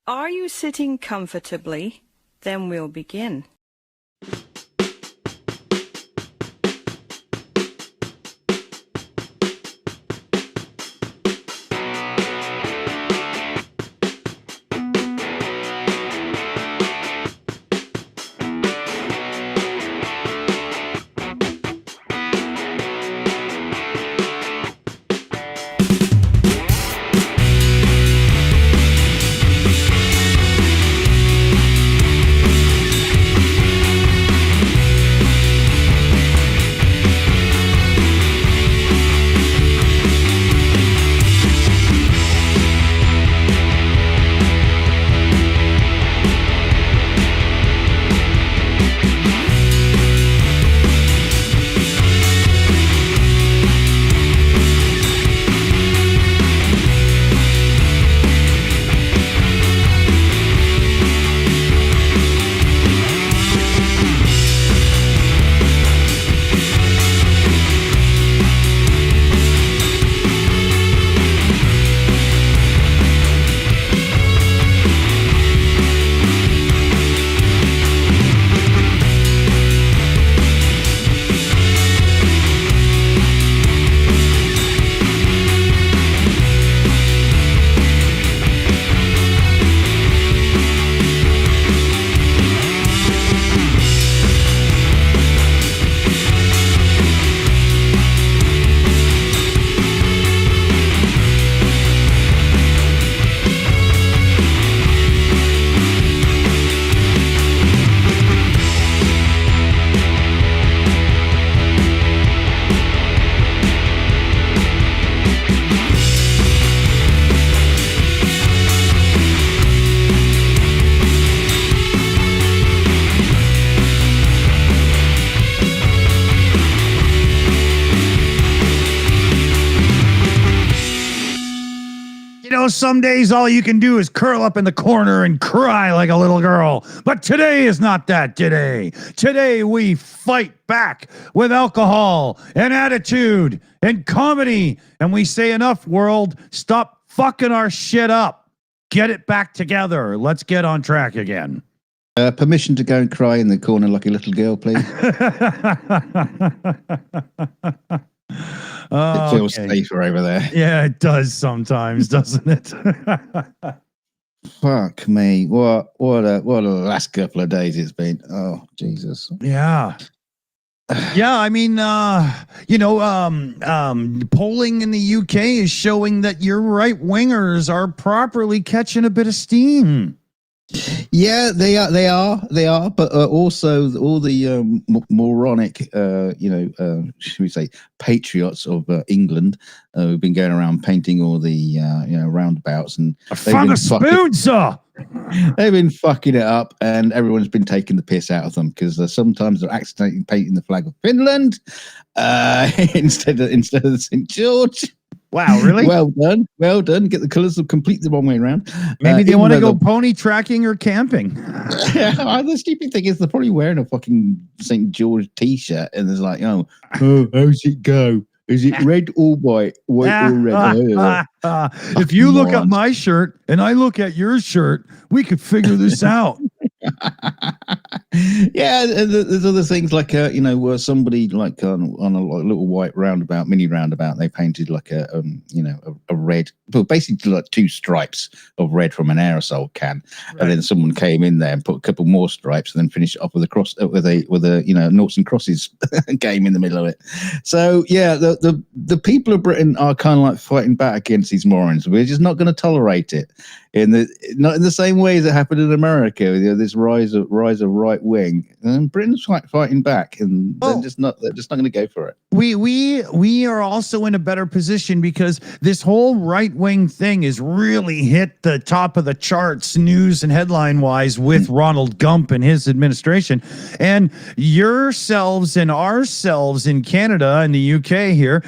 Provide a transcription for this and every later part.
Are you sitting comfortably? Then we'll begin. Some days all you can do is curl up in the corner and cry like a little girl. But today is not that today. Today we fight back with alcohol and attitude and comedy. And we say, enough, world. Stop fucking our shit up. Get it back together. Let's get on track again. Permission to go and cry in the corner like a little girl, please. It feels safer over there. Yeah, it does sometimes, doesn't it? Fuck me. What a last couple of days it's been. Oh, Jesus. Yeah. Yeah, I mean, polling in the UK is showing that your right wingers are properly catching a bit of steam. Yeah, they are. But also all the moronic, should we say, patriots of England who've been going around painting all the roundabouts, and I found a spoon, sir. They've been fucking it up, and everyone's been taking the piss out of them because sometimes they're accidentally painting the flag of Finland instead of the St. George. Wow, really? Well done. Get the colours completely the wrong way around. Maybe they want to go pony tracking or camping. Yeah, the stupid thing is they're probably wearing a fucking St. George t-shirt, and there's like, how's it go? Is it red or white? White or red? If you look at my shirt and I look at your shirt, we could figure this out. Yeah, there's other things like where somebody like on a little white roundabout, mini roundabout, they painted like a red, but basically like two stripes of red from an aerosol can, right. And then someone came in there and put a couple more stripes, and then finished it off with a cross with a noughts and crosses game in the middle of it. So yeah, the people of Britain are kind of like fighting back against these morons. We're just not going to tolerate it. Not in the same way as it happened in America, this rise of right wing, and Britain's fighting back, and they're just not going to go for it. We are also in a better position because this whole right wing thing has really hit the top of the charts, news and headline wise, with Ronald Gump and his administration, and yourselves and ourselves in Canada and the UK here.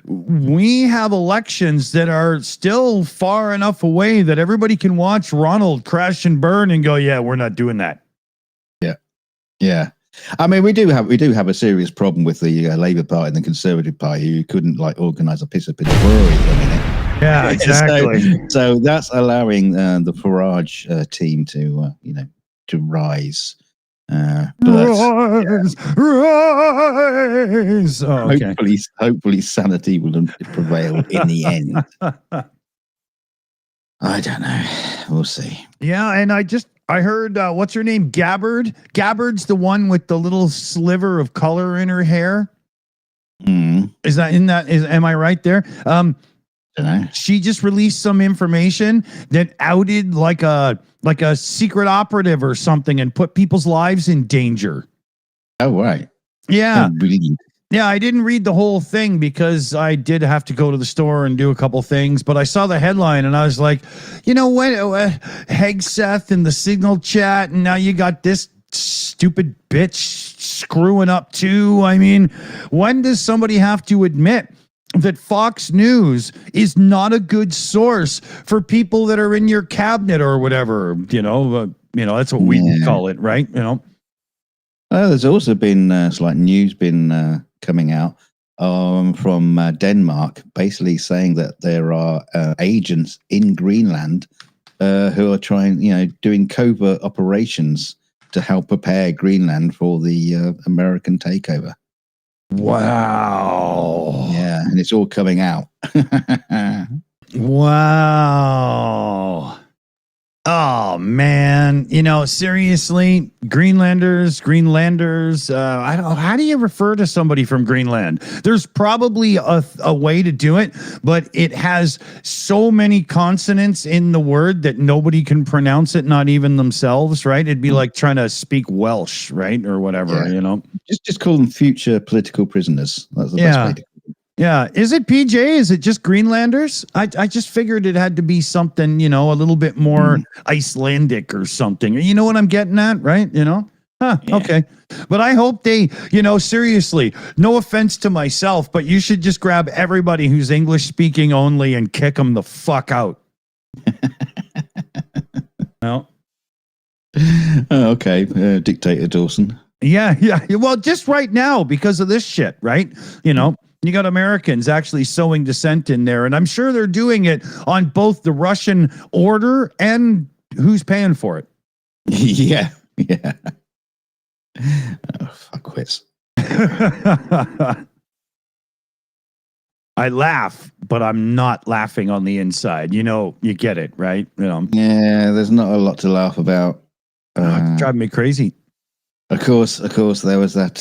We have elections that are still far enough away that everybody can watch Ronald crash and burn and go, yeah, we're not doing that. Yeah. I mean, we do have a serious problem with the Labour Party and the Conservative Party, who couldn't like organise a piss up in the brewery for a minute. Yeah, exactly. So that's allowing the Farage team to, to rise. Rise, rise. Oh, okay. Hopefully sanity will prevail in the end. I don't know. We'll see. Yeah, and I heard what's her name? Gabbard. Gabbard's the one with the little sliver of color in her hair. Is that in that? Am I right there? She just released some information that outed like a secret operative or something and put people's lives in danger. Oh, right. Yeah. Oh, brilliant. Yeah, I didn't read the whole thing because I did have to go to the store and do a couple things, but I saw the headline and I was like, you know what, Hegseth and the Signal chat, and now you got this stupid bitch screwing up too. I mean, when does somebody have to admit that Fox News is not a good source for people that are in your cabinet or whatever? That's what we call it, right? There's also been news coming out from Denmark, basically saying that there are agents in Greenland who are doing covert operations to help prepare Greenland for the American takeover. Wow. Yeah, and it's all coming out. Wow. Oh man, seriously, Greenlanders. I don't know. How do you refer to somebody from Greenland? There's probably a way to do it, but it has so many consonants in the word that nobody can pronounce it, not even themselves, right? It'd be like trying to speak Welsh, right? Or whatever, Just call them future political prisoners. That's the best way to. Yeah. Is it PJ? Is it just Greenlanders? I just figured it had to be something, a little bit more Icelandic or something. You know what I'm getting at, right? Okay. But I hope they, seriously, no offense to myself, but you should just grab everybody who's English speaking only and kick them the fuck out. No. Okay. Dictator Dawson. Yeah. Well, just right now because of this shit, right? You got Americans actually sowing dissent in there, and I'm sure they're doing it on both the Russian order and who's paying for it. Yeah. Oh, fuck quits. I laugh, but I'm not laughing on the inside. You get it, right? Yeah, there's not a lot to laugh about. It's driving me crazy. Of course, there was that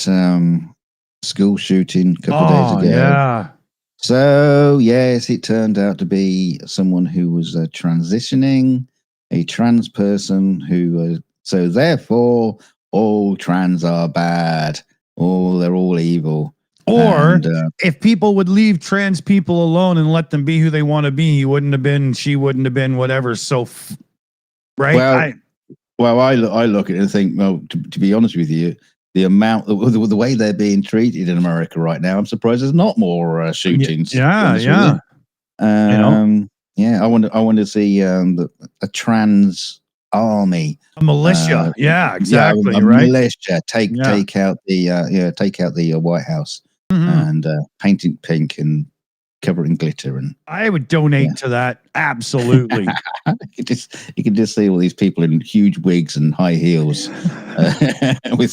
school shooting a couple of days ago. Yeah. So, yes, it turned out to be someone who was transitioning, a trans person who, so therefore, all trans are bad. They're all evil. Or if people would leave trans people alone and let them be who they want to be, she wouldn't have been whatever. So, right? Well, I look at it and think, well, to be honest with you, the way they're being treated in America right now, I'm surprised there's not more shootings. Yeah. I want to see a trans army, a militia. Exactly. A right. Militia take out the White House and paint it pink and cover it in glitter. And I would donate to that. Absolutely. you can just see all these people in huge wigs and high heels with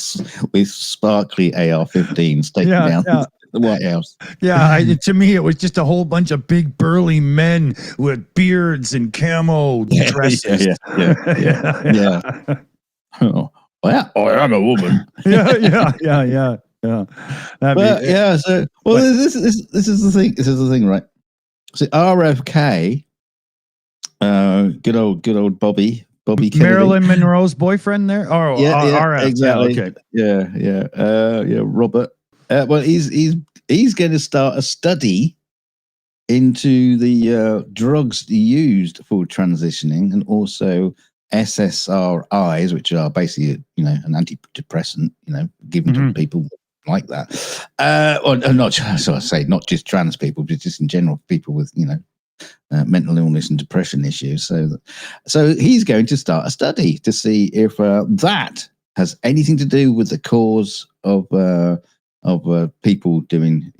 sparkly AR-15s taking down the White House. To me, it was just a whole bunch of big burly men with beards and camo dresses. Yeah. Oh, well, I am a woman. Yeah. So, this is the thing. This is the thing, right? So RFK, good old Bobby Kennedy. Marilyn Monroe's boyfriend there. RF. Exactly. Yeah. Robert. Well, he's going to start a study into the drugs used for transitioning, and also SSRIs, which are basically an antidepressant, given to people like that. Or not just trans people, but just in general people with mental illness and depression issues. So he's going to start a study to see if that has anything to do with the cause of people doing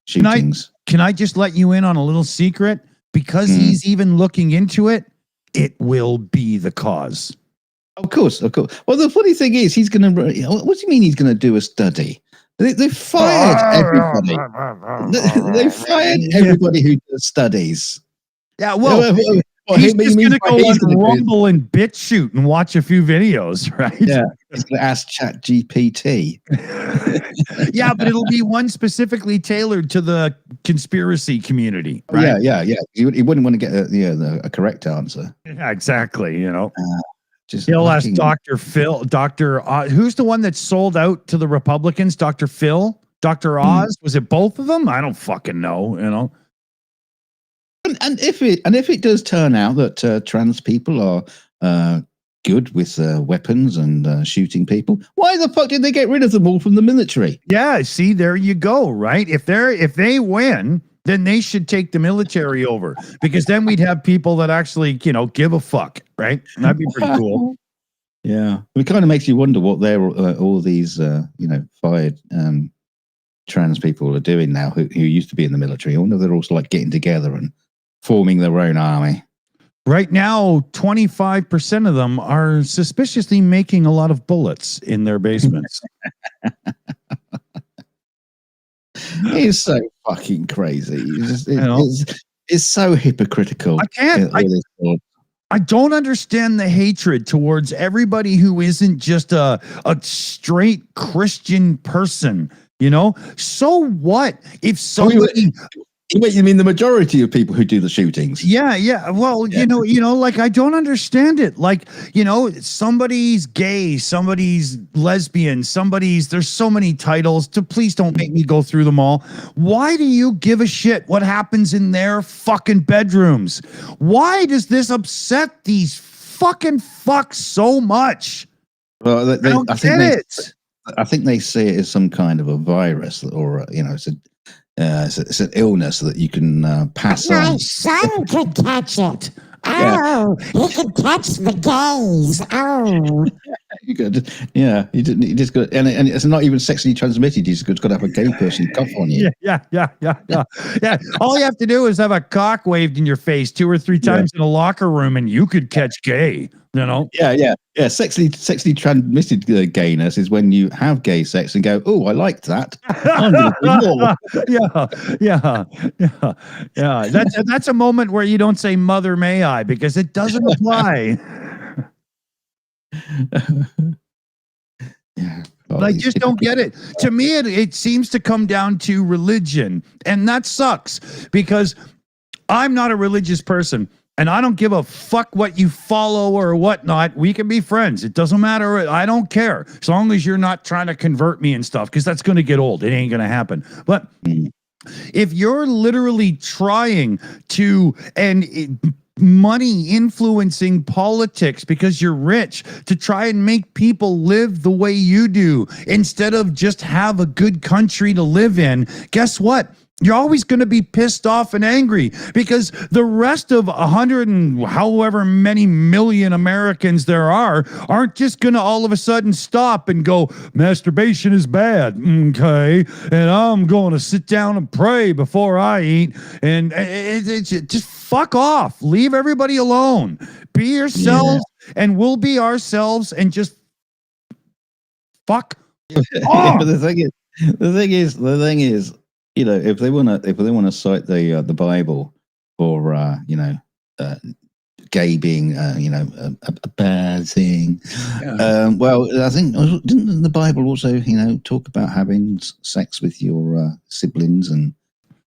shootings. Can I just let you in on a little secret? because he's even looking into it, it will be the cause. Of course. Well, the funny thing is, he's going to. What do you mean he's going to do a study? They fired everybody. They fired everybody who does studies. Yeah, well, he's just going to go on Rumble and BitChute and watch a few videos, right? Yeah, he's going to ask ChatGPT. Yeah, but it'll be one specifically tailored to the conspiracy community, right? Yeah. He wouldn't want to get a correct answer. Yeah, exactly. He'll ask Dr. Phil, who's the one that sold out to the Republicans? Dr. Phil, Dr. Oz. Was it both of them? I don't fucking know. And if it does turn out that trans people are good with weapons and shooting people, why the fuck did they get rid of them all from the military? Yeah, see, there you go, right? If they win, then they should take the military over, because then we'd have people that actually, give a fuck, right? That'd be pretty cool. Yeah, it kind of makes you wonder what all these fired trans people are doing now who used to be in the military. I wonder if they're also like getting together and forming their own army. Right now, 25% of them are suspiciously making a lot of bullets in their basements. It's so fucking crazy. It's so hypocritical. I don't understand the hatred towards everybody who isn't just a straight Christian person. So what if somebody? You mean the majority of people who do the shootings? Yeah. Well, like, I don't understand it. Like, somebody's gay, somebody's lesbian, there's so many titles. Please don't make me go through them all. Why do you give a shit what happens in their fucking bedrooms? Why does this upset these fucking fucks so much? Well, I think they see it as some kind of a virus, or it's an illness that you can pass on. My son could catch it. Oh, he could catch the gays. Oh, you could. Yeah, you just got, and it's not even sexually transmitted. You just got to have a gay person cough on you. Yeah. All you have to do is have a cock waved in your face 2 or 3 times in a locker room, and you could catch gay. Yeah. Sexually transmitted gayness is when you have gay sex and go, "Oh, I like that." Yeah. That's a moment where you don't say "Mother, may I," because it doesn't apply. I just don't get it. To me, it seems to come down to religion, and that sucks, because I'm not a religious person. And I don't give a fuck what you follow or whatnot. We can be friends. It doesn't matter. I don't care. As long as you're not trying to convert me and stuff, because that's going to get old. It ain't going to happen. But if you're literally trying to, money influencing politics because you're rich, to try and make people live the way you do instead of just have a good country to live in, guess what? You're always going to be pissed off and angry, because the rest of 100 and however many million Americans there aren't just going to all of a sudden stop and go, masturbation is bad. Okay. And I'm going to sit down and pray before I eat. And it's just fuck off. Leave everybody alone. Be yourselves and we'll be ourselves, and just fuck off. But the thing is, if they want to cite the Bible for gay being a bad thing, well, I think didn't the Bible also talk about having sex with your siblings and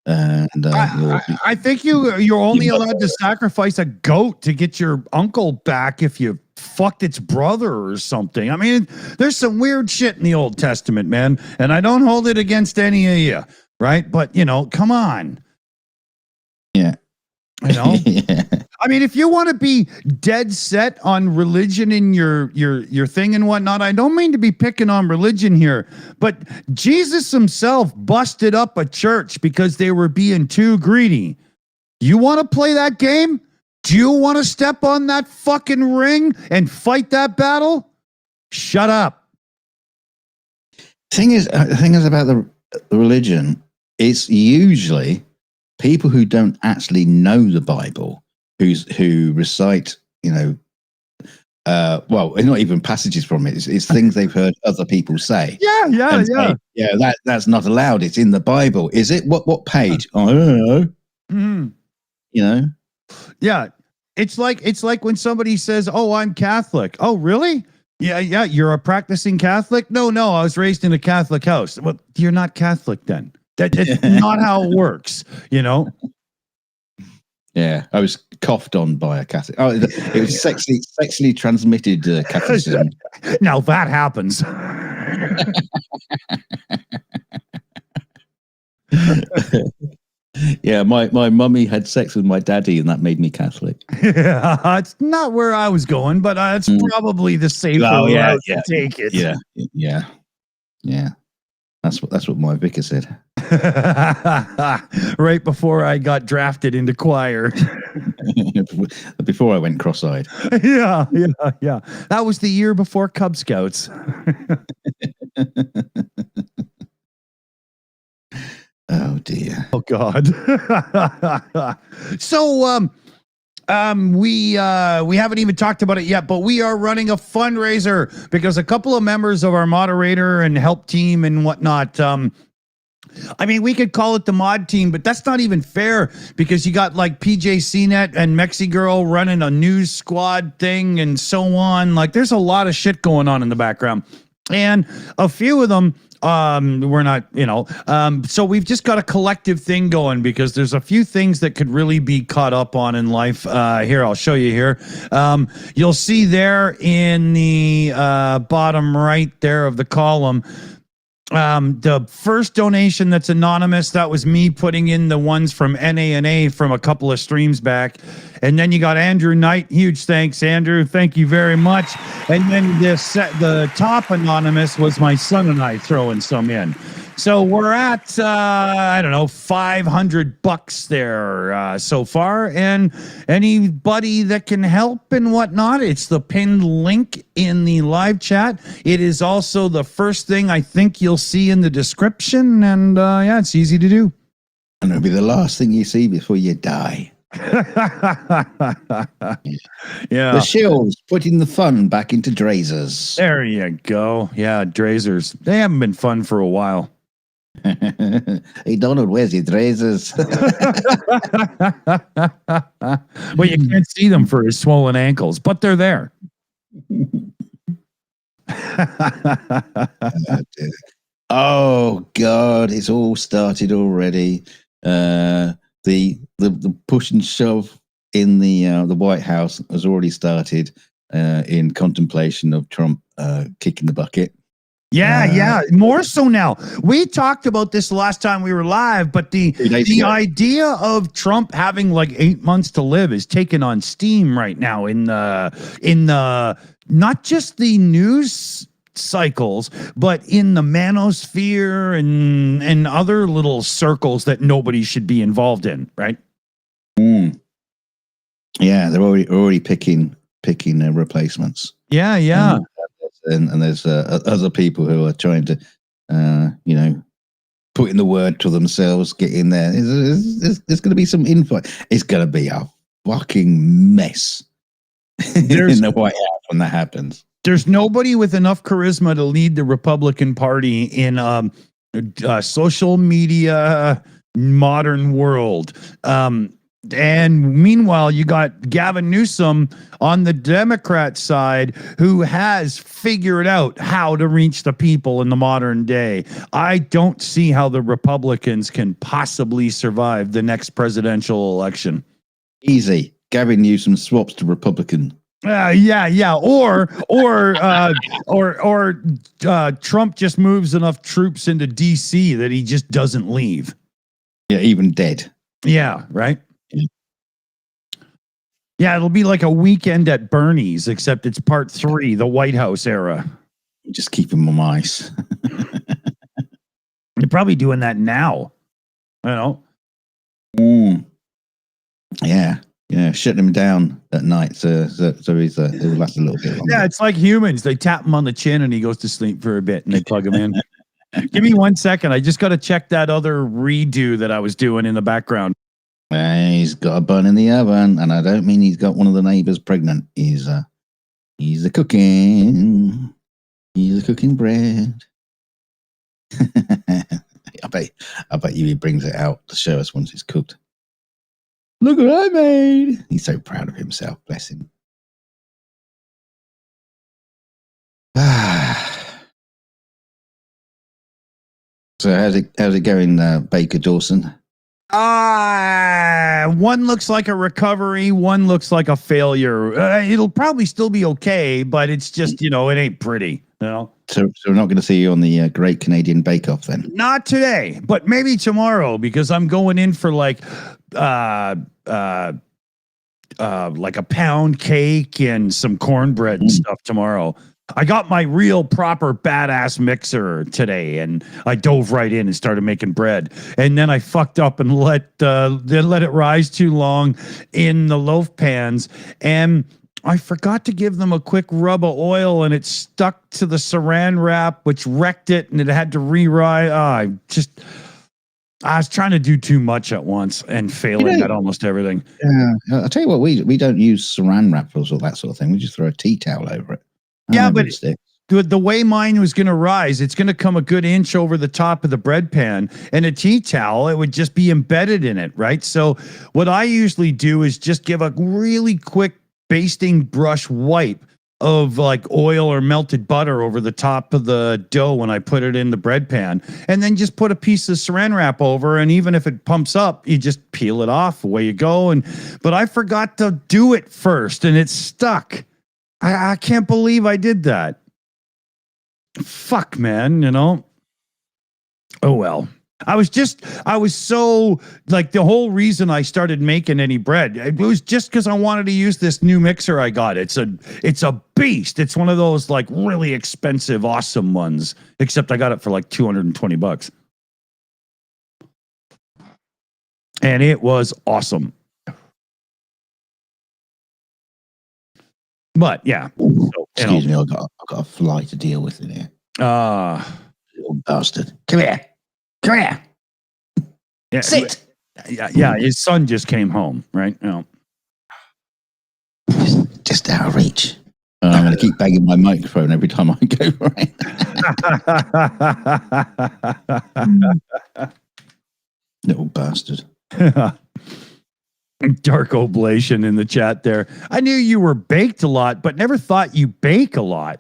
I think you're only allowed to sacrifice a goat to get your uncle back if you fucked its brother or something. I mean, there's some weird shit in the Old Testament, man, and I don't hold it against any of you. Right. But, come on. Yeah. Yeah. I mean, if you want to be dead set on religion in your thing and whatnot, I don't mean to be picking on religion here, but Jesus himself busted up a church because they were being too greedy. You want to play that game? Do you want to step on that fucking ring and fight that battle? Shut up. The thing is about the religion, it's usually people who don't actually know the Bible, who recite, well, not even passages from it. It's things they've heard other people say. Yeah. Say, that's not allowed. It's in the Bible. Is it? What page? Oh, I don't know. Mm-hmm. Yeah. It's like when somebody says, "Oh, I'm Catholic." Oh, really? Yeah. You're a practicing Catholic? No, I was raised in a Catholic house. Well, you're not Catholic then. That's not how it works, Yeah, I was coughed on by a Catholic. Oh, it was sexually transmitted Catholicism. Now that happens. Yeah, my mummy had sex with my daddy, and that made me Catholic. Yeah, it's not where I was going, but it's probably the safer route to take it. Yeah. That's what my vicar said. Right before I got drafted into choir. Before I went cross-eyed. Yeah. That was the year before Cub Scouts. Oh dear. Oh God. So we haven't even talked about it yet, but we are running a fundraiser because a couple of members of our moderator and help team and whatnot, I mean, we could call it the mod team, but that's not even fair because you got like PJ CNET and Mexi Girl running a news squad thing and so on. Like there's a lot of shit going on in the background. And a few of them, we're not, so we've just got a collective thing going because there's a few things that could really be caught up on in life. Here, I'll show you here. You'll see there in the bottom right there of the column, the first donation that's anonymous, that was me putting in the ones from NA from a couple of streams back. And then you got Andrew Knight. Huge thanks, Andrew. Thank you very much. And then the top anonymous was my son and I throwing some in. So we're at, I don't know, $500 there so far. And anybody that can help and whatnot, it's the pinned link in the live chat. It is also the first thing I think you'll see in the description. And it's easy to do. And it'll be the last thing you see before you die. Yeah. The Shills putting the fun back into Drazers. There you go. Yeah, Drazers. They haven't been fun for a while. Hey Donald, where's your Drazers? Well, you can't see them for his swollen ankles, but they're there. Oh God, it's all started already. The push and shove in the White House has already started in contemplation of Trump kicking the bucket. Yeah, more so now. We talked about this last time we were live, but the idea of Trump having like 8 months to live is taking on steam right now in the not just the news cycles, but in the manosphere and other little circles that nobody should be involved in, right? Yeah, they're already picking replacements. Yeah. And there's other people who are trying to, put in the word to themselves, get in there. There's going to be some info. It's going to be a fucking mess in the White House when that happens. There's nobody with enough charisma to lead the Republican Party in social media modern world. And meanwhile, you got Gavin Newsom on the Democrat side who has figured out how to reach the people in the modern day. I don't see how the Republicans can possibly survive the next presidential election. Easy. Gavin Newsom swaps to Republican. Yeah. Or Trump just moves enough troops into DC that he just doesn't leave. Yeah, even dead. Yeah, right. Yeah, it'll be like a weekend at Bernie's, except it's part 3, the White House era. Just keep him on ice. You're probably doing that now. I don't know. Yeah, shutting him down at night so he'll last a little bit longer. Yeah, it's like humans. They tap him on the chin and he goes to sleep for a bit and they plug him in. Give me 1 second. I just got to check that other redo that I was doing in the background. He's got a bun in the oven, and I don't mean he's got one of the neighbors pregnant. He's a cooking. He's a cooking bread. I bet you he brings it out to show us once it's cooked. Look what I made. He's so proud of himself, bless him. So how's it going, Baker Dawson? One looks like a recovery, one looks like a failure. It'll probably still be okay, but it's just, it ain't pretty, So we're not going to see you on the Great Canadian Bake Off then? Not today, but maybe tomorrow, because I'm going in for like a pound cake and some cornbread and stuff tomorrow. I got my real proper badass mixer today, and I dove right in and started making bread. And then I fucked up and let it rise too long in the loaf pans, and I forgot to give them a quick rub of oil, and it stuck to the saran wrap, which wrecked it, and it had to re-rise. I was trying to do too much at once and failing at almost everything. Yeah, I'll tell you what, we don't use saran wrap or that sort of thing. We just throw a tea towel over it. Yeah, but the way mine was going to rise, it's going to come a good inch over the top of the bread pan, and a tea towel, it would just be embedded in it, right? So what I usually do is just give a really quick basting brush wipe of like oil or melted butter over the top of the dough when I put it in the bread pan, and then just put a piece of saran wrap over, and even if it pumps up, you just peel it off, away you go. But I forgot to do it first, and it stuck. I can't believe I did that. Fuck, man, Oh, well. I was so, like, the whole reason I started making any bread, it was just because I wanted to use this new mixer I got. It's a beast. It's one of those, like, really expensive, awesome ones, except I got it for like $220. And it was awesome. But yeah. So, excuse me, I've got a fly to deal with in here. Little bastard. Come here. Yeah, sit. Yeah, his son just came home, right? Just out of reach. I'm going to keep banging my microphone every time I go right. Little bastard. Dark Oblation in the chat there. I knew you were baked a lot, but never thought you bake a lot.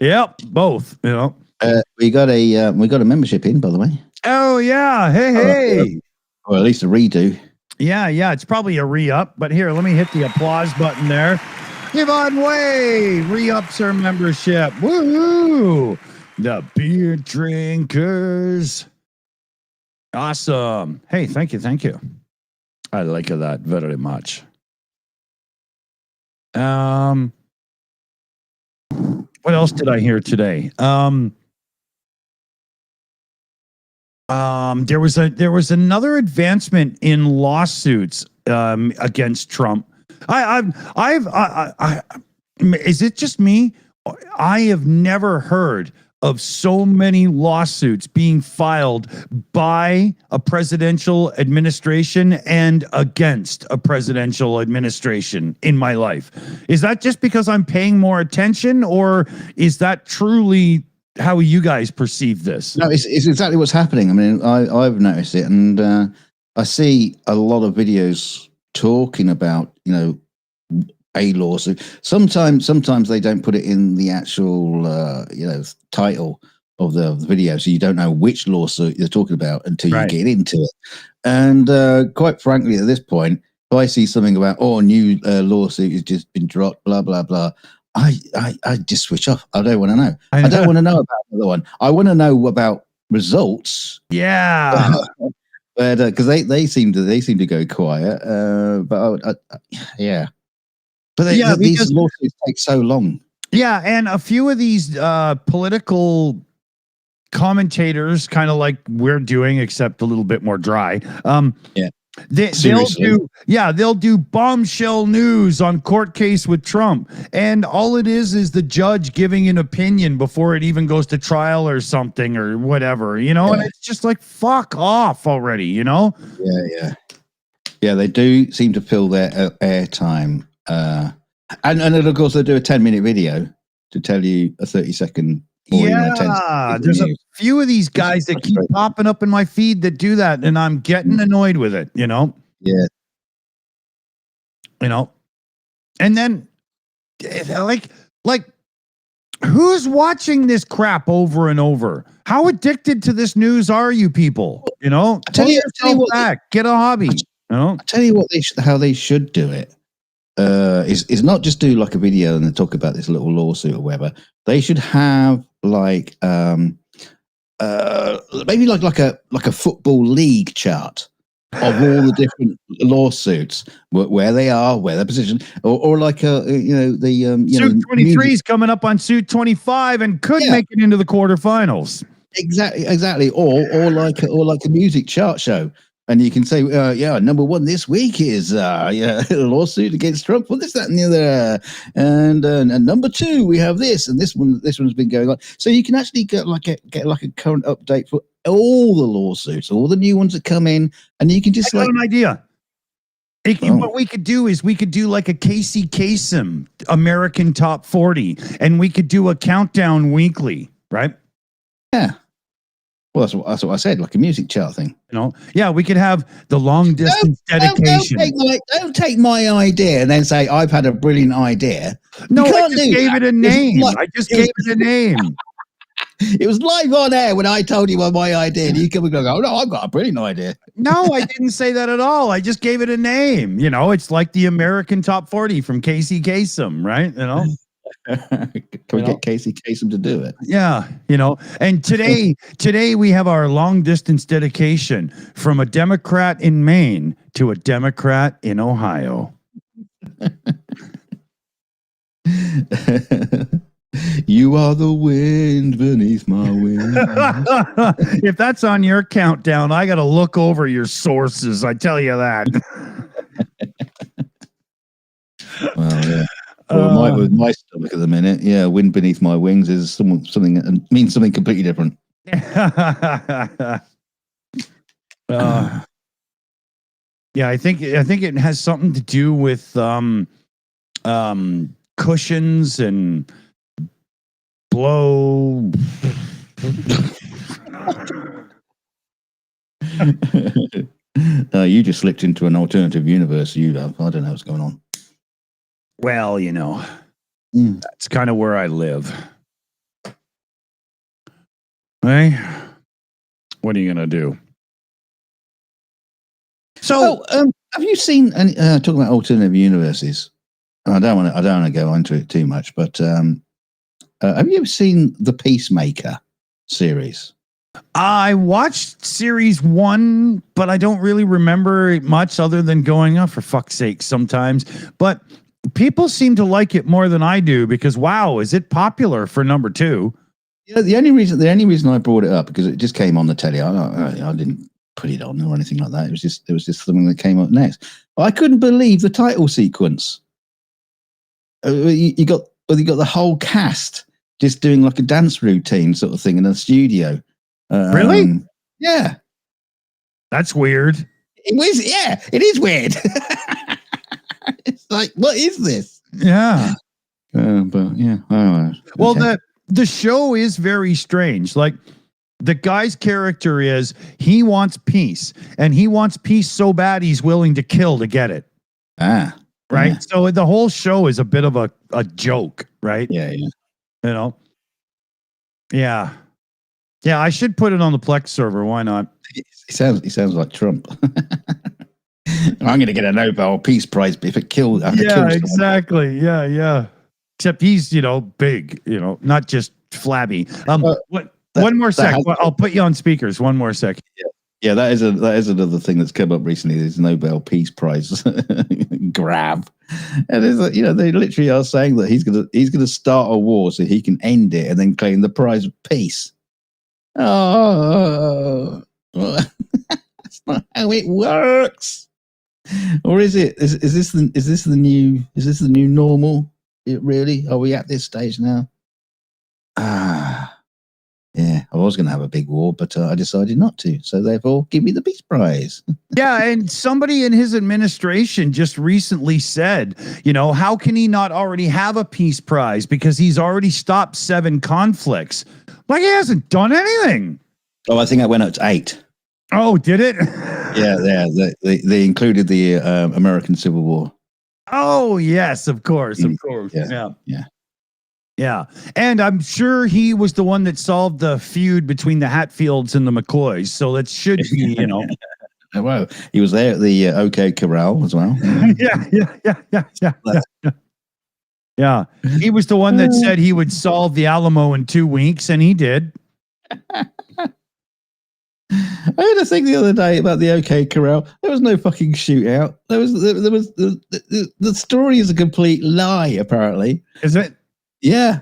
Yep, both. We got a membership in, by the way. Oh yeah, hey. Or at least a redo. Yeah. It's probably a re-up, but here, let me hit the applause button there. Yvonne Way re-ups her membership. Woohoo! The beer drinkers. Awesome. Hey, thank you. I like that very much. What else did I hear today? There was another advancement in lawsuits against Trump. Is it just me? I have never heard of so many lawsuits being filed by a presidential administration and against a presidential administration in my life. Is that just because I'm paying more attention, or is that truly how you guys perceive this? No, it's exactly what's happening. I mean, I've noticed it, and I see a lot of videos talking about, a lawsuit. Sometimes they don't put it in the actual, title of the video, so you don't know which lawsuit you're talking about until you get into it. And quite frankly, at this point, if I see something about, new lawsuit has just been dropped, blah blah blah, I just switch off. I don't want to know. I don't want to know about another one. I want to know about results. Yeah. But because they seem to go quiet. Yeah. But these lawsuits take so long. Yeah, and a few of these political commentators, kind of like we're doing, except a little bit more dry. Seriously? They'll do bombshell news on court case with Trump, and all it is the judge giving an opinion before it even goes to trial or something or whatever, you know. And it's just like, fuck off already, you know. Yeah, they do seem to fill their airtime, and of course they do a 10-minute video to tell you a 30-second. Yeah, there's a few of these guys that keep popping up in my feed that do that, and I'm getting annoyed with it, you know? Yeah. You know? And then, like, who's watching this crap over and over? How addicted to this news are you people? You know? Tell you what, back. Get a hobby. You know? I tell you what, how they should do it. Is not just do like a video and then talk about this little lawsuit or whatever. They should have like maybe like a football league chart of all the different lawsuits, where they are, where their position, or like the Suit 23 is coming up on Suit 25 and could make it into the quarterfinals. Exactly, or like a music chart show. And you can say, number one this week is a lawsuit against Trump. Well, this, that, and the other. And number two, we have this, and this one's been going on. So you can actually get a current update for all the lawsuits, all the new ones that come in, and you can just I got an idea. What we could do is we could do like a Casey Kasem American Top 40, and we could do a countdown weekly, right? Yeah. Well, that's what I said, like a music chart thing. You know, yeah, we could have the long distance dedication. Don't take my idea and then say I've had a brilliant idea. No, I just gave it a name. I just gave it a name. It was live on air when I told you my idea, and you come and go, "Oh no, I've got a brilliant idea." No, I didn't say that at all. I just gave it a name. You know, it's like the American Top 40 from Casey Kasem, right? You know. Can we get Casey Kasem to do it? Yeah, you know. And today we have our long distance dedication from a Democrat in Maine to a Democrat in Ohio. You are the wind beneath my wings. If that's on your countdown, I got to look over your sources. I tell you that. Well, yeah. Well, with my stomach at the minute, wind beneath my wings is something that means something completely different. Yeah, I think it has something to do with cushions and blow. You just slipped into an alternative universe. I don't know what's going on. Well, you know, that's kind of where I live. Hey, what are you gonna do? So, have you seen? Talking about alternative universes, I don't want to go into it too much, but have you ever seen the Peacemaker series? I watched series 1, but I don't really remember it much other than going, oh, for fuck's sake, sometimes. But people seem to like it more than I do because, wow, is it popular for number 2? Yeah, the only reason I brought it up because it just came on the telly. I didn't put it on or anything like that. It was just something that came up next. I couldn't believe the title sequence. You got the whole cast just doing like a dance routine sort of thing in a studio. Really? Yeah. That's weird. It was. Yeah, it is weird. It's like, what is this? Yeah. But yeah. Well, the show is very strange. Like, the guy's character is he wants peace, and he wants peace so bad he's willing to kill to get it. Right. Yeah. So the whole show is a bit of a joke, right? Yeah. You know. Yeah. Yeah, I should put it on the Plex server. Why not? He sounds like Trump. I'm going to get a Nobel Peace Prize if it kills. Yeah, exactly. Yeah. Except he's, big, not just flabby. One more sec. I'll put you on speakers. One more sec. Yeah, that is another thing that's come up recently. This Nobel Peace Prize grab, and they literally are saying that he's gonna start a war so he can end it and then claim the prize of peace. Oh, that's not how it works. Or is it? Is this the new normal? Really? Are we at this stage now? Yeah. I was going to have a big war, but I decided not to. So therefore, give me the peace prize. Yeah, and somebody in his administration just recently said, how can he not already have a peace prize because he's already stopped 7 conflicts? Like he hasn't done anything. Oh, I think I went up to 8. Oh, did it? Yeah, they included the American Civil War. Oh, yes, of course. Yeah. And I'm sure he was the one that solved the feud between the Hatfields and the McCoys. So that should be, Well, he was there at the OK Corral as well. Yeah. He was the one that said he would solve the Alamo in 2 weeks, and he did. I had a thing the other day about the OK Corral. There was no fucking shootout. The story is a complete lie, apparently. Is it? Yeah.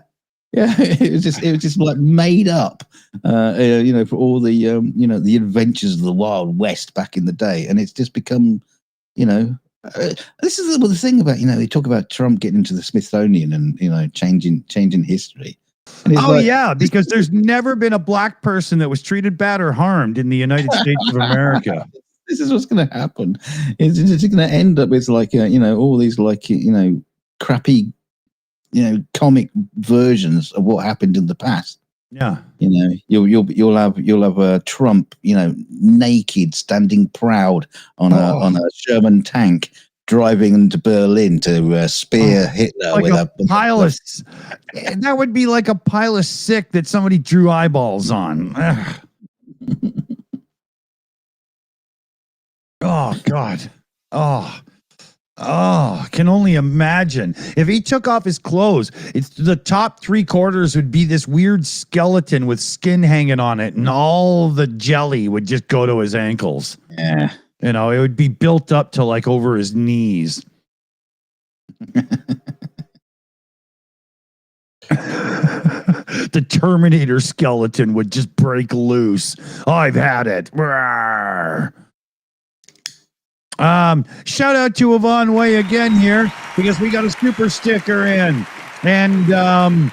It was just like made up, for all the the adventures of the Wild West back in the day, and it's just become, this is the thing about they talk about Trump getting into the Smithsonian and changing history. Oh, yeah, because there's never been a black person that was treated bad or harmed in the United States of America. This is what's going to happen. It's just going to end up with all these crappy, comic versions of what happened in the past. Yeah. You'll have Trump, naked, standing proud on a Sherman tank, driving into Berlin to spear Hitler like with a pile of. That would be like a pile of sick that somebody drew eyeballs on. Oh God. Oh, can only imagine. If he took off his clothes, it's the top 3/4 would be this weird skeleton with skin hanging on it, and all the jelly would just go to his ankles. Yeah. It would be built up to like over his knees. The Terminator skeleton would just break loose. I've had it. Shout out to Yvonne Way again here because we got a super sticker in, and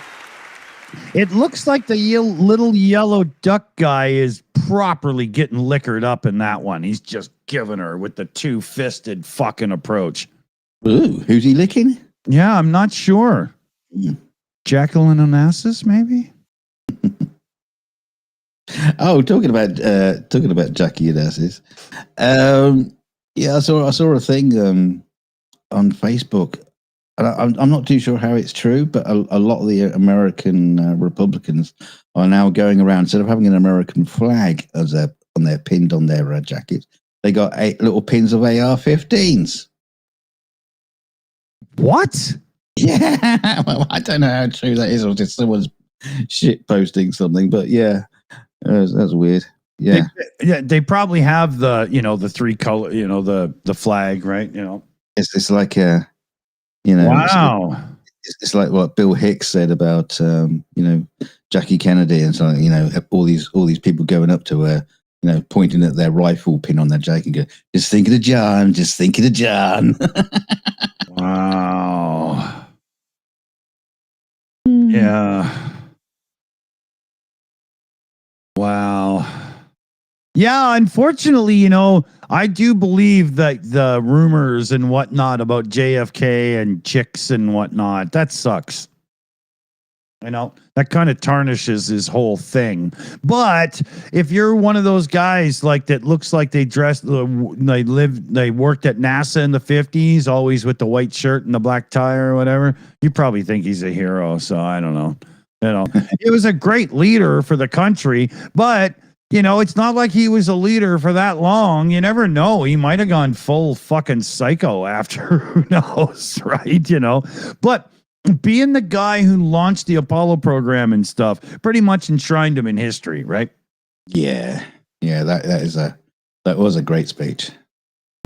it looks like the little yellow duck guy is properly getting liquored up in that one. He's just giving her with the 2-fisted fucking approach. Ooh, who's he licking? Yeah, I'm not sure. Jacqueline Onassis, maybe. Oh, talking about Jackie Onassis. Yeah, I saw a thing on Facebook, and I'm not too sure how it's true, but a lot of the American Republicans are now going around, instead of having an American flag as pinned on their jackets, they got 8 little pins of AR-15s. What? Yeah, well, I don't know how true that is, or just someone's shit posting something, but yeah, that's weird. Yeah, they probably have the the 3 color, the flag, right? It's like a, wow. It's like what Bill Hicks said about Jackie Kennedy and something. All these people going up to her, pointing at their rifle pin on their jacket and go, just thinking of John, just thinking of John. Wow. Yeah. Wow. Yeah, unfortunately, I do believe that the rumors and whatnot about JFK and chicks and whatnot, that sucks. That kind of tarnishes his whole thing. But if you're one of those guys like that looks like they worked at NASA in the 50s, always with the white shirt and the black tie or whatever, you probably think he's a hero. So I don't know. It was a great leader for the country, but it's not like he was a leader for that long. You never know. He might have gone full fucking psycho after. Who knows, right? But being the guy who launched the Apollo program and stuff pretty much enshrined him in history, right? Yeah. That was a great speech.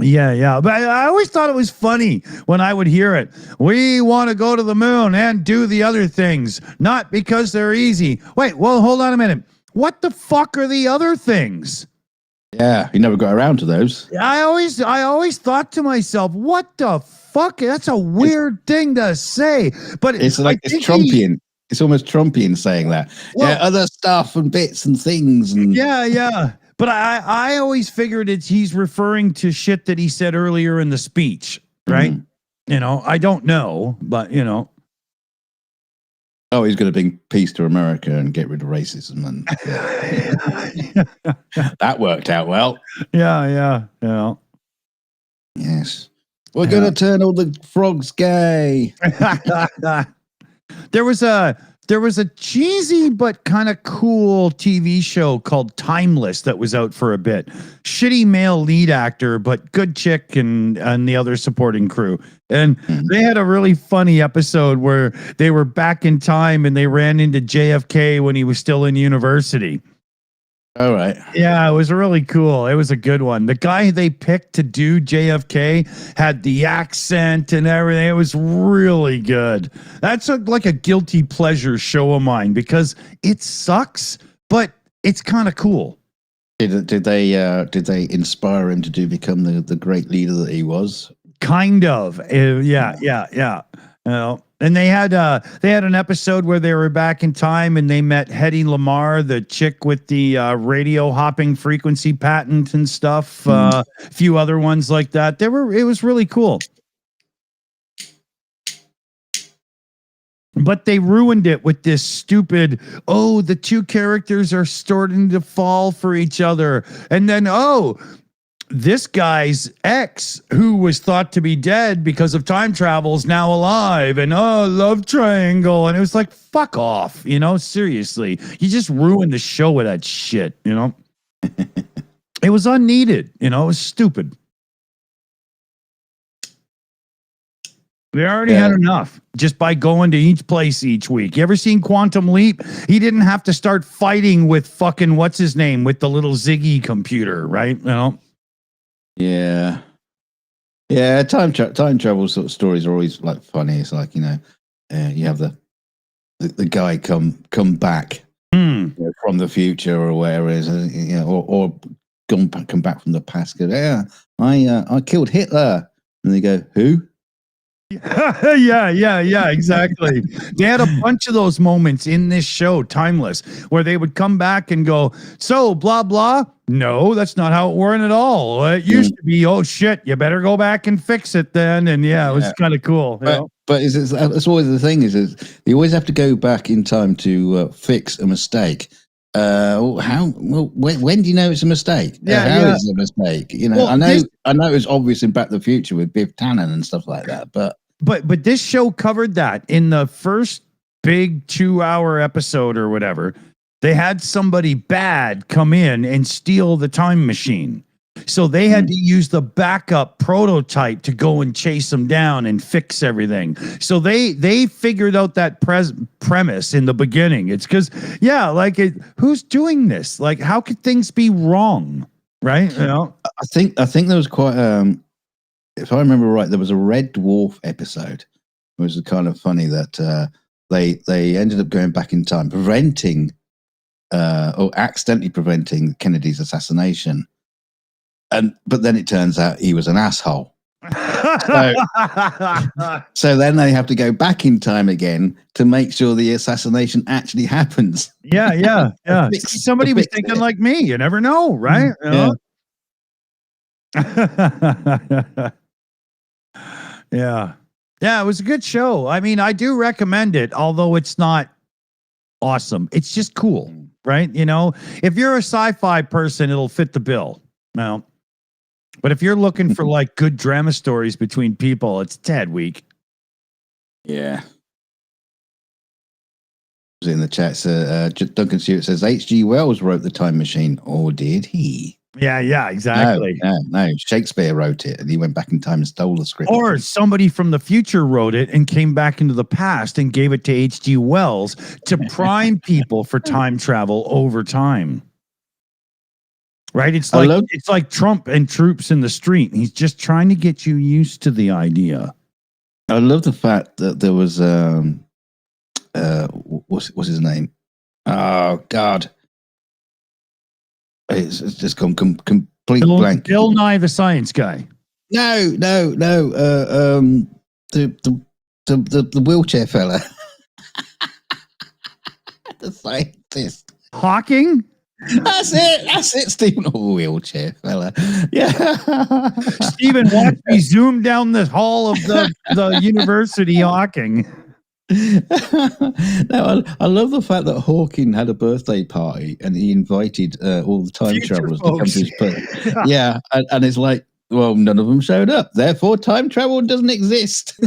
Yeah. But I always thought it was funny when I would hear it. We want to go to the moon and do the other things, not because they're easy. Wait, well, hold on a minute. What the fuck are the other things? Yeah, you never got around to those. I always thought to myself, what the fuck? That's a weird thing to say. But It's like it's Trumpian. It's almost Trumpian saying that. Well, other stuff and bits and things. And yeah. But I always figured he's referring to shit that he said earlier in the speech, right? I don't know, but oh, he's going to bring peace to America and get rid of racism, and that worked out well. Yeah. Yes, we're going to turn all the frogs gay. There was a cheesy but kind of cool TV show called Timeless that was out for a bit. Shitty male lead actor, but good chick and the other supporting crew. And they had a really funny episode where they were back in time and they ran into JFK when he was still in university. All right. Yeah, it was really cool. It was a good one. The guy they picked to do JFK had the accent and everything. It was really good. That's like a guilty pleasure show of mine because it sucks, but it's kind of cool. Did they inspire him to become the great leader that he was? Kind of. Yeah. And they had an episode where they were back in time and they met Hedy Lamarr, the chick with the radio hopping frequency patent and stuff. A few other ones like that. It was really cool. But they ruined it with this stupid, the two characters are starting to fall for each other. And then, this guy's ex, who was thought to be dead because of time travel, is now alive, and love triangle. And it was like, fuck off, seriously. You just ruined the show with that shit, It was unneeded, it was stupid. They already had enough just by going to each place each week. You ever seen Quantum Leap? He didn't have to start fighting with fucking what's his name with the little Ziggy computer, right? Yeah. Time travel sort of stories are always like funny. It's like you have the guy come back from the future or wherever it is, or come back from the past. Go, I killed Hitler, and they go, who? Yeah, exactly. They had a bunch of those moments in this show, Timeless, where they would come back and go, so blah blah. No, that's not how it went at all. It used to be, oh shit, you better go back and fix it then. And it was kind of cool. But it's always the thing is you always have to go back in time to fix a mistake. When do you know it's a mistake? How is it a mistake? I know it's obvious in Back to the Future with Biff Tannen and stuff like that, but this show covered that in the first big 2-hour episode or whatever. They had somebody bad come in and steal the time machine. So they had to use the backup prototype to go and chase them down and fix everything. So they figured out that premise in the beginning. It's because, who's doing this? Like, how could things be wrong? Right? I think there was quite, if I remember right, there was a Red Dwarf episode. It was kind of funny that they ended up going back in time, preventing or accidentally preventing Kennedy's assassination. But then it turns out he was an asshole. So then they have to go back in time again to make sure the assassination actually happens. Yeah. Somebody was thinking like me. You never know, right? Yeah. It was a good show. I mean, I do recommend it, although it's not awesome. It's just cool, right? If you're a sci-fi person, it'll fit the bill. But if you're looking for like good drama stories between people, it's tad weak. Yeah. In the chat, Duncan Stewart says H.G. Wells wrote The Time Machine, or did he? Yeah, exactly. No. Shakespeare wrote it, and he went back in time and stole the script. Or somebody from the future wrote it and came back into the past and gave it to H.G. Wells to prime people for time travel over time. Right? It's like Trump and troops in the street. He's just trying to get you used to the idea. I love the fact that there was what's his name? Oh God. It's just gone complete blank. Bill Nye the Science Guy. No. The wheelchair fella. The scientist. Hawking? That's it, Stephen. Oh, wheelchair fella. Yeah. Stephen, watch me zoom down the hall of the university Hawking. No, I love the fact that Hawking had a birthday party and he invited all the time Future travelers to come folks. to his birthday. Yeah, and it's like, well, none of them showed up. Therefore, time travel doesn't exist.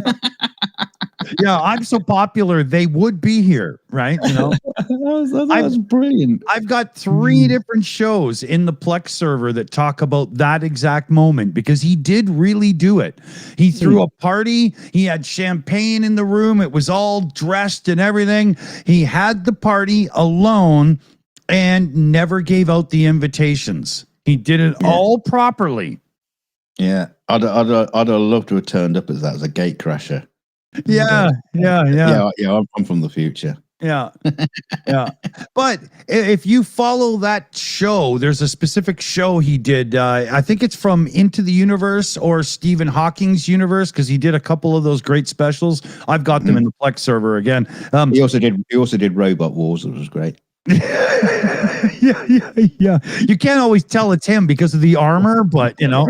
Yeah, I'm so popular, they would be here, right? You know, that was brilliant. I've got 3 different shows in the Plex server that talk about that exact moment because he did really do it. He threw a party. He had champagne in the room. It was all dressed and everything. He had the party alone and never gave out the invitations. He did it all properly. Yeah, I'd have loved to have turned up as that as a gate crasher. Yeah. I'm from the future. Yeah. Yeah. But if you follow that show, there's a specific show he did. I think it's from Into the Universe or Stephen Hawking's Universe, because he did a couple of those great specials. I've got them in the Plex server again. He also did Robot Wars, which was great. Yeah. You can't always tell it's him because of the armor, but you know.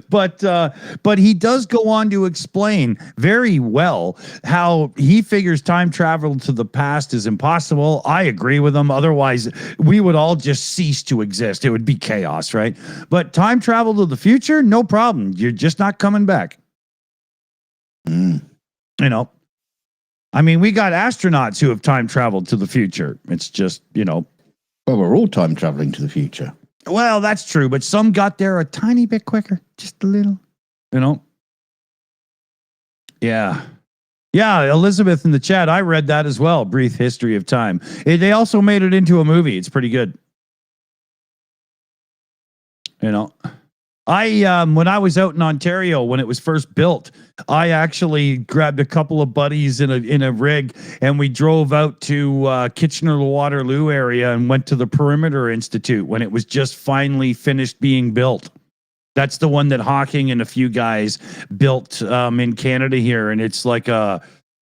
But he does go on to explain very well how he figures time travel to the past is impossible. I agree with him. Otherwise, we would all just cease to exist. It would be chaos, right? But time travel to the future, no problem. You're just not coming back. You know, I mean, we got astronauts who have time traveled to the future. It's just, you know. Well, we're all time traveling to the future. Well, that's true, but some got there a tiny bit quicker, just a little, you know. Yeah, Elizabeth in the chat, I read that as well, Brief History of Time. They also made it into a movie. It's pretty good. You know, when I was out in Ontario when it was first built, I actually grabbed a couple of buddies in a rig and we drove out to Kitchener-Waterloo area and went to the Perimeter Institute when it was just finally finished being built. That's the one that Hawking and a few guys built in Canada here, and it's like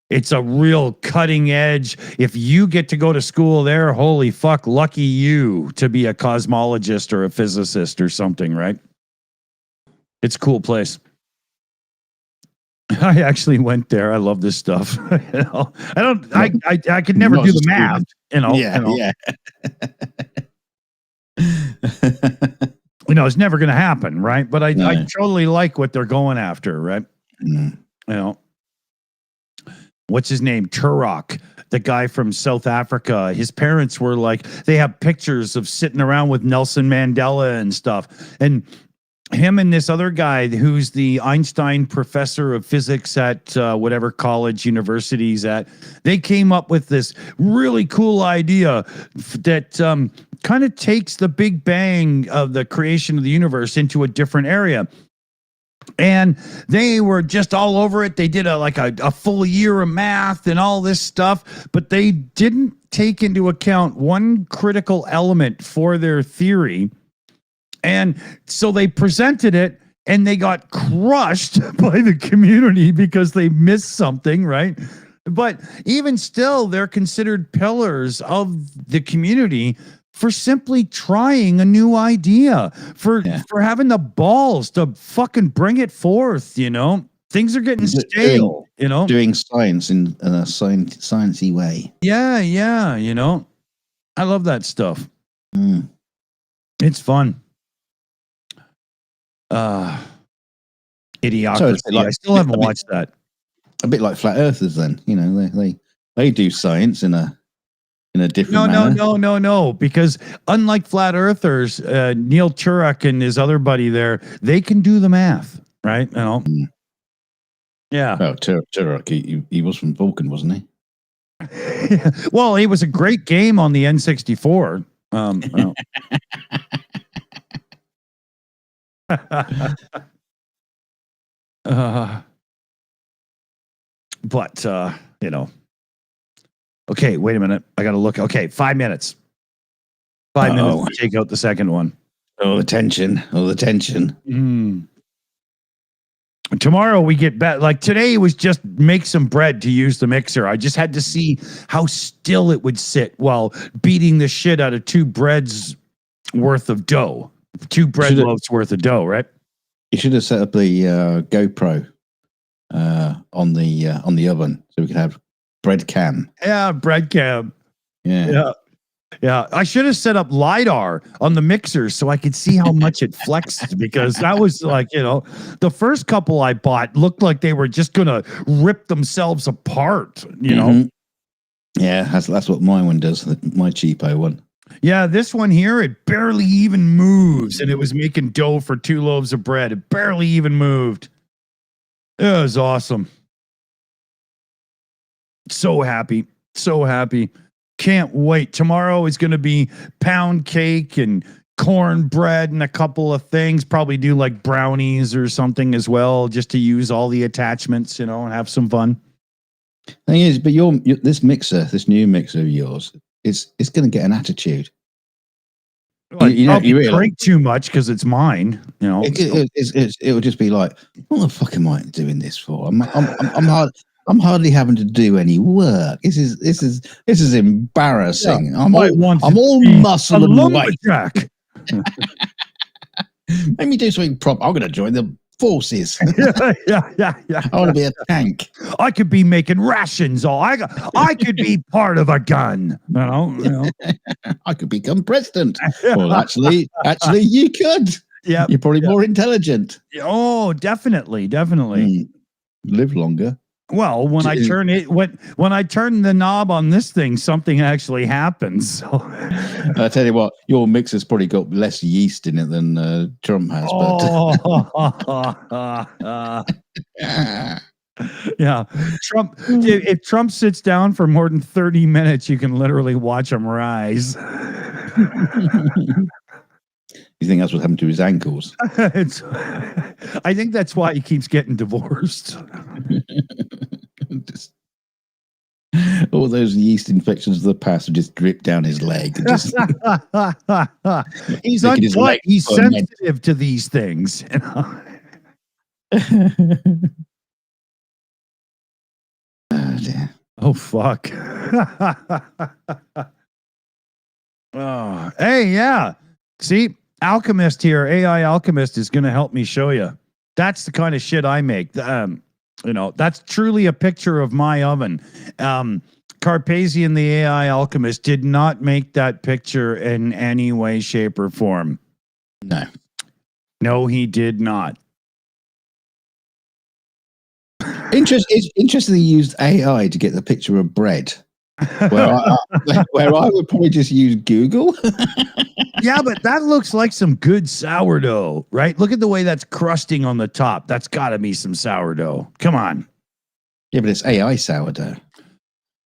it's a real cutting edge. If you get to go to school there, holy fuck, lucky you to be a cosmologist or a physicist or something, right? It's a cool place. I actually went there. I love this stuff. You know, I could never do the math. You know, yeah. You know, it's never going to happen, right? But I totally like what they're going after, right? You know, what's his name? Turok, the guy from South Africa. His parents were like, they have pictures of sitting around with Nelson Mandela and stuff, and him and this other guy who's the Einstein professor of physics at whatever college universities at, they came up with this really cool idea that kind of takes the Big Bang of the creation of the universe into a different area. And they were just all over it. They did a full year of math and all this stuff, but they didn't take into account one critical element for their theory. And so they presented it and they got crushed by the community because they missed something, right? But even still, they're considered pillars of the community for simply trying a new idea, for having the balls to fucking bring it forth, you know? Things are getting stale, you know? Doing science in a sciencey way. Yeah, you know? I love that stuff. It's fun. Idiocracy. So like, I still haven't watched that. A bit like flat earthers, then. You know, they do science in a different manner. No, because unlike flat earthers, Neil Turok and his other buddy there, they can do the math, right? You know. Yeah. Well, Turok, he was from Vulcan, wasn't he? Well, it was a great game on the N64. Well. But you know, okay, wait a minute. I got to look. Okay, 5 minutes. 5 minutes Uh-oh. to take out the second one. Oh, the tension. Oh, the tension. Tomorrow we get back. Like today was just make some bread to use the mixer. I just had to see how still it would sit while beating the shit out of 2 breads worth of dough. 2 bread loaves worth of dough, right? You should have set up the GoPro on the oven so we could have bread cam. Yeah, bread cam. Yeah. Yeah, I should have set up LiDAR on the mixer so I could see how much it flexed, because that was like, the first couple I bought looked like they were just going to rip themselves apart, know? Yeah, that's what my one does, my cheapo one. Yeah, this one here, it barely even moves, and it was making dough for 2 loaves of bread. It barely even moved. It was awesome. So happy. So happy. Can't wait. Tomorrow is going to be pound cake and cornbread and a couple of things. Probably do like brownies or something as well, just to use all the attachments, and have some fun. Thing is, but this new mixer of yours, it's going to get an attitude. Well, you drink too much because it's mine. It would just be like, what the fuck am I doing this for? I'm hardly having to do any work. This is embarrassing. Yeah, I'm all muscle and weight. Let me do something proper. I'm going to join the forces. yeah. I want to be a tank. I could be making rations. I could be part of a gun. I could become president. Well, actually, you could. Yeah, you're probably more intelligent. Oh, definitely. Live longer. Well, when I turn the knob on this thing, something actually happens. So. I tell you what, your mixer's probably got less yeast in it than Trump has. Yeah, Trump. If Trump sits down for more than 30 minutes, you can literally watch him rise. You think that's what happened to his ankles? I think that's why he keeps getting divorced. All those yeast infections of the past would just drip down his leg. He's unplugged. He's sensitive to these things. Oh, dear. Oh, fuck. Oh, hey, yeah. See, Alchemist here, AI Alchemist is going to help me show you. That's the kind of shit I make. That's truly a picture of my oven. Carpasian The AI Alchemist did not make that picture in any way, shape, or form. No, he did not. It's interesting he used AI to get the picture of bread. Where I would probably just use Google. Yeah, but that looks like some good sourdough, right? Look at the way that's crusting on the top. That's got to be some sourdough. Come on. Yeah, but it's AI sourdough.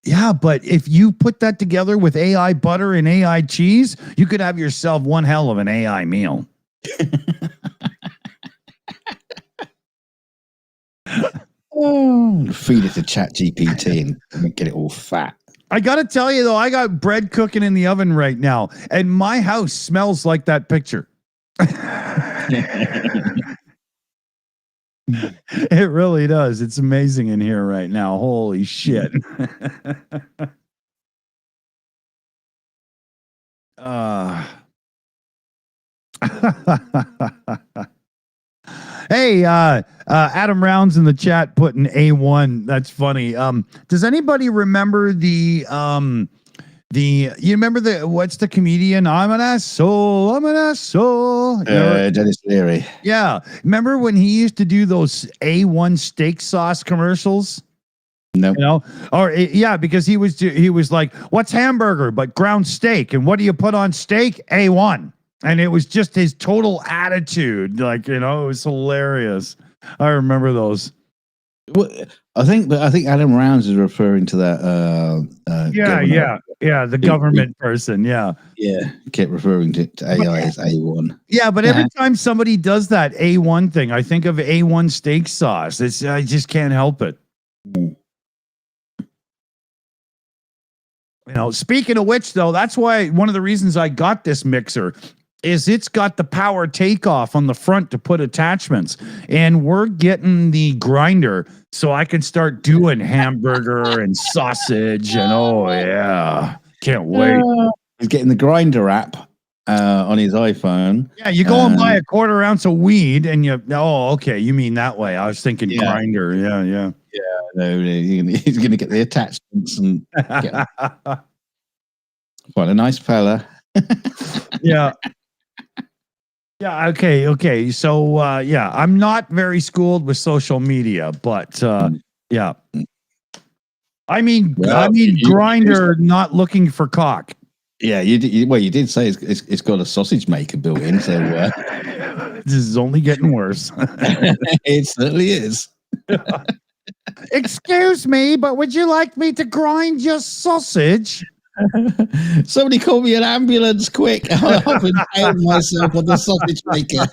Yeah, but if you put that together with AI butter and AI cheese, you could have yourself one hell of an AI meal. Feed it to ChatGPT and get it all fat. I got to tell you, though, I got bread cooking in the oven right now, and my house smells like that picture. It really does. It's amazing in here right now. Holy shit. Hey, Adam Rounds in the chat putting A1. That's funny. Does anybody remember you remember what's the comedian? I'm an asshole. Dennis Leary. Yeah. Remember when he used to do those A1 steak sauce commercials? No. Because he was like, what's hamburger but ground steak? And what do you put on steak? A1. And it was just his total attitude. Like, it was hilarious. I remember those. Well, I think Adam Rounds is referring to that. The government person. Yeah. Yeah. Kept referring to AI as A1. Yeah, but every time somebody does that A1 thing, I think of A1 steak sauce. I just can't help it. You know, speaking of which, though, that's why one of the reasons I got this mixer is it's got the power takeoff on the front to put attachments, and we're getting the grinder so I can start doing hamburger and sausage, and oh yeah, can't wait. He's getting the Grinder app on his iPhone. Yeah, you go and buy a quarter ounce of weed, and okay, you mean that way. I was thinking grinder. Yeah. No, he's going to get the attachments and get quite a nice fella. Yeah. Yeah. Okay. So, I'm not very schooled with social media, but yeah. I mean, Grinder not looking for cock. Yeah, you did say it's got a sausage maker built in, so this is only getting worse. It certainly is. Excuse me, but would you like me to grind your sausage? Somebody call me an ambulance, quick. I've impaled myself on the sausage maker.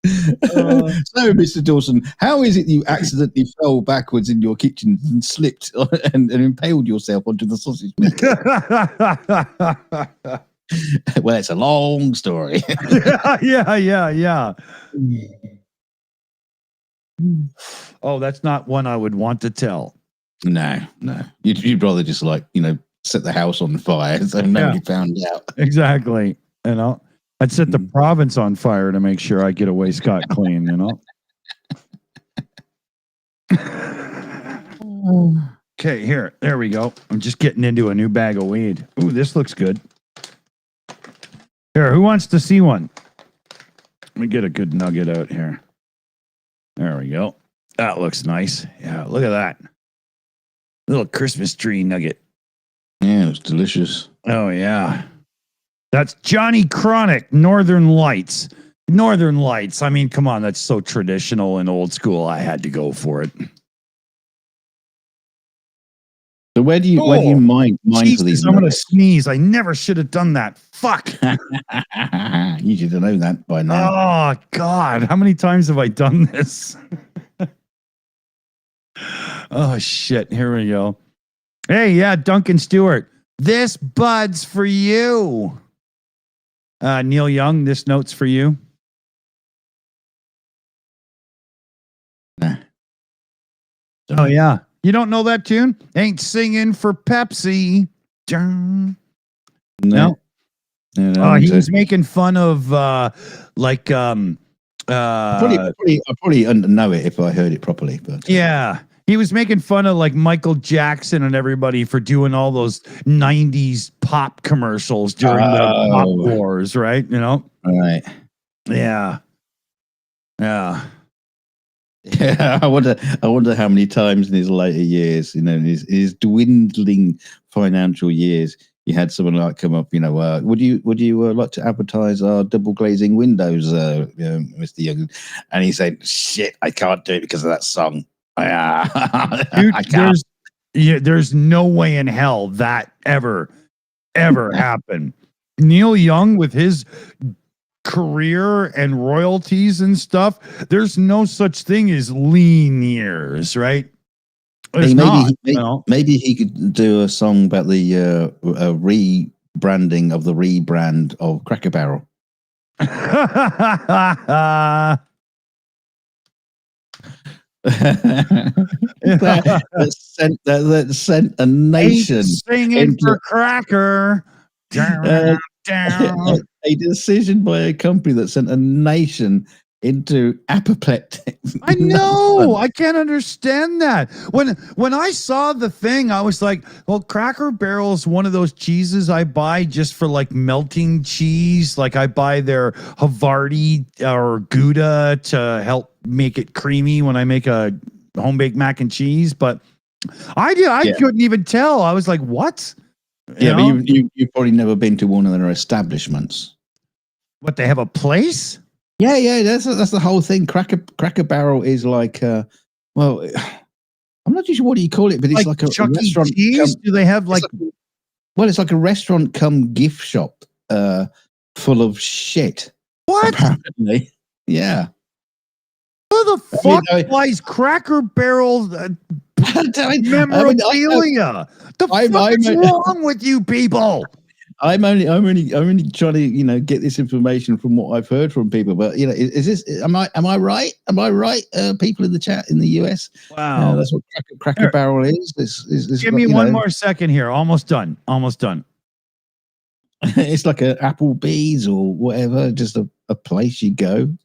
So, Mr. Dawson, how is it you accidentally fell backwards in your kitchen and slipped and impaled yourself onto the sausage maker? Well, it's a long story. Yeah. Oh, that's not one I would want to tell. No. You'd rather just set the house on fire so nobody found out. Exactly. I'd set the province on fire to make sure I get away scot clean, Okay, there we go. I'm just getting into a new bag of weed. Ooh, this looks good. Here, who wants to see one? Let me get a good nugget out here. There we go. That looks nice. Yeah, look at that. Little Christmas tree nugget. Yeah, it's delicious. Oh, yeah. That's Johnny Chronic, Northern Lights. Northern Lights. I mean, come on. That's so traditional and old school. I had to go for it. So where do you mine Jesus, for these? I'm going to sneeze. I never should have done that. Fuck. You should have known that by now. Oh, God. How many times have I done this? Oh, shit. Here we go. Hey, yeah, Duncan Stewart. This bud's for you. Neil Young, this note's for you. Nah. Oh, yeah. You don't know that tune? Ain't singing for Pepsi. No. He was making fun of I probably know it if I heard it properly. But yeah, he was making fun of like Michael Jackson and everybody for doing all those 90s pop commercials during the pop wars, right? Right. Yeah. Yeah, I wonder how many times in his later years, in his dwindling financial years, he had someone like come up, would you like to advertise our double glazing windows, Mr. Young? And he said, "Shit, I can't do it because of that song." Dude, there's no way in hell that ever happened. Neil Young with his career and royalties and stuff, there's no such thing as lean years, right? Maybe he could do a song about the rebranding of the rebrand of Cracker Barrel. that sent a nation singing for Cracker. A decision by a company that sent a nation into apoplectic. I know. I can't understand that. When I saw the thing, I was like, well, Cracker Barrel is one of those cheeses I buy just for like melting cheese. Like I buy their Havarti or Gouda to help make it creamy when I make a home baked mac and cheese. But I couldn't even tell. I was like, what? Yeah, but you've probably never been to one of their establishments. What, they have a place? Yeah, that's the whole thing. Cracker Barrel is like, I'm not too sure what do you call it, but it's like a restaurant. Do they have like? It's like a restaurant come gift shop, full of shit. What? Apparently, yeah. Who the fuck buys Cracker Barrel Memorabilia. The fuck is wrong with you people? I'm only trying to get this information from what I've heard from people. But is this am I right? Am I right? People in the chat in the US. Wow, that's what Cracker Barrel is. This give me one more second here. Almost done. It's like a Applebee's or whatever, just a place you go.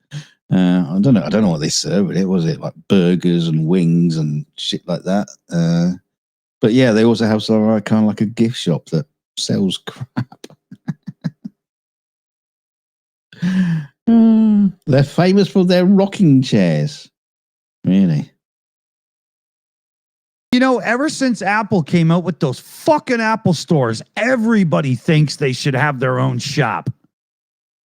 I don't know what they serve with it. Was it like burgers and wings and shit like that? But yeah, they also have some kind of like a gift shop that sells crap. They're famous for their rocking chairs. Really? Ever since Apple came out with those fucking Apple stores, everybody thinks they should have their own shop.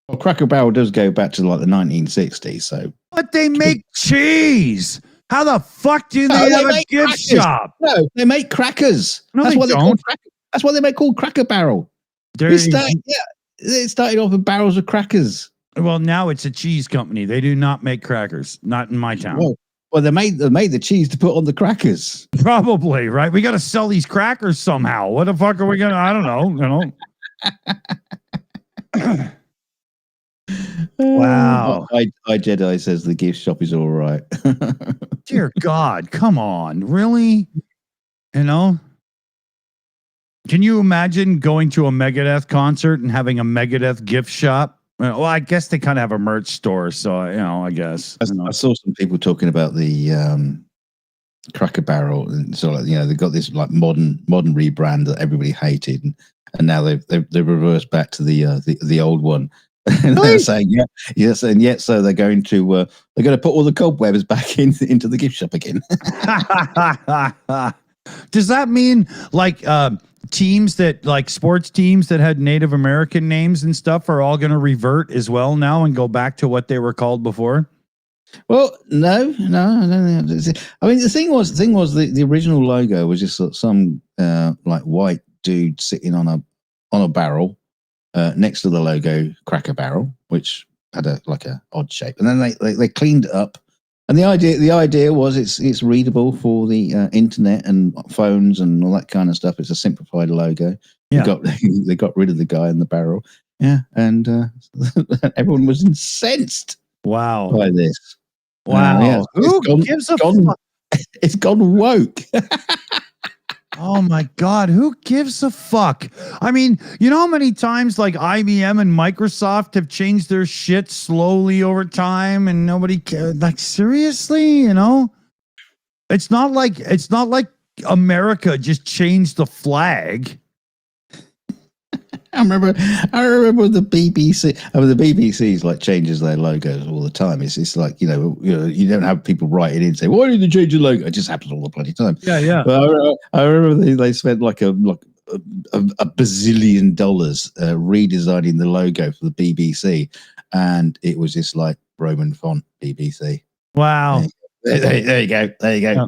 Well, Cracker Barrel does go back to like the 1960s, so. But they make cheese. How the fuck do they have a gift shop? No, they make crackers. No, that's they what don't. That's why they make called Cracker Barrel. It started off with barrels of crackers. Well, now it's a cheese company. They do not make crackers. Not in my town. Well, they made the cheese to put on the crackers. Probably, right? We got to sell these crackers somehow. What the fuck are we gonna? I don't know. Wow. I Jedi says the gift shop is all right. Dear God, come on, really? Can you imagine going to a Megadeth concert and having a Megadeth gift shop? Well, I guess they kind of have a merch store, so I guess. I saw some people talking about the Cracker Barrel, and so they got this like modern rebrand that everybody hated, and now they've reversed back to the old one. And they're saying so they're going to put all the cobwebs back into the gift shop again. Does that mean like teams that like sports teams that had Native American names and stuff are all going to revert as well now and go back to what they were called before? Well, no, I don't think. I mean, the thing was the original logo was just some like white dude sitting on a barrel. Next to the logo, Cracker Barrel, which had a odd shape, and then they cleaned it up. And the idea was it's readable for the internet and phones and all that kind of stuff. It's a simplified logo. Yeah. They got rid of the guy in the barrel. Yeah, and everyone was incensed. Wow. By this. Wow. Who gives a fuck? It's gone woke. Oh my God, who gives a fuck? I mean, how many times like IBM and Microsoft have changed their shit slowly over time and nobody cares? Like, seriously, It's not like America just changed the flag. I remember the BBC. I mean, the BBC's like changes their logos all the time. It's like you don't have people writing in and say, "Why did they change the logo?" It just happens all the bloody time. Yeah. But I remember they spent like a bazillion dollars redesigning the logo for the BBC, and it was just like Roman font BBC. Wow. There you go. Yeah.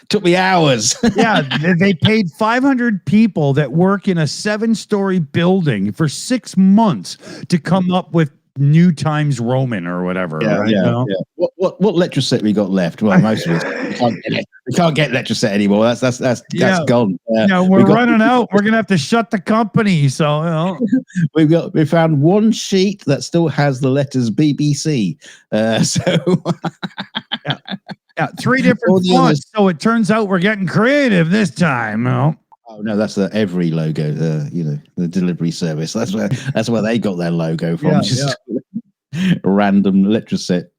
Took me hours. Yeah, they paid 500 people that work in a 7-story building for 6 months to come up with New Times Roman or whatever. Yeah, right? Yeah. What Letraset we got left? Well, most of it we can't get Letraset anymore. That's gone. We're running out. We're gonna have to shut the company. So we found one sheet that still has the letters BBC. Yeah, 3 different fonts. So it turns out we're getting creative this time. Oh no, that's every logo. The delivery service. That's where they got their logo from. Random Letraset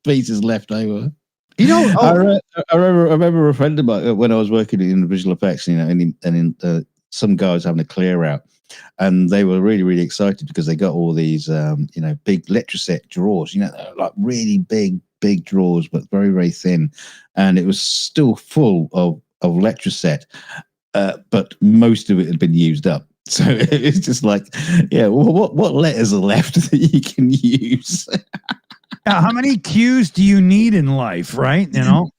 pieces left over. I remember a friend of mine when I was working in visual effects. And some guys having a clear out, and they were really, really excited because they got all these big Letraset drawers. Like really big drawers, but very, very thin, and it was still full of Letraset, but most of it had been used up. So it's just like, what letters are left that you can use? How many Q's do you need in life, right? How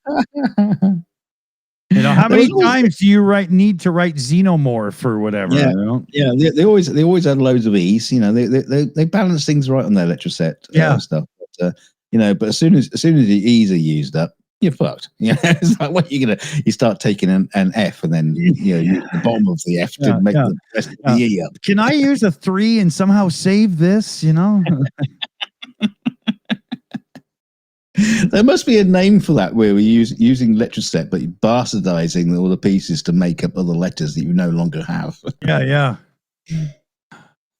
many times do you need to write xenomorph or whatever? They always had loads of E's. They balance things right on their Letraset stuff. But, but as soon as the E's are used up, you're fucked. It's like, what are you gonna? You start taking an F, and then use the bottom of the F to make the rest of the E up. Can I use a 3 and somehow save this? There must be a name for that where we're using letraset, but you're bastardizing all the pieces to make up other letters that you no longer have. Yeah.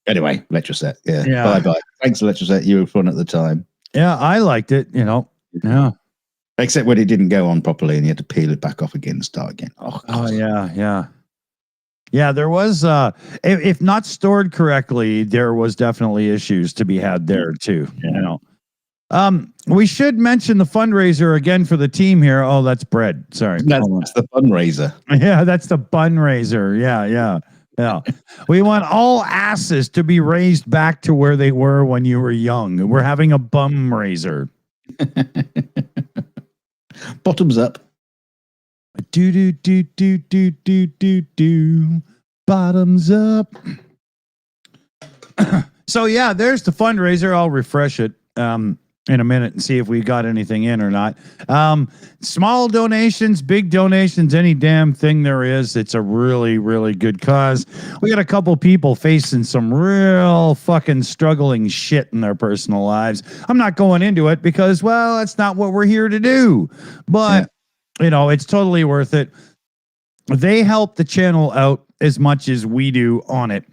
Anyway, letraset. Yeah. Bye. Thanks, letraset. You were fun at the time. Yeah, I liked it. Yeah. Except when it didn't go on properly and you had to peel it back off again and start again. Oh yeah. Yeah, there was if not stored correctly, there was definitely issues to be had there too. We should mention the fundraiser again for the team here. Oh, that's bread. Sorry. That's the fundraiser. Yeah, that's the bun raiser. Yeah. We want all asses to be raised back to where they were when you were young. We're having a bum raiser. Bottoms up. Do. Bottoms up. So yeah, there's the fundraiser. I'll refresh it in a minute and see if we got anything in or not. Small donations, big donations, any damn thing there is. It's a really, really good cause. We got a couple people facing some real fucking struggling shit in their personal lives. I'm not going into it because, well, that's not what we're here to do. But, it's totally worth it. They help the channel out as much as we do on it.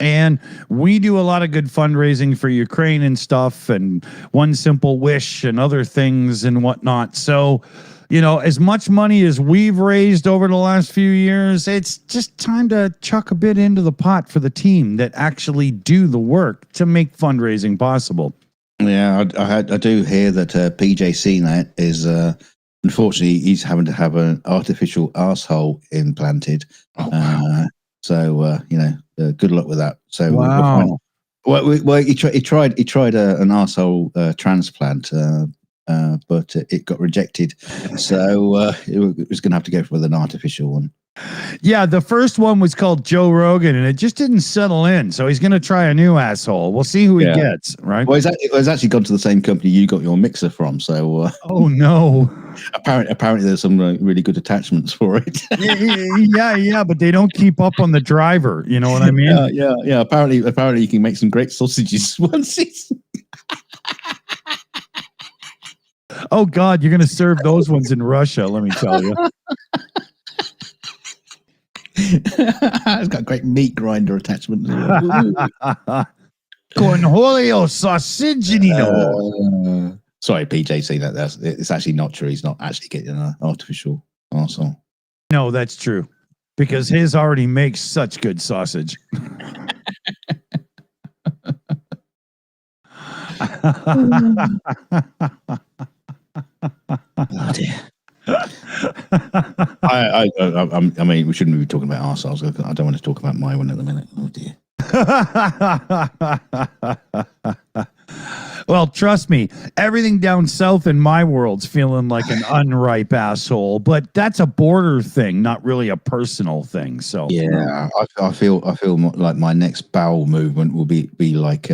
And we do a lot of good fundraising for Ukraine and stuff, and One Simple Wish and other things and whatnot. So, as much money as we've raised over the last few years, it's just time to chuck a bit into the pot for the team that actually do the work to make fundraising possible. Yeah, I do hear that PJC Net is, unfortunately, he's having to have an artificial arsehole implanted. Good luck with that. So, wow. He tried an arsehole transplant, but it got rejected. So it was going to have to go for an artificial one. Yeah, the first one was called Joe Rogan, and it just didn't settle in. So he's going to try a new asshole. We'll see who he gets, right? Well, it's actually gone to the same company you got your mixer from. So, oh no! Apparently, there's some really good attachments for it. yeah, but they don't keep up on the driver. You know what I mean? Yeah. Apparently, you can make some great sausages once it's. Oh God, you're going to serve those ones in Russia. Let me tell you. It's got a great meat grinder attachment. Cornholio sausage. Sorry, PJC. It's actually not true. He's not actually getting an artificial arsehole. No, that's true, because his already makes such good sausage. Oh dear. I mean, we shouldn't be talking about arseholes. I don't want to talk about my one at the minute. Oh dear. Well, trust me, everything down south in my world's feeling like an unripe asshole, but that's a border thing, not really a personal thing. So yeah, I feel like my next bowel movement will be like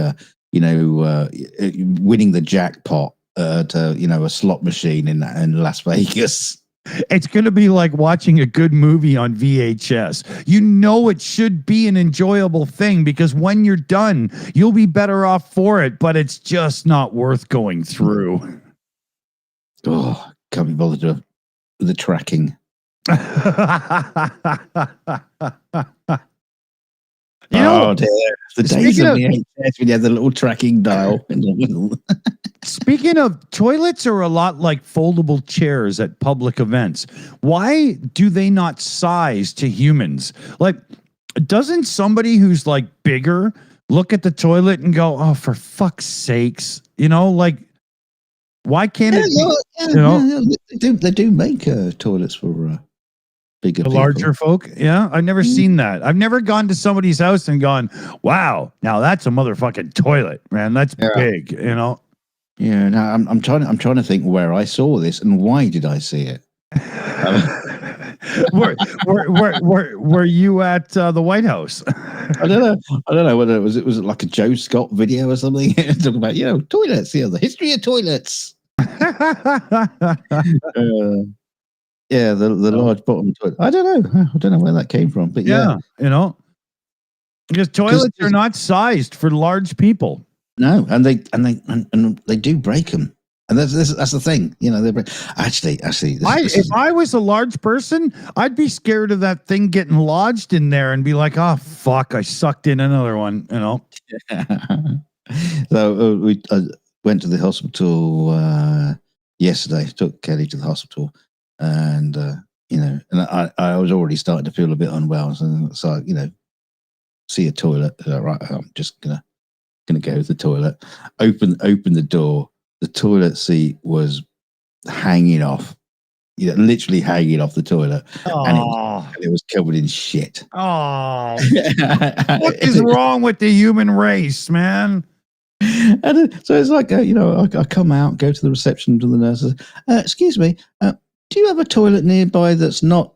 winning the jackpot to a slot machine in Las Vegas. It's going to be like watching a good movie on VHS. It should be an enjoyable thing because when you're done, you'll be better off for it, but it's just not worth going through. Oh, can't be bothered with the tracking. Oh dear. The days of the VHS when you had the little tracking dial in the middle. Speaking of, toilets are a lot like foldable chairs at public events. Why do they not size to humans? Like, doesn't somebody who's like bigger look at the toilet and go, "Oh, for fuck's sakes," like, why can't it? They do make toilets for bigger people. Larger folk. Yeah, I've never seen that. I've never gone to somebody's house and gone, "Wow, now that's a motherfucking toilet, man. That's big," Yeah, now I'm trying to think where I saw this and why did I see it. Were you at the White House? I don't know whether it was like a Joe Scott video or something talking about toilets, the history of toilets. Yeah, the large bottom toilet. I don't know where that came from, but yeah, because toilets are not sized for large people. No, and they do break them, and that's the thing. They break. Actually, If I was a large person, I'd be scared of that thing getting lodged in there and be like, "Oh fuck, I sucked in another one." So we went to the hospital yesterday. Took Kelly to the hospital, and and I was already starting to feel a bit unwell. So see a toilet. Right, I'm just gonna go to the toilet. Open the door. The toilet seat was hanging off. Literally hanging off the toilet, and it was covered in shit. Oh, what is wrong with the human race, man? And so it's like, I come out, go to the reception to the nurses. Excuse me, do you have a toilet nearby that's not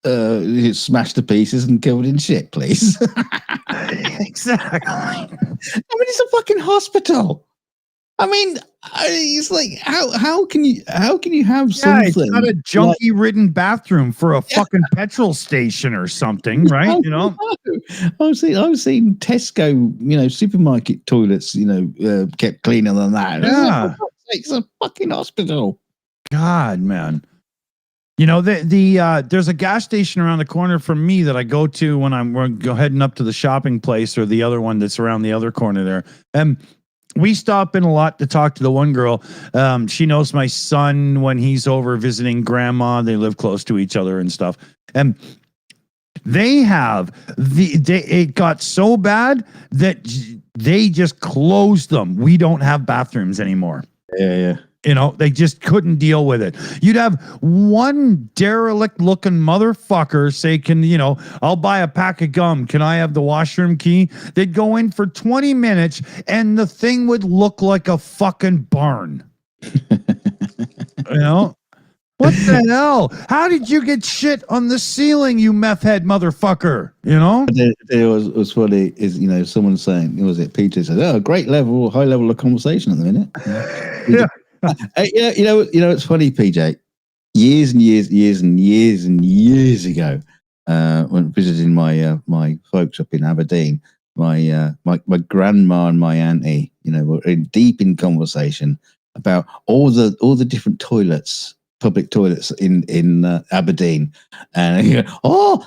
smashed to pieces and covered in shit, please? Exactly. I mean, it's a fucking hospital. I mean, it's like how can you have something? It's not a junkie-ridden bathroom for a fucking petrol station or something, right? I've seen Tesco, supermarket toilets, kept cleaner than that. Yeah, it's a fucking hospital. God, man. There's a gas station around the corner from me that I go to when I'm heading up to the shopping place, or the other one that's around the other corner there. And we stop in a lot to talk to the one girl. She knows my son when he's over visiting grandma. They live close to each other and stuff. And it got so bad that they just closed them. We don't have bathrooms anymore. Yeah. They just couldn't deal with it. You'd have one derelict looking motherfucker say, I'll buy a pack of gum. Can I have the washroom key? They'd go in for 20 minutes and the thing would look like a fucking barn. What the hell? How did you get shit on the ceiling, you meth head motherfucker? It was funny is, someone saying, was it Peter said, high level of conversation at the minute. Yeah. It's funny, PJ. Years and years ago, when visiting my folks up in Aberdeen, my grandma and my auntie, were deep in conversation about all the different public toilets in Aberdeen, and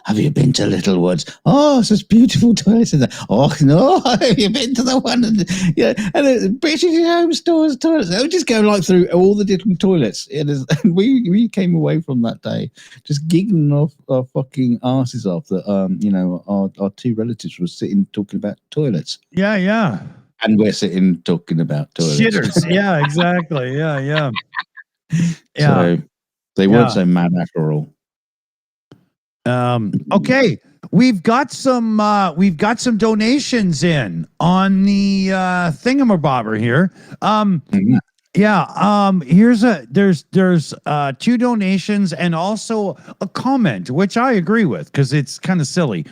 have you been to Littlewoods? It's this beautiful toilet in there. Oh no, have you been to the one? And the British Home Stores toilets. They would just go through all the different toilets. And we came away from that day just giggling off our fucking asses off that our two relatives were sitting talking about toilets. Yeah. And we're sitting talking about toilets. Shitters. Yeah, exactly. Yeah. So they weren't so mad after all. Okay, we've got some donations in on the thingamabobber here. There's 2 donations and also a comment, which I agree with because it's kind of silly.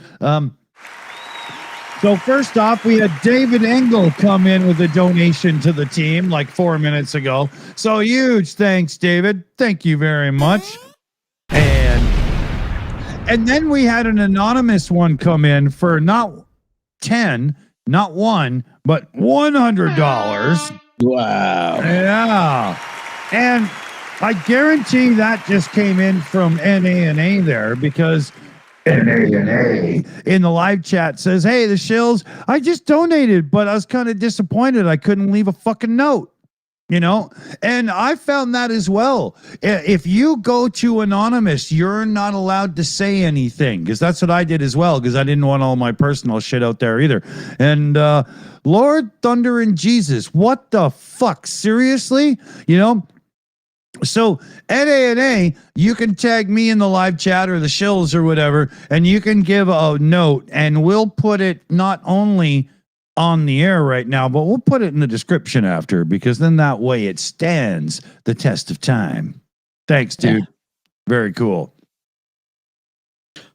So first off, we had David Engel come in with a donation to the team like 4 minutes ago. So huge thanks, David. Thank you very much. And then we had an anonymous one come in for not 10, not 1, but $100. Wow. Yeah. And I guarantee that just came in from NA&A there, because NA&A in the live chat says, hey, the Shills, I just donated, but I was kind of disappointed I couldn't leave a fucking note, and I found that as well. If you go to anonymous, you're not allowed to say anything, because that's what I did as well, because I didn't want all my personal shit out there either. And Lord, Thunder, and Jesus, what the fuck? Seriously? So at A&A, you can tag me in the live chat or the Shills or whatever, and you can give a note, and we'll put it not only on the air right now, but we'll put it in the description after, because then that way it stands the test of time. Thanks, dude. Yeah. Very cool.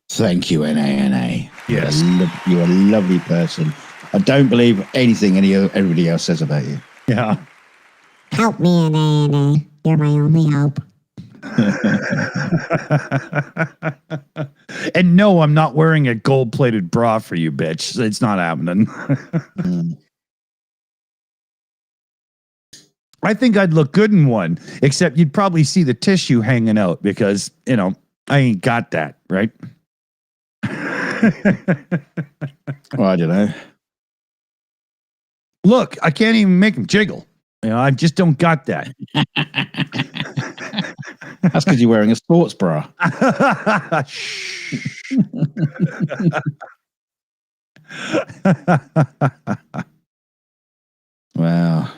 Thank you, NA&A. Yes. You're a lovely person. I don't believe anything everybody else says about you. Yeah. Help me, NA&A. You're my only hope. And no, I'm not wearing a gold-plated bra for you, bitch. It's not happening. I think I'd look good in one, except you'd probably see the tissue hanging out because, you know, I ain't got that, right? Well, I don't know. Look, I can't even make them jiggle. You know, I just don't got that. That's because you're wearing a sports bra. Wow.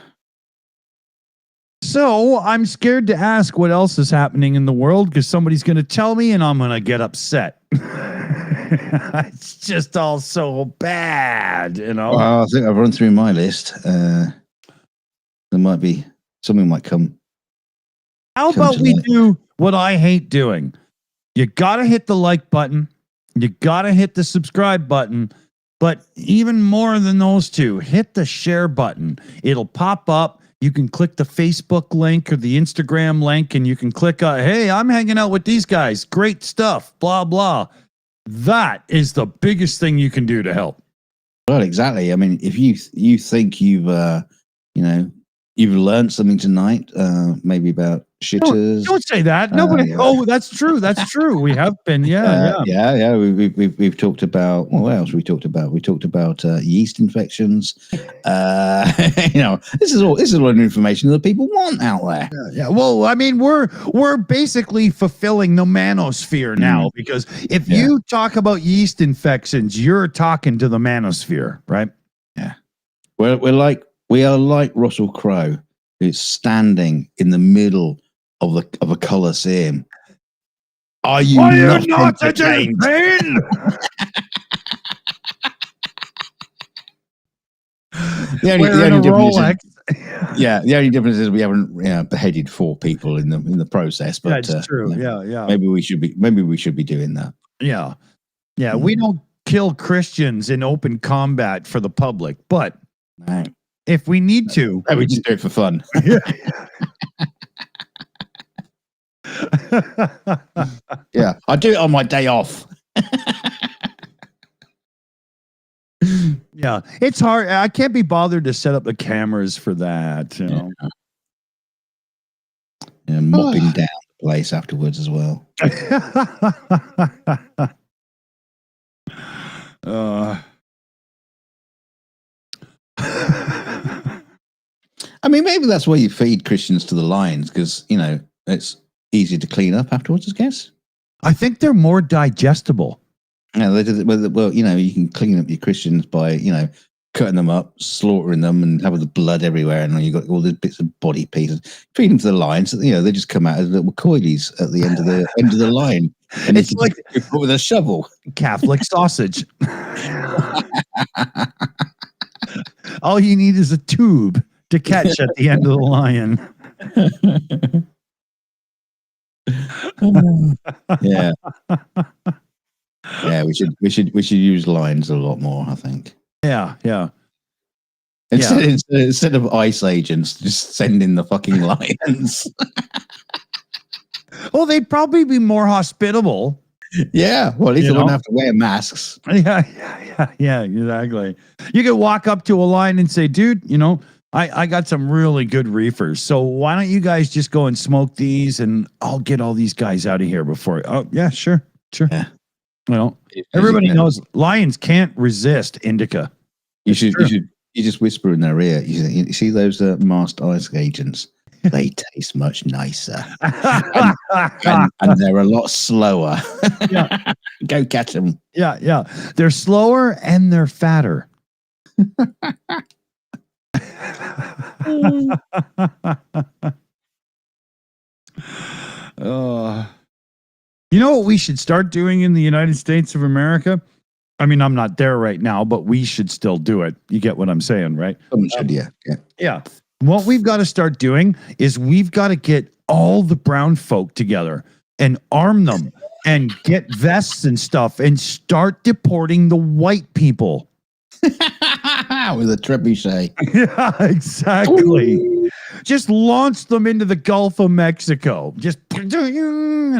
So I'm scared to ask what else is happening in the world because somebody's going to tell me and I'm going to get upset. It's just all so bad, you know? Well, I think I've run through my list. There might be something might come. How about we do what I hate doing? You got to hit the like button. You got to hit the subscribe button. But even more than those two, hit the share button. It'll pop up. You can click the Facebook link or the Instagram link, and you can click, hey, I'm hanging out with these guys. Great stuff, blah, blah. That is the biggest thing you can do to help. Well, exactly. I mean, if you think you've learned something tonight, maybe about shitters. Don't say that. Nobody. Yeah. Oh, that's true. That's true. We have been. Yeah. We've talked about. Well, what else we talked about? We talked about yeast infections. This is all information that people want out there. Yeah. Well, I mean, we're basically fulfilling the manosphere now because if you talk about yeast infections, you're talking to the manosphere, right? Yeah. We are like Russell Crowe, who's standing in the middle of a coliseum. Are you not entertained? The only difference is, the only difference is we haven't beheaded 4 people in the process. But that's true. Yeah. Maybe we should be doing that. Yeah. We don't kill Christians in open combat for the public, but if we need to, we just do it for fun. Yeah, I do it on my day off. Yeah, it's hard. I can't be bothered to set up the cameras for that. You know? And mopping down the place afterwards as well. I mean, maybe that's why you feed Christians to the lions, because, it's easy to clean up afterwards, I guess. I think they're more digestible. Yeah, well, you can clean up your Christians by, cutting them up, slaughtering them, and having the blood everywhere, and then you got all these bits of body pieces. Feed them to the lions, they just come out as little coilies at the end of the line, and it's like with a shovel. Catholic sausage. All you need is a tube to catch at the end of the lion. Yeah, we should use lions a lot more, I think. Yeah. Instead of ICE agents, just send in the fucking lions. Well, they'd probably be more hospitable. Yeah, well, at least they don't have to wear masks. Yeah, exactly. You could walk up to a line and say, dude, I got some really good reefers. So why don't you guys just go and smoke these and I'll get all these guys out of here before. Oh, yeah, sure. Yeah. Everybody knows lions can't resist indica. You just whisper in their ear. You see those masked ICE agents? They taste much nicer. and they're a lot slower. Yeah. Go catch them. Yeah. They're slower and they're fatter. You know what we should start doing in the United States of America? I mean, I'm not there right now, but we should still do it. You get what I'm saying, right? Someone should, yeah. What we've got to start doing is we've got to get all the brown folk together and arm them and get vests and stuff and start deporting the white people. With a trebuchet. Yeah, exactly. Just launch them into the Gulf of Mexico. Just, do you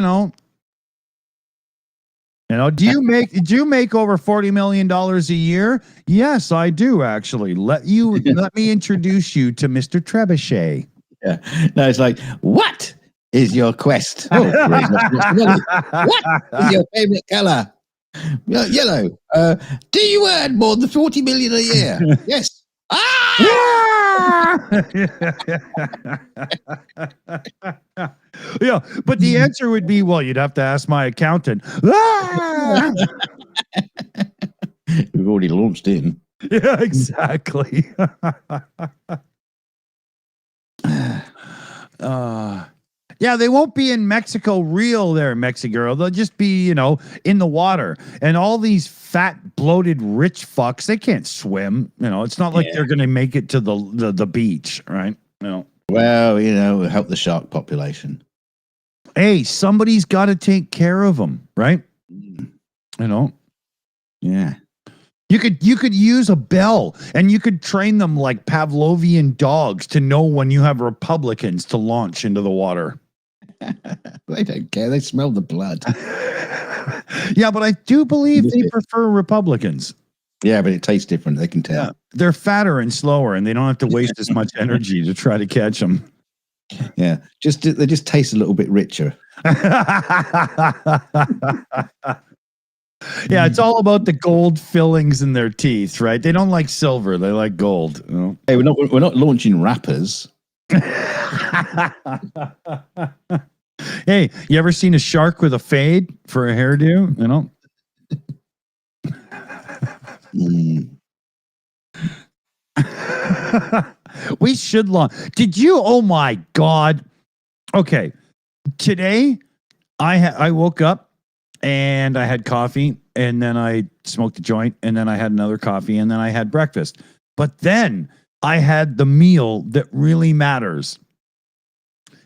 make over $40 million a year? Yes, I do actually. Let me introduce you to Mr. Trebuchet. Yeah. No, it's like, what is your quest? Oh, great. What is your favorite color? Yellow. Do you earn more than 40 million a year? Yes. Yeah, but the answer would be, well, you'd have to ask my accountant. We've already launched in. Yeah, exactly. Yeah, they won't be in Mexico real there, Mexico. They'll just be, in the water. And all these fat, bloated, rich fucks, they can't swim. It's not like they're going to make it to the beach, right? Well, help the shark population. Hey, somebody's got to take care of them, right? Yeah. You could use a bell, and you could train them like Pavlovian dogs to know when you have Republicans to launch into the water. They don't care. They smell the blood. Yeah, but I do believe they prefer Republicans. Yeah, but it tastes different. They can tell. Yeah, they're fatter and slower, and they don't have to waste as much energy to try to catch them. Yeah, they just taste a little bit richer. Yeah, it's all about the gold fillings in their teeth, right? They don't like silver; they like gold. Hey, we're not launching rappers. Hey, you ever seen a shark with a fade for a hairdo? We should launch. Did you? Oh my God. Okay. Today, I woke up and I had coffee, and then I smoked a joint, and then I had another coffee, and then I had breakfast. But then I had the meal that really matters.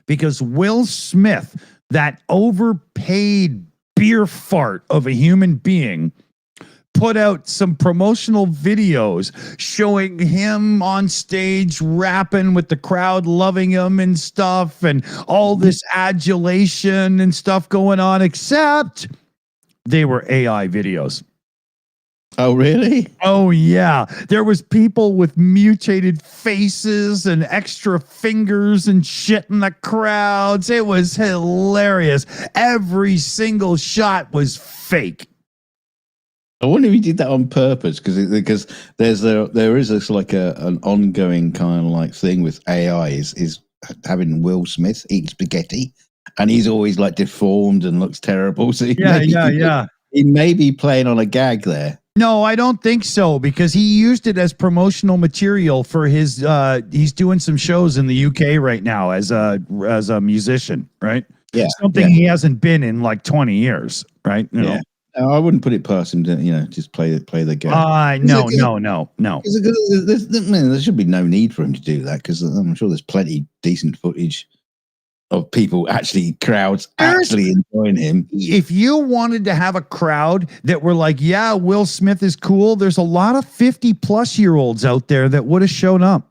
Because Will Smith, that overpaid beer fart of a human being, put out some promotional videos showing him on stage rapping with the crowd loving him and stuff, and all this adulation and stuff going on, except they were AI videos. Oh, really? Oh, yeah. There was people with mutated faces and extra fingers and shit in the crowds. It was hilarious. Every single shot was fake. I wonder if he did that on purpose, because there is this like an ongoing kind of like thing with AI is having Will Smith eat spaghetti, and he's always like deformed and looks terrible. So he may be playing on a gag there. No, I don't think so, because he used it as promotional material for his. He's doing some shows in the UK right now as a musician, right? Yeah, something he hasn't been in like 20 years, right? No, I wouldn't put it past him to just play the game. No. There should be no need for him to do that, because I'm sure there's plenty decent footage of people crowds actually enjoying him. If you wanted to have a crowd that were like, yeah, Will Smith is cool, there's a lot of 50-plus-year-olds out there that would have shown up.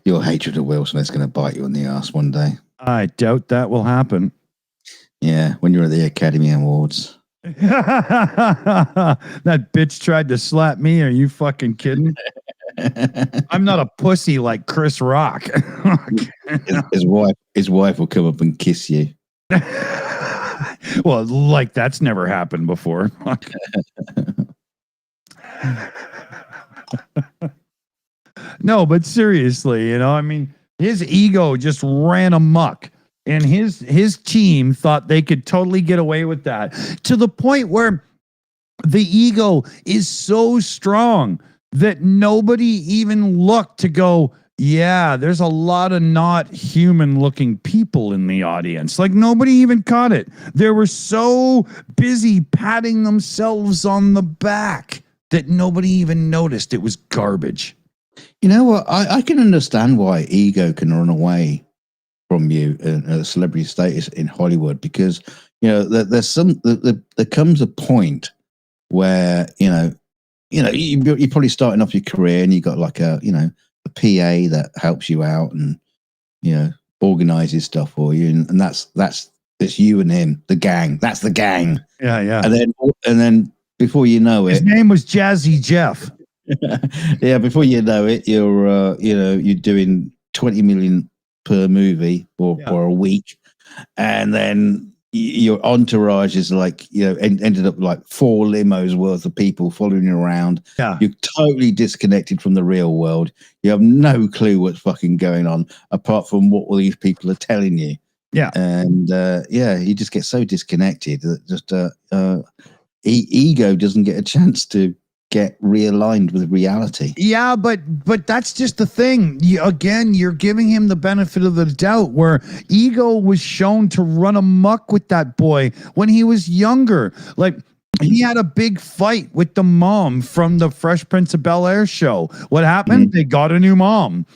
Your hatred of Will Smith's going to bite you in the ass one day. I doubt that will happen. Yeah, when you're at the Academy Awards. That bitch tried to slap me. Are you fucking kidding? I'm not a pussy like Chris Rock. His wife will come up and kiss you. Well, like that's never happened before. No, but seriously, I mean, his ego just ran amok. And his team thought they could totally get away with that, to the point where the ego is so strong that nobody even looked to go, yeah, there's a lot of not human looking people in the audience. Like nobody even caught it. They were so busy patting themselves on the back that nobody even noticed it was garbage. You know what? I can understand why ego can run away from you, celebrity status in Hollywood, because there comes a point where you're probably starting off your career and you got like a PA that helps you out and organizes stuff for you, and that's you and him, the gang. That's the gang. Yeah. And then before you know it, his name was Jazzy Jeff. yeah, before you know it, you're doing 20 million per movie or a week, and then your entourage is like ended up like 4 limos worth of people following you around. Yeah, you're totally disconnected from the real world. You have no clue what's fucking going on apart from what all these people are telling you. Yeah, and you just get so disconnected that just ego doesn't get a chance to get realigned with reality. Yeah, but that's just the thing. You're giving him the benefit of the doubt, where ego was shown to run amok with that boy when he was younger. Like, he had a big fight with the mom from the Fresh Prince of Bel-Air show. What happened? Mm-hmm. They got a new mom.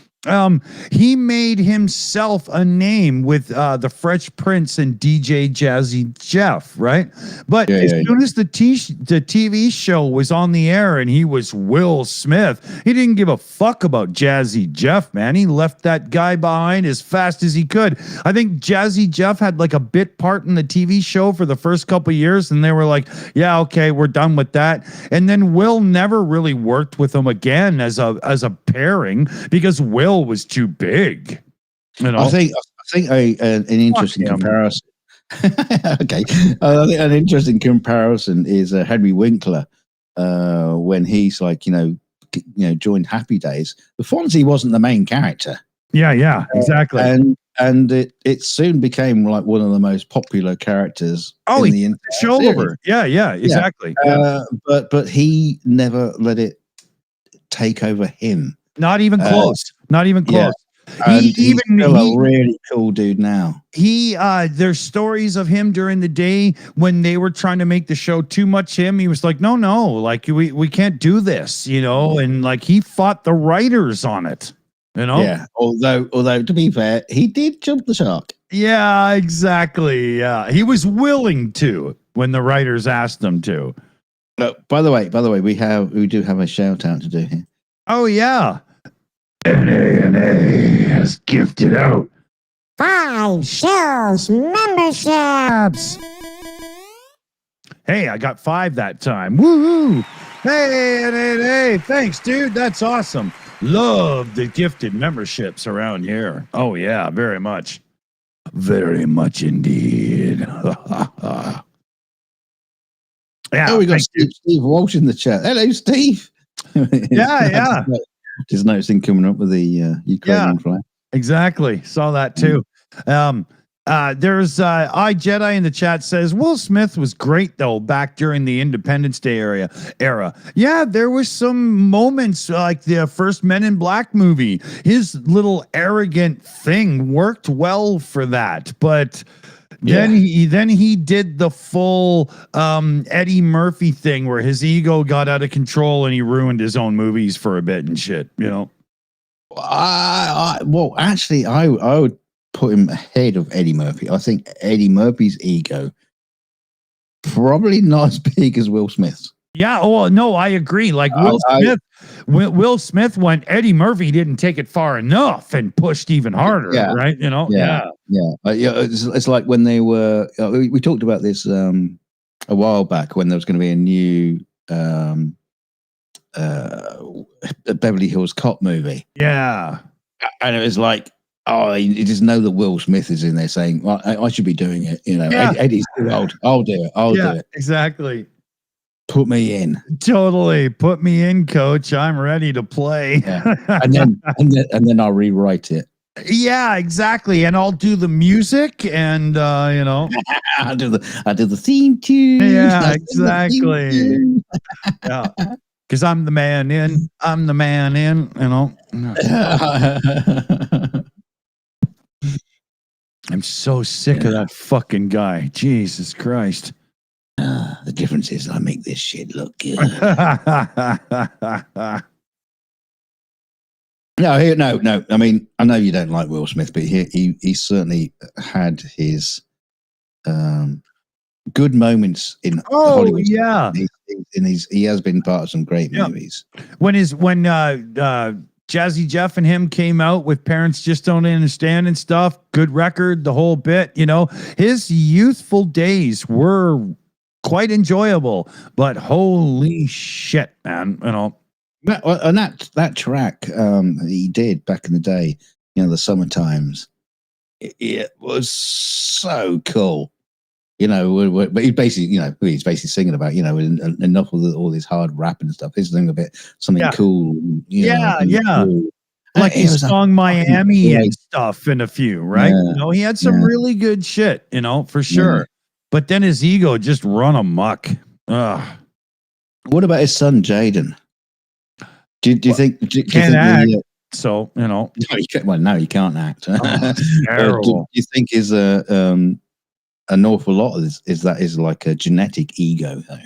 He made himself a name with the Fresh Prince and DJ Jazzy Jeff, right? But as soon as the TV show was on the air and he was Will Smith, he didn't give a fuck about Jazzy Jeff, man. He left that guy behind as fast as he could. I think Jazzy Jeff had like a bit part in the TV show for the first couple of years, and they were like, yeah, okay, we're done with that. And then Will never really worked with him again as a pairing because Will was too big. I think an interesting comparison. Okay, I think an interesting comparison is Henry Winkler when he's like joined Happy Days. The Fonzie wasn't the main character. Yeah, exactly. And it soon became like one of the most popular characters. Oh, in the show over. Yeah, exactly. But he never let it take over him. Not even close. Not even close. Yeah. He's a really cool dude now. There's stories of him during the day when they were trying to make the show too much him. He was like, no, like we can't do this, and like he fought the writers on it, Yeah. Although to be fair, he did jump the shark. Yeah, exactly. Yeah. He was willing to when the writers asked him to. By the way, we do have a shout out to do here. Oh yeah. NA has gifted out 5 Shills memberships. Hey, I got 5 that time. Woohoo! Hey, NA, thanks, dude. That's awesome. Love the gifted memberships around here. Oh yeah, very much. Very much indeed. Yeah. Oh, we got Steve Walsh in the chat. Hello, Steve. Yeah. Just noticing coming up with the Ukrainian flag. Exactly. Saw that too. There's iJedi in the chat says Will Smith was great though back during the Independence Day era. Yeah, there was some moments like the first Men in Black movie. His little arrogant thing worked well for that, but then he did the full Eddie Murphy thing where his ego got out of control and he ruined his own movies for a bit and shit, Well, actually, I would put him ahead of Eddie Murphy. I think Eddie Murphy's ego probably not as big as Will Smith's. Yeah, no, I agree. Like Will Smith, when Eddie Murphy didn't take it far enough and pushed even harder, right? Yeah. It's like when they were. We talked about this a while back when there was going to be a new Beverly Hills Cop movie. Yeah, and it was like, you just know that Will Smith is in there saying, "Well, I should be doing it." Eddie's too old. I'll do it. I'll do it. Exactly. Put me in. Totally. Put me in, coach. I'm ready to play. Yeah. And then I'll rewrite it. Yeah, exactly. And I'll do the music and I do the theme tune. Yeah, exactly. Yeah. Because I'm the man in. I'm the man in, I'm so sick of that fucking guy. Jesus Christ. The difference is I make this shit look good. No. I mean, I know you don't like Will Smith, but he certainly had his good moments in Oh, Hollywood. yeah. He has been part of some great movies. When Jazzy Jeff and him came out with Parents Just Don't Understand and stuff, good record, the whole bit, you know, his youthful days were quite enjoyable, but holy shit, man, you know. And that track he did back in the day, you know, the Summer Times, it was so cool. You know, but he's basically singing about, you know, enough of all this hard rap and stuff. He's doing something cool. Cool. Like his song Miami and stuff and a few, right? Yeah, you know, he had some really good shit, you know, for sure. Yeah. But then his ego just run amok. Ugh. What about his son, Jaden? Do you think? Can't act. So, you know. No, you can't act. Terrible. Do you think is an awful lot of this is like a genetic ego, though?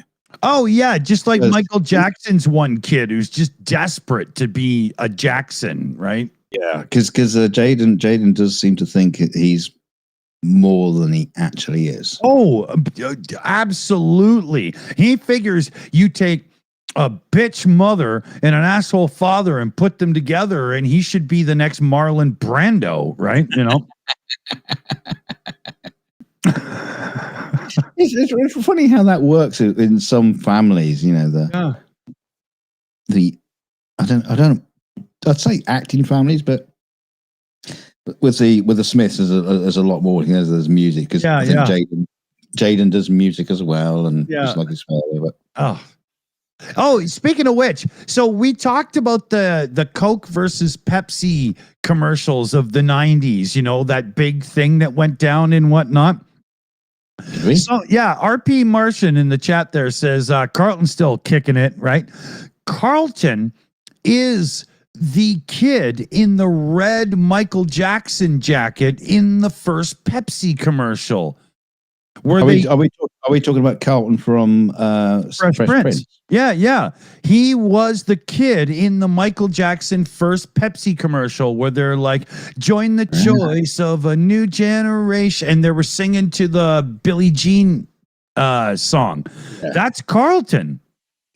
Oh yeah, just like Michael Jackson's one kid who's just desperate to be a Jackson, right? Yeah, because Jaden does seem to think he's more than he actually is. Oh, absolutely. He figures you take a bitch mother and an asshole father and put them together, and he should be the next Marlon Brando, right? You know. It's funny how that works in some families. You know, I'd say acting families, but with the Smiths, there's a lot more. You know, there's music because I think Jaden does music as well, and just like his father. But Oh, speaking of which, so we talked about the Coke versus Pepsi commercials of the 90s, you know, that big thing that went down and whatnot. Really? So, yeah, RP Martian in the chat there says Carlton's still kicking it, right? Carlton is the kid in the red Michael Jackson jacket in the first Pepsi commercial. Are we talking about Carlton from Fresh Prince? Yeah. He was the kid in the Michael Jackson first Pepsi commercial where they're like, join the choice of a new generation. And they were singing to the Billie Jean song. Yeah. That's Carlton.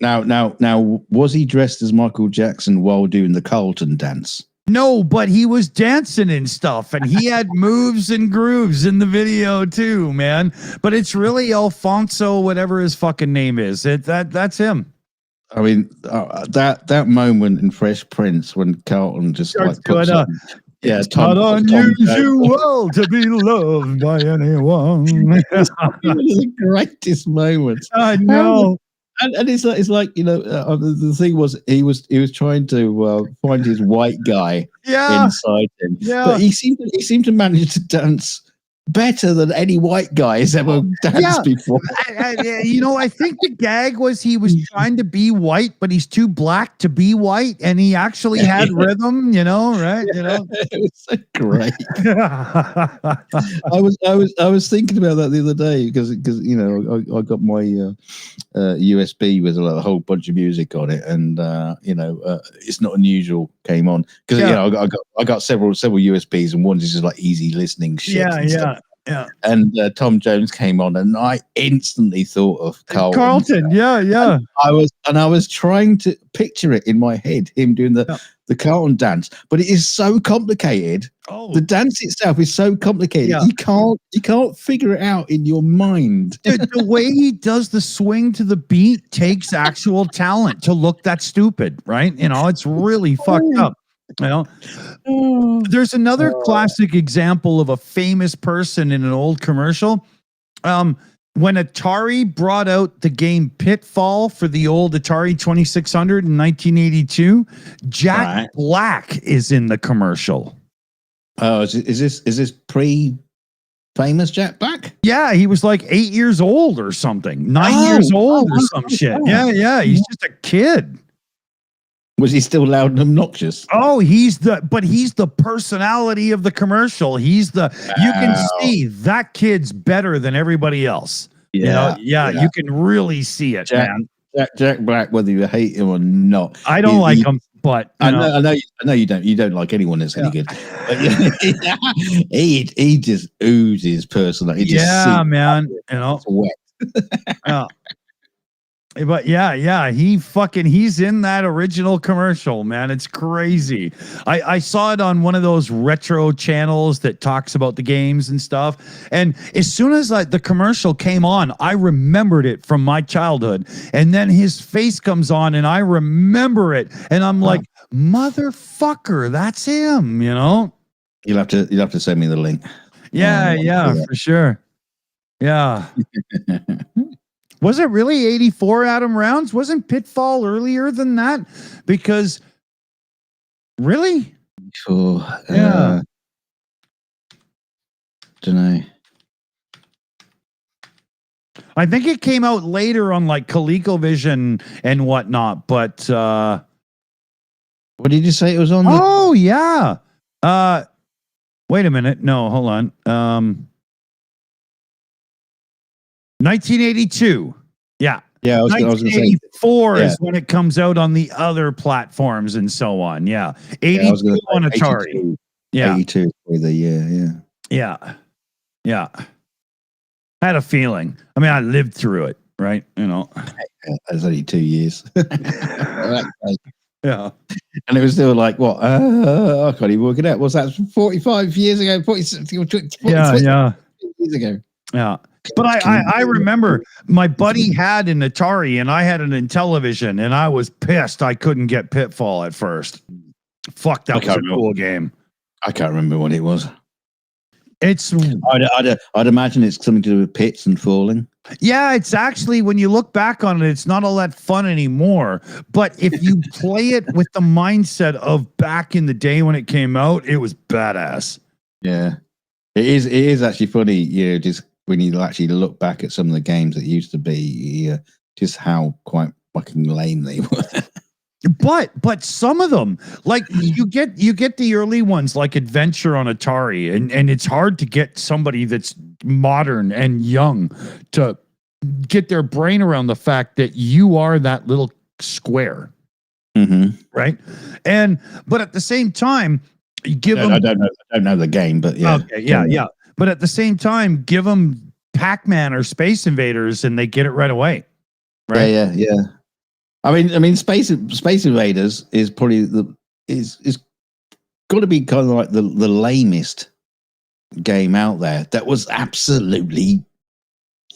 Now, was he dressed as Michael Jackson while doing the Carlton dance? No, but he was dancing and stuff, and he had moves and grooves in the video too, man. But it's really Alfonso, whatever his fucking name is. That's him. I mean, that moment in Fresh Prince when Carlton just like puts on, it's not unusual to be loved by anyone. It's the greatest moment. I know. And it's like you know the thing was he was trying to find his white guy inside him, but he seemed to manage to dance better than any white guy has ever danced before. You know, I think the gag was he was trying to be white, but he's too black to be white, and he actually had rhythm. You know, right? You know, it was so great. I was thinking about that the other day because you know I got my USB with a whole bunch of music on it, and you know It's Not Unusual came on because you know I got several USBs, and one's just like easy listening shit. Yeah. And Tom Jones came on, and I instantly thought of Carlton. Yeah. And I was trying to picture it in my head, him doing the Carlton dance, but it is so complicated. The dance itself is so complicated. You can't figure it out in your mind. Dude, the way he does the swing to the beat takes actual talent to look that stupid, right? You know, it's really fucked up. You know, there's another classic example of a famous person in an old commercial. When Atari brought out the game Pitfall for the old Atari 2600 in 1982, Jack Black is in the commercial. Oh, is this pre-famous Jack Black? Yeah, he was like 8 years old or something, 9 years old or some shit. Yeah, he's just a kid. Was he still loud and obnoxious? Oh, he's the personality of the commercial. You can see that kid's better than everybody else. Yeah, you can really see it, man. Jack Black, whether you hate him or not. I don't like him, but I know you don't. You don't like anyone that's any good. But he just oozes personality. Man. You know, it's wet. But yeah, he's in that original commercial, man. It's crazy. I saw it on one of those retro channels that talks about the games and stuff. And as soon as the commercial came on, I remembered it from my childhood. And then his face comes on and I remember it. And I'm like, motherfucker, that's him, you know? You'll have to send me the link. Yeah, for sure. Yeah. Was it really 84 Adam rounds? Wasn't Pitfall earlier than that? Because really? Don't know. I think it came out later on like ColecoVision and whatnot, but what did you say it was on? Oh yeah. Wait a minute. No, hold on. 1982. Yeah. Yeah, I was going to say 1984 is when it comes out on the other platforms and so on. Yeah. 82 on Atari. 82, yeah. 82 for the year. Yeah. Yeah. I had a feeling. I mean, I lived through it, right? You know. That's only 2 years. Yeah. And it was still like, what? I can't even work it out. Was that 45 years ago? 46, 20, yeah. years ago. Yeah. But I remember my buddy had an Atari and I had an Intellivision and I was pissed I couldn't get Pitfall at first. Fuck, that was a cool game. I can't remember what it was. It's I'd imagine it's something to do with pits and falling. Yeah, it's actually, when you look back on it, it's not all that fun anymore. But if you play it with the mindset of back in the day when it came out, it was badass. Yeah. It is actually funny, you know, just when you actually look back at some of the games that used to be, just how quite fucking lame they were. But some of them, like you get the early ones like Adventure on Atari, and it's hard to get somebody that's modern and young to get their brain around the fact that you are that little square, right? But at the same time, give them. I don't know the game, but yeah. Okay, yeah. But at the same time, give them Pac-Man or Space Invaders, and they get it right away. Right? Yeah. I mean, Space Invaders is probably is got to be kind of like the lamest game out there. That was absolutely,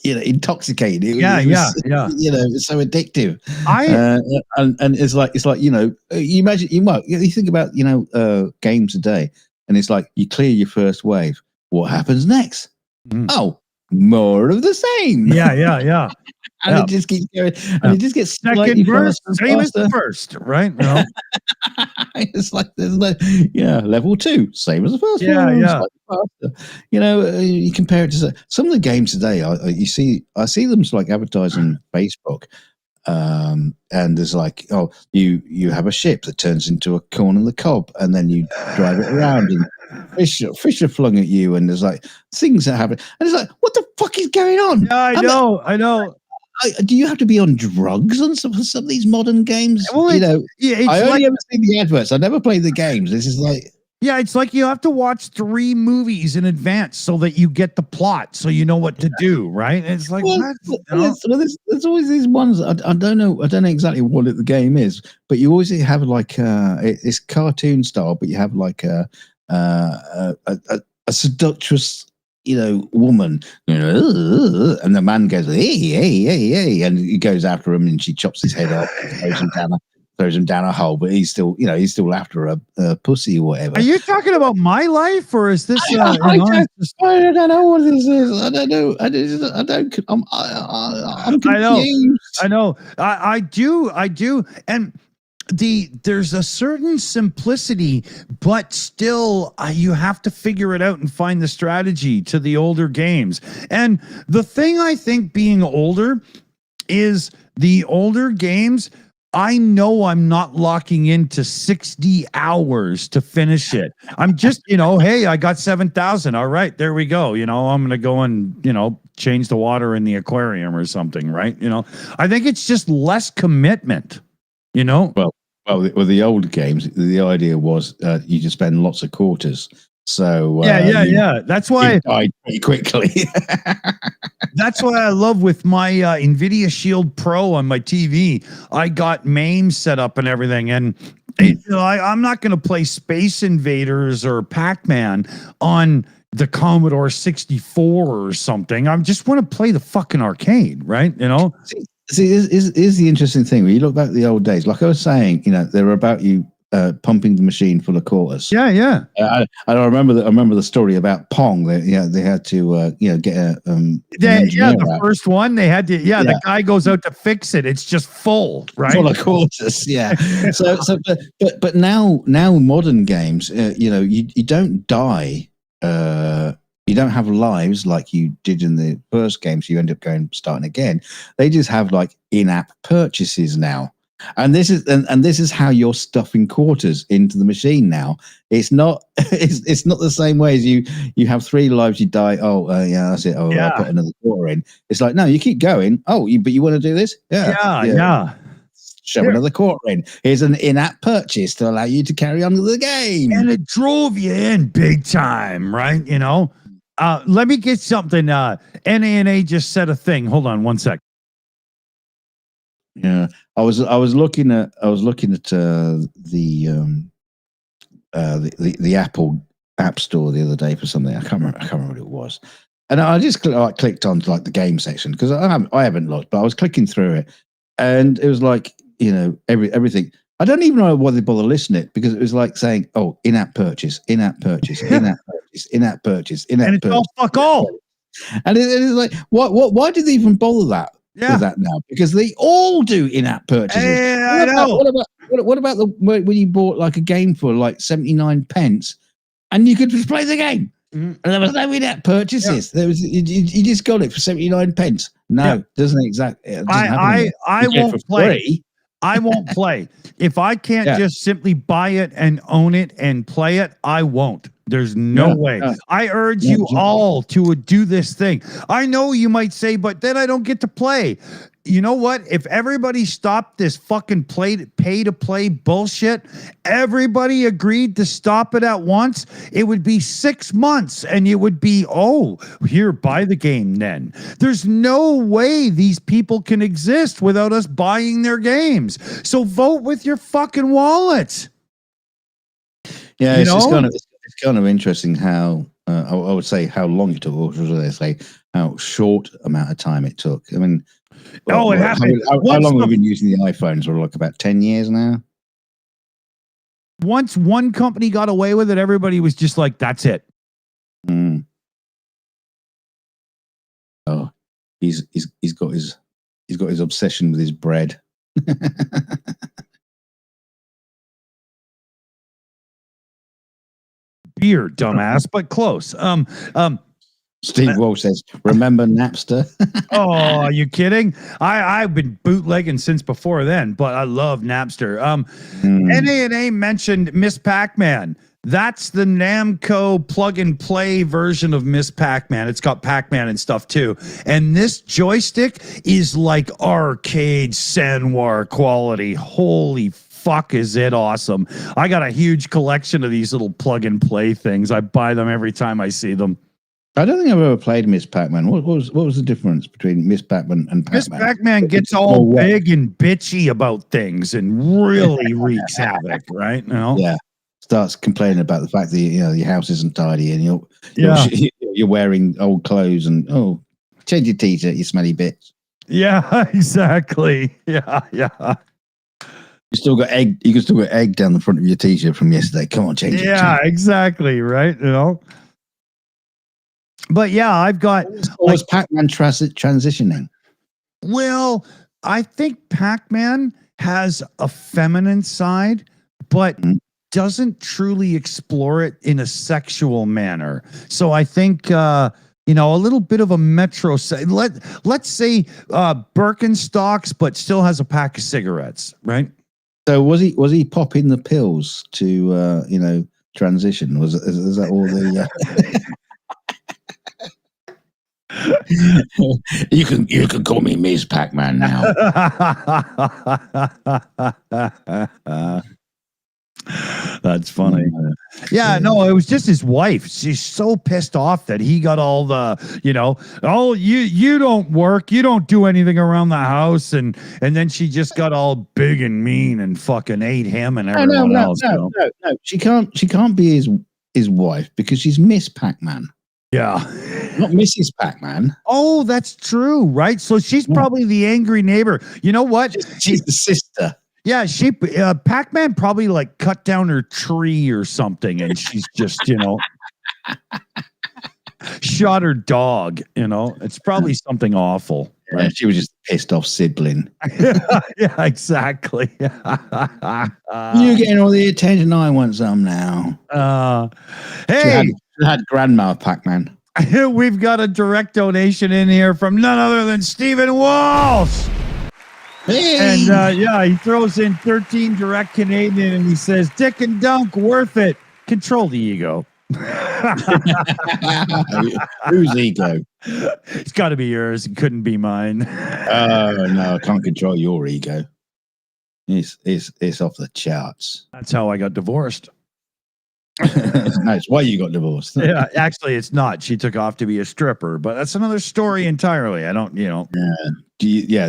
intoxicating. It was, it's so addictive. And it's like you imagine you think about games today, and it's like you clear your first wave. What happens next? Oh, more of the same. Yeah. And it just keeps going, and it just gets second verse, same as the first, right? No. It's like there's level 2, same as the first one. Faster. You compare it to some of the games today. I see them like advertised on Facebook, and there's like, you have a ship that turns into a corn on the cob, and then you drive it around and. Fish are flung at you, and there's like things that happen, and it's like, what the fuck is going on? Yeah, I know. Do you have to be on drugs on some of these modern games? Well, I only ever seen the adverts. I never played the games. This is like, it's like you have to watch 3 movies in advance so that you get the plot, so you know what to do, right? And it's like, there's always these ones. I don't know exactly what the game is, but you always have like it's cartoon style, but you have like a seductress, woman, and the man goes, hey, and he goes after him, and she chops his head off, and throws him down a hole, but he's still after a pussy or whatever. Are you talking about my life, or is this? I don't know what this is. I don't know. I'm confused. I know. I do, and. There's a certain simplicity, but still you have to figure it out and find the strategy to the older games. And the thing I think being older is the older games, I know I'm not locking into 60 hours to finish it. I'm just, hey, I got 7,000. All right, there we go. I'm going to go and, change the water in the aquarium or something, right? I think it's just less commitment. Well, with the old games, the idea was you just spend lots of quarters. So yeah. That's why you died pretty quickly. That's what I love with my NVIDIA Shield Pro on my TV. I got MAME set up and everything. And I'm not going to play Space Invaders or Pac-Man on the Commodore 64 or something. I just want to play the fucking arcade, right? See, is the interesting thing when you look back at the old days. Like I was saying, they were about you pumping the machine full of quarters. Yeah. I remember the story about Pong. They had to get an engineer the out. first one they had to. Yeah, the guy goes out to fix it. It's just full, right? Full of quarters. Yeah. but now modern games, you don't die. You don't have lives like you did in the first game, so you end up starting again. They just have like in-app purchases now. And this is how you're stuffing quarters into the machine now. It's not it's not the same way as you have 3 lives, you die. That's it. I'll put another quarter in. It's like, no, you keep going. But you want to do this? Yeah. Shove another quarter in. Here's an in-app purchase to allow you to carry on with the game. And it drove you in big time, right? Let me get something. NANA just said a thing. Hold on 1 sec. Yeah, I was looking at the Apple App Store the other day for something. I can't remember what it was, and I just clicked on like the game section because I haven't looked, but I was clicking through it, and it was like everything. I don't even know why they bother listing it because it was like saying, "Oh, in-app purchase, in-app purchase, in-app purchase, in-app purchase, in-app and it's purchase." all fuck all. And it's like, what? Why do they even bother that? With that now, because they all do in-app purchases. What about when you bought like a game for like 79 pence and you could just play the game and there was no in-app purchases? There was you just got it for 79 pence. No, doesn't exactly. I won't play. I won't play. If I can't just simply buy it and own it and play it, I won't. There's no way. I urge you all to do this thing. I know you might say, but then I don't get to play. You know what? If everybody stopped this fucking pay to play bullshit, everybody agreed to stop it at once, it would be 6 months and it would be, here, buy the game then. There's no way these people can exist without us buying their games. So vote with your fucking wallets. Yeah, it's kind of interesting how I would say how long it took, or should I say how short amount of time it took. I mean, it happened. How long have we been using the iPhones? For like about 10 years now. Once one company got away with it, everybody was just like, "That's it." Oh, he's got his obsession with his bread. Beer, dumbass, but close. Steve Walsh says, "Remember Napster?" Oh, are you kidding? I've been bootlegging since before then, but I love Napster. NANA mentioned Miss Pac-Man. That's the Namco plug and play version of Miss Pac-Man. It's got Pac-Man and stuff too. And this joystick is like arcade Sanwar quality. Holy fuck, is it awesome. I got a huge collection of these little plug and play things. I buy them every time I see them. I don't think I've ever played Miss Pac-Man. What was the difference between Miss Pac-Man and Pac-Man? Miss Pac-Man gets all big and bitchy about things and really wreaks havoc, right? Yeah. Starts complaining about the fact that your house isn't tidy and you're wearing old clothes and change your t-shirt, you smelly bitch. Yeah, exactly. Yeah. You still got egg. You can still got egg down the front of your t-shirt from yesterday. Come on, change it. Yeah, exactly. Right. But yeah, I've got. Was Pac-Man transitioning? Well, I think Pac-Man has a feminine side, but doesn't truly explore it in a sexual manner. So I think a little bit of a metro. Let's say Birkenstocks, but still has a pack of cigarettes, right? So was he popping the pills to transition? Is that all the? You can call me Ms. Pac-Man now. That's funny. Yeah, no, it was just his wife. She's so pissed off that he got all the, oh, you don't work, you don't do anything around the house, and then she just got all big and mean and fucking ate him and everyone else. No. She can't be his wife because she's Miss Pac-Man. Yeah. Not Mrs. Pac-Man. Oh, that's true, right? So she's probably the angry neighbor. You know what? She's the sister. Yeah, Pac-Man probably like cut down her tree or something, and she's just, shot her dog. It's probably something awful. Right? Yeah, she was just a pissed off sibling. Yeah, exactly. You're getting all the attention. I want some now. Hey, she had grandma Pac-Man. We've got a direct donation in here from none other than Stephen Walsh. Hey. And he throws in 13 direct Canadian and he says, Dick and Dunk, worth it. Control the ego. Whose ego? It's got to be yours. It couldn't be mine. Oh, no, I can't control your ego. It's off the charts. That's how I got divorced. No, it's why you got divorced. Yeah, actually, it's not. She took off to be a stripper, but that's another story entirely. I don't, Yeah.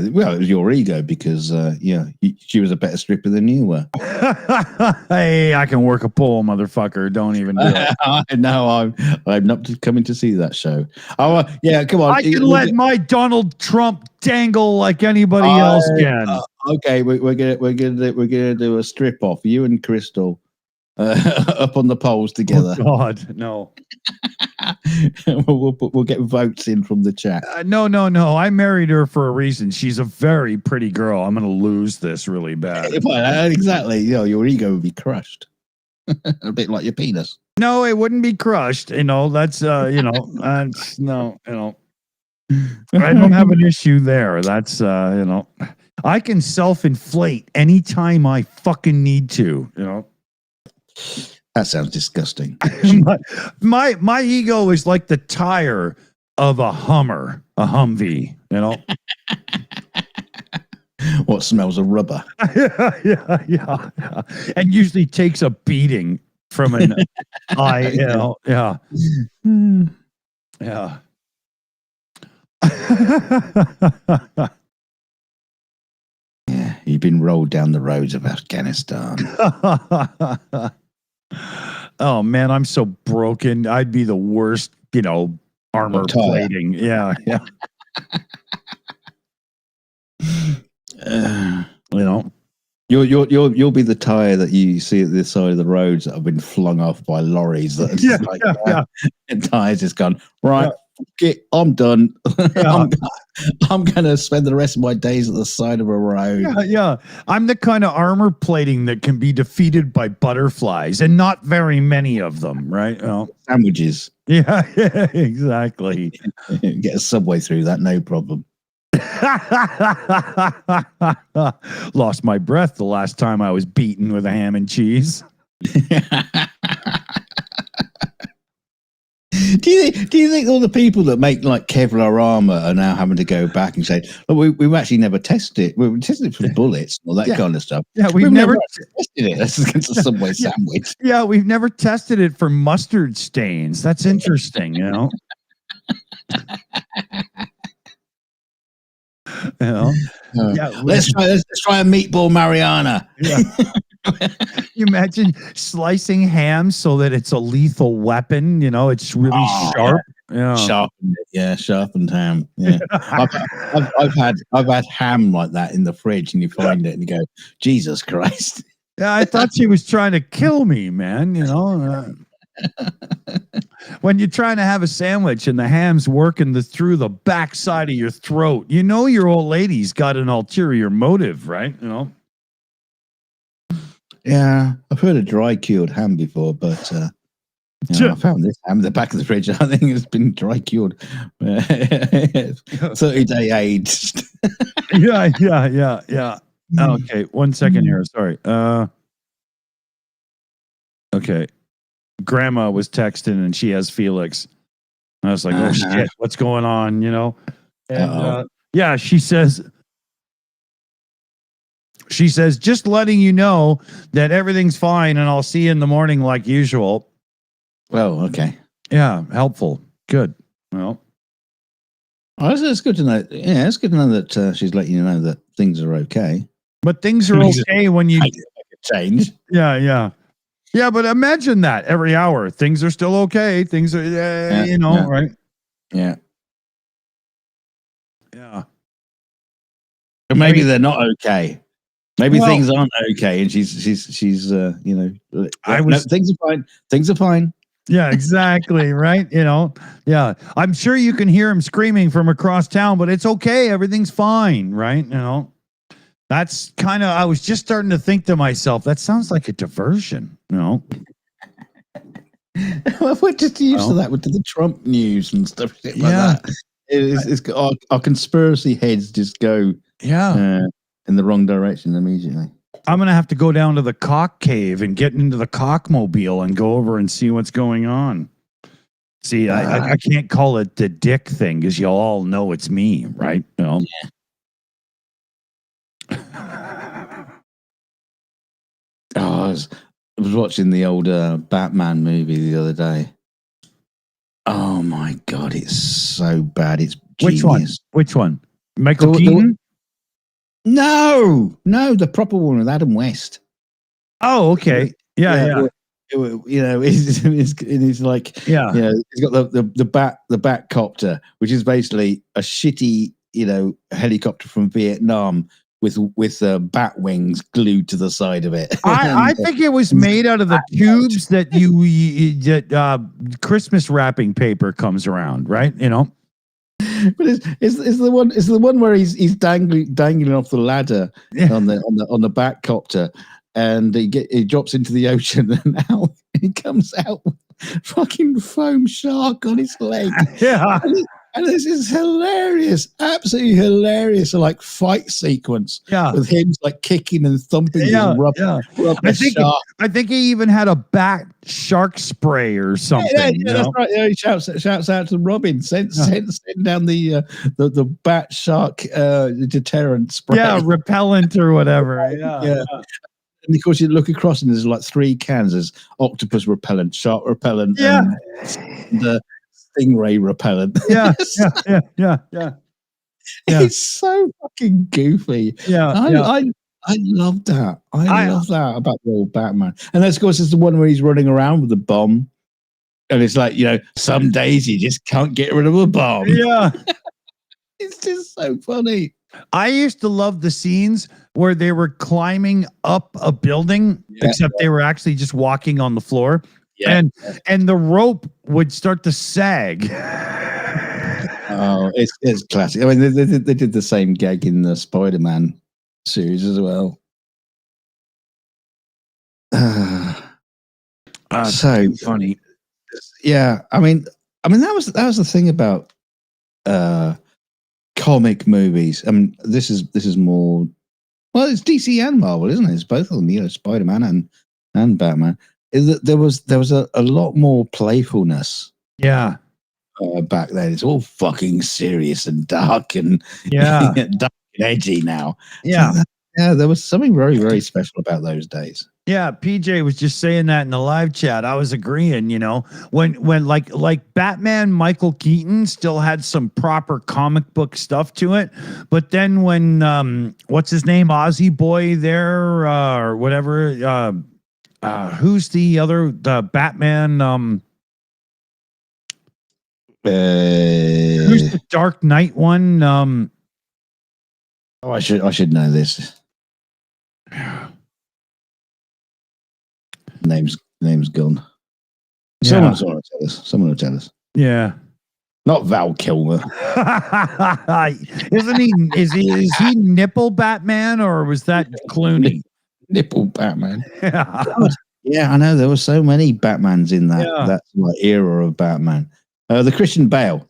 Well, it was your ego because, she was a better stripper than you were. Hey, I can work a pole, motherfucker. Don't even do it. No, I'm not coming to see that show. Oh, yeah, come on. I can let my Donald Trump dangle like anybody else can. Okay, we're gonna do a strip off. You and Crystal. Up on the polls together. Oh God, no. we'll get votes in from the chat. No. I married her for a reason. She's a very pretty girl. I'm going to lose this really bad. Exactly. Your ego would be crushed. A bit like your penis. No, it wouldn't be crushed. That's, that's, no, I don't have an issue there. That's, I can self-inflate anytime I fucking need to, That sounds disgusting. my ego is like the tire of a Humvee, What smells of rubber? yeah, and usually takes a beating from an eye. Yeah. Yeah, you've been rolled down the roads of Afghanistan. Oh man, I'm so broken. I'd be the worst, armor plating. Yeah. You'll be the tire that you see at this side of the roads that have been flung off by lorries. That and tires just gone right. Okay, I'm done. Yeah. I'm gonna spend the rest of my days at the side of a road. Yeah. I'm the kind of armor plating that can be defeated by butterflies, and not very many of them, right? Sandwiches. Yeah, exactly. Get a subway through that, no problem. Lost my breath the last time I was beaten with a ham and cheese. Do you think all the people that make like Kevlar armor are now having to go back and say, "Oh, we've actually never tested it. We tested it for bullets, all that kind of stuff." Yeah, we've never tested it. That's against a Subway sandwich. Yeah, we've never tested it for mustard stains. That's interesting, Let's try a meatball Mariana. Yeah. You imagine slicing ham so that it's a lethal weapon. It's really sharp. Yeah. Sharpened ham. Yeah, I've had ham like that in the fridge, and you find it, and you go, Jesus Christ. Yeah, I thought she was trying to kill me, man. When you're trying to have a sandwich and the ham's working through the backside of your throat, your old lady's got an ulterior motive, right? Yeah, I've heard of dry cured ham before, but I found this ham in the back of the fridge. I think it's been dry cured, 30-day aged. Yeah. Okay, 1 second here. Sorry. Okay. Grandma was texting and she has Felix. I was like, oh shit, what's going on? And she says, She says, just letting you know that everything's fine and I'll see you in the morning like usual. Oh, okay. Yeah, helpful. Good. Well, Oh, it's good to know. Yeah, it's good to know that she's letting you know that things are okay. but things are okay when you change. Yeah. Yeah, but imagine that every hour. Things are still okay. Things are, right? Yeah. Yeah. Or maybe they're not okay. Maybe things aren't okay, and she's things are fine. Things are fine. Yeah, exactly. Right. Yeah. I'm sure you can hear him screaming from across town, but it's okay. Everything's fine. Right. That's kind of, I was just starting to think to myself, that sounds like a diversion. Well, we're just used to that with the Trump news and stuff like that. It's our conspiracy heads just go in the wrong direction immediately. I'm going to have to go down to the cock cave and get into the cockmobile and go over and see what's going on. See, I can't call it the dick thing because you all know it's me, right? Yeah. I was watching the old Batman movie the other day. Oh my god, it's so bad. It's genius. Which one? Michael Keaton? No, the proper one with Adam West. Oh, okay. Yeah. It's like he's got the bat copter, which is basically a shitty helicopter from Vietnam with bat wings glued to the side of it. I think it was made out of the tubes that Christmas wrapping paper comes around, right? But it's the one where he's dangling off the ladder on the bat copter, and he drops into the ocean, and out he comes out with a fucking foam shark on his leg. Yeah. And this is hilarious, absolutely hilarious, like fight sequence with him like kicking and thumping his rubber I think he even had a bat shark spray or something. Yeah, that's right. Yeah, he shouts out to Robin, send down the bat shark deterrent spray. Yeah, repellent or whatever. Yeah. And of course, you look across and there's like 3 cans. There's octopus repellent, shark repellent, and the stingray repellent. Yeah. It's so fucking goofy. I love that. I love that about the old Batman. And of course, it's the one where he's running around with the bomb. And it's like, some days you just can't get rid of a bomb. Yeah. It's just so funny. I used to love the scenes where they were climbing up a building, except they were actually just walking on the floor. Yeah. And the rope would start to sag. Oh, it's classic. I mean, they did the same gag in the Spider-Man series as well. So funny. Yeah, I mean that was the thing about comic movies. I mean, this is more. Well, it's DC and Marvel, isn't it? It's both of them. Spider-Man and Batman. Is that there was a lot more playfulness. Yeah. Back then, it's all fucking serious and dark and dark and edgy now. Yeah. Yeah, there was something very, very special about those days. Yeah, PJ was just saying that in the live chat. I was agreeing, when like Batman, Michael Keaton still had some proper comic book stuff to it, but then when what's his name, Ozzy Boy there or whatever, who's the Batman? Who's the Dark Knight one? I should know this. Name's gone. Someone will tell us. Yeah. Not Val Kilmer. Isn't he? Is he Nipple Batman or was that Clooney? Nipple Batman. Yeah, I know there were so many Batmans in that era of Batman. The Christian Bale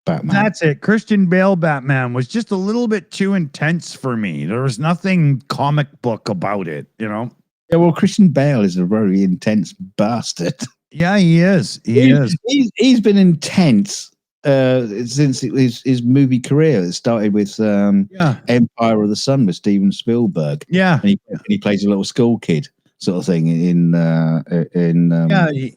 Batman. That's it. Christian Bale Batman was just a little bit too intense for me. There was nothing comic book about it, Yeah, well, Christian Bale is a very intense bastard. Yeah, he is. He is. He's been intense since his movie career. It started with Empire of the Sun with Steven Spielberg. Yeah. And he plays a little school kid sort of thing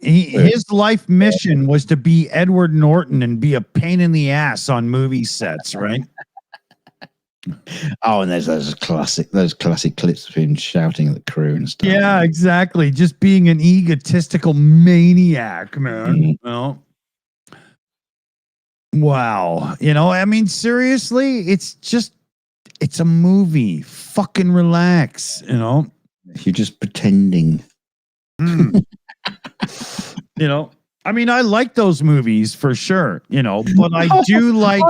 his life mission was to be Edward Norton and be a pain in the ass on movie sets, right? Oh, and there's those classic clips of him shouting at the crew and stuff. Yeah, exactly. Just being an egotistical maniac, man. Well, wow. I mean, seriously, it's a movie. Fucking relax, You're just pretending. I mean, I like those movies for sure, but I do like.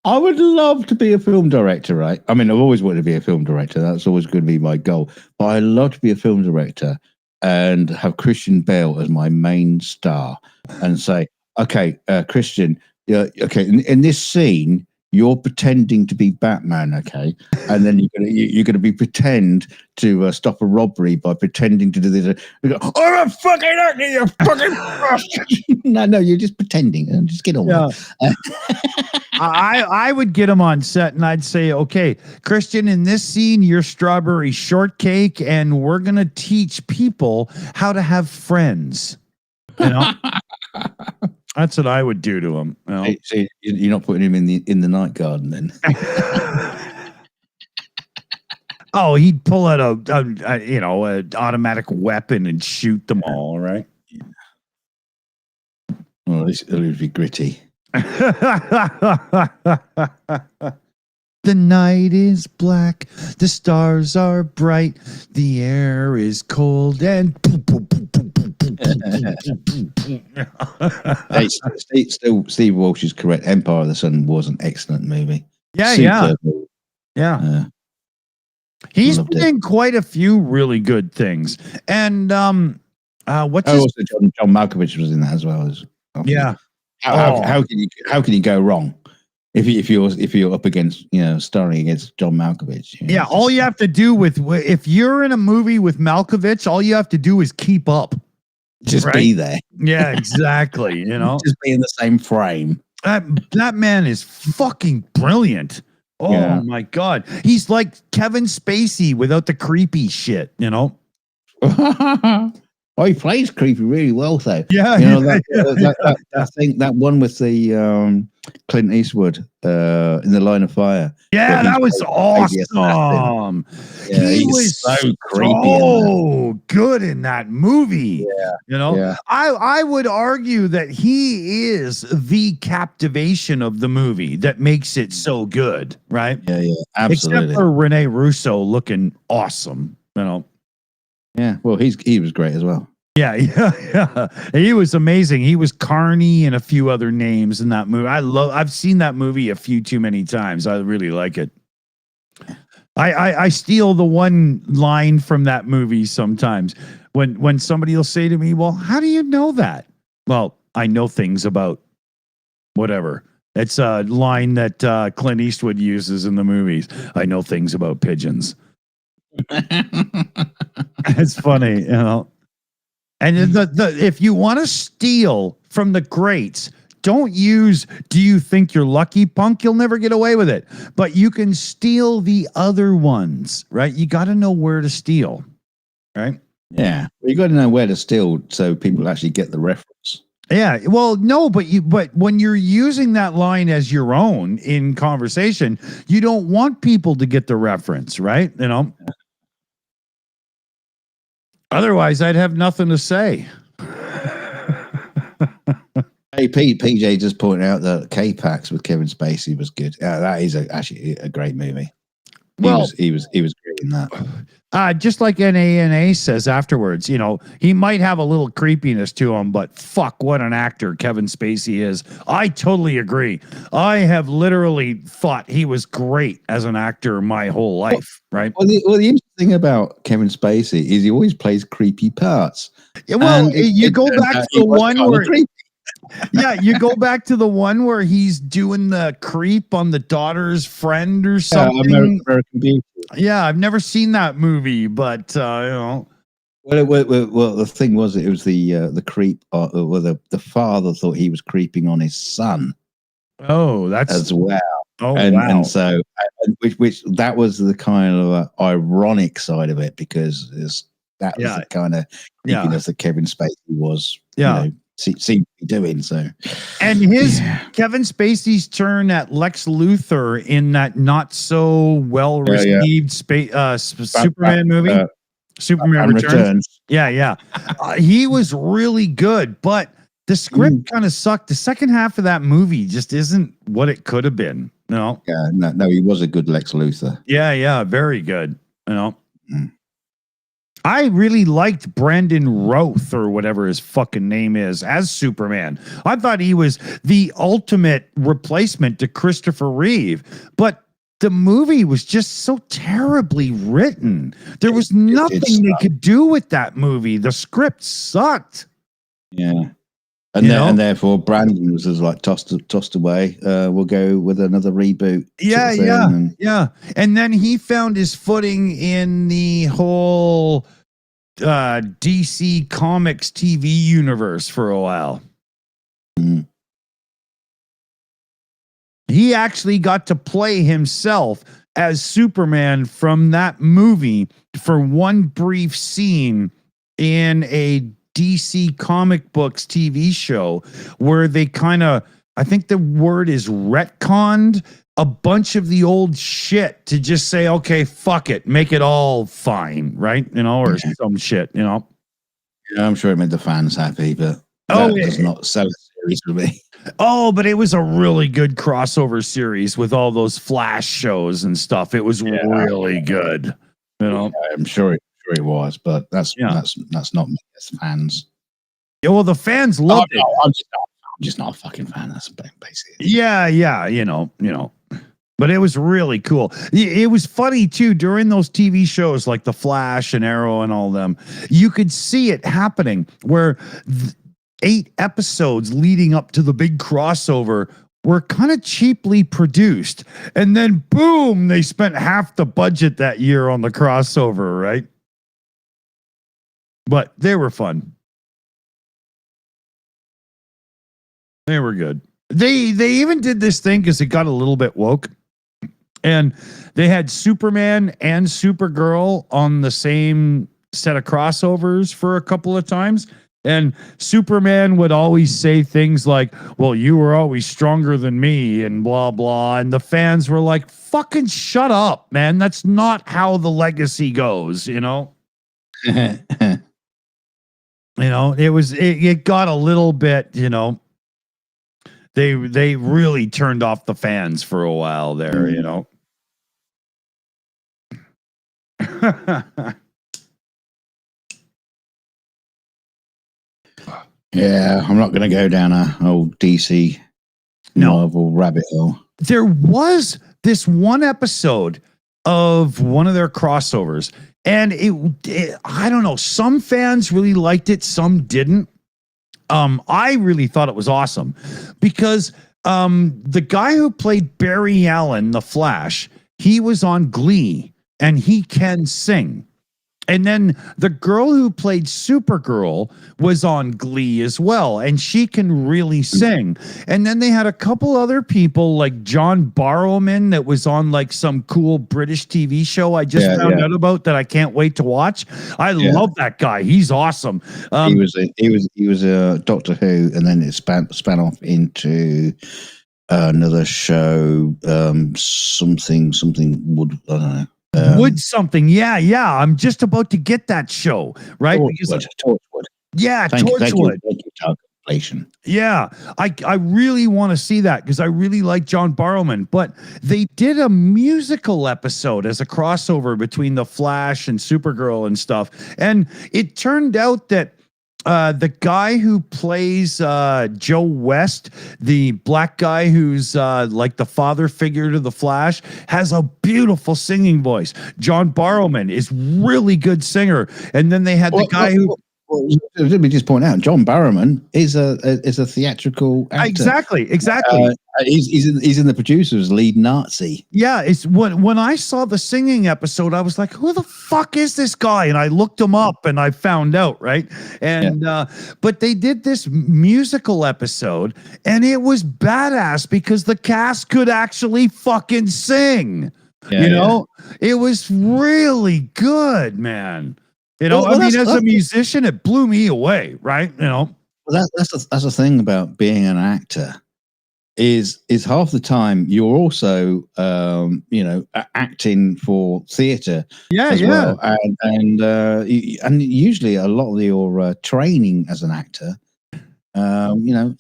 I would love to be a film director, right? I mean, I've always wanted to be a film director. That's always going to be my goal. But I'd love to be a film director and have Christian Bale as my main star and say, okay, Christian, okay, in this scene, you're pretending to be Batman, okay? And then you're gonna be pretend to stop a robbery by pretending to do this. You go, I'm a fucking actor, you fucking No, you're just pretending. And just get on with it. I would get him on set and I'd say, okay, Christian, in this scene, you're strawberry shortcake, and we're gonna teach people how to have friends. That's what I would do to him. So you're not putting him in the night garden then? Oh, he'd pull out an automatic weapon and shoot them all, right? Well, it would be gritty. The night is black, the stars are bright, the air is cold, and Steve Walsh is correct. Empire of the Sun was an excellent movie. Yeah. He's been in quite a few really good things. And what's his... also John Malkovich was in that as well. Yeah. How can you go wrong if you're up against starring against John Malkovich? Yeah, all you have to do if you're in a movie with Malkovich, all you have to do is keep up. Just be there. Yeah, exactly. Just be in the same frame. That man is fucking brilliant. Oh my God. He's like Kevin Spacey without the creepy shit, Oh, he plays creepy really well, though. Yeah, I think that one with the Clint Eastwood in the Line of Fire. Yeah, that was awesome. Yeah, he was so creepy. So good in that movie. Yeah, I would argue that he is the captivation of the movie that makes it so good, right? Yeah, absolutely. Except for Rene Russo looking awesome, Yeah, well, he was great as well. Yeah. He was amazing. He was Carney and a few other names in that movie. I've seen that movie a few too many times. I really like it. I steal the one line from that movie sometimes when somebody will say to me, well, how do you know that? Well, I know things about whatever. It's a line that Clint Eastwood uses in the movies. I know things about pigeons. It's funny, And if you want to steal from the greats, don't use "Do you think you're lucky, punk?" You'll never get away with it. But you can steal the other ones, right? You got to know where to steal, right? Yeah, well, you got to know where to steal so people actually get the reference. Yeah, well, no, but when you're using that line as your own in conversation, you don't want people to get the reference, right? Otherwise, I'd have nothing to say. Hey, PJ just pointed out that K-Pax with Kevin Spacey was good. That is actually a great movie. He was great in that. Just like NANA says afterwards, he might have a little creepiness to him, but fuck, what an actor Kevin Spacey is. I totally agree. I have literally thought he was great as an actor my whole life, right? Well, the interesting thing about Kevin Spacey is he always plays creepy parts. Yeah, well, you go back to the one where... Yeah, you go back to the one where he's doing the creep on the daughter's friend or something. American Beauty. Yeah, I've never seen that movie, but Well, the thing was, it was the creep. The father thought he was creeping on his son. Oh, that's as well. oh and wow. and so which that was the kind of ironic side of it, because that was Yeah. the kind of creepiness that Kevin Spacey was, Yeah. seemed to be doing. So, And his Kevin Spacey's turn at Lex Luthor in that not so well received Superman movie, Superman Returns. Yeah. He was really good, but the script kind of sucked. The second half of that movie just isn't what it could have been. No. Yeah, no, he was a good Lex Luthor. Yeah, very good. Mm. I really liked Brandon Routh, or whatever his fucking name is, as Superman. I thought he was the ultimate replacement to Christopher Reeve, but the movie was just so terribly written. There was nothing they could do with that movie. The script sucked. Yeah. And therefore Brandon was just like tossed away. We'll go with another reboot. Yeah. And then he found his footing in the whole DC Comics TV universe for a while. Mm. He actually got to play himself as Superman from that movie for one brief scene in a DC comic books TV show where they kind of, I think the word is retconned a bunch of the old shit to just say, okay, fuck it, make it all fine, right? Or some shit, Yeah, I'm sure it made the fans happy, but that does not sell a series for me. Oh, but it was a really good crossover series with all those Flash shows and stuff. It was really good. I'm sure it was, but that's not me as fans. Yeah, well, the fans loved it. I'm just not a fucking fan. That's basically. Yeah. But it was really cool. It was funny too during those TV shows like The Flash and Arrow and all them. You could see it happening where 8 episodes leading up to the big crossover were kind of cheaply produced. And then boom, they spent half the budget that year on the crossover, right? But they were fun. They were good. They even did this thing because it got a little bit woke. And they had Superman and Supergirl on the same set of crossovers for a couple of times. And Superman would always say things like, well, you were always stronger than me and blah, blah. And the fans were like, fucking shut up, man. That's not how the legacy goes, It got a little bit, they really turned off the fans for a while there, Yeah, I'm not going to go down a old DC Marvel rabbit hole. There was this one episode of one of their crossovers, and it I don't know, some fans really liked it, some didn't. I really thought it was awesome because the guy who played Barry Allen, the Flash, he was on Glee and he can sing. And then the girl who played Supergirl was on Glee as well, and she can really sing. And then they had a couple other people like John Barrowman that was on like some cool British TV show I just found out about that I can't wait to watch. I love that guy. He's awesome. He was a Doctor Who, and then it span off into another show, something would, I don't know. Wood something, yeah. I'm just about to get that show, right? Torchwood. Yeah, Torchwood. Thank you, calculation. Yeah, I really want to see that because I really like John Barrowman. But they did a musical episode as a crossover between The Flash and Supergirl and stuff, and it turned out that the guy who plays Joe West, the black guy who's like the father figure to the Flash, has a beautiful singing voice. John Barrowman is really good singer. And then they had the guy who... Well, let me just point out, John Barrowman is a theatrical actor. Exactly. He's in the producers lead Nazi. Yeah, it's when I saw the singing episode, I was like, "Who the fuck is this guy?" And I looked him up, and I found out, right? And but they did this musical episode, and it was badass because the cast could actually fucking sing. You know, it was really good, man. You know, Well, I mean, as a musician, it blew me away, right? You know, well, that's the thing about being an actor. Is half the time you're also acting for theatre as well, and usually a lot of your training as an actor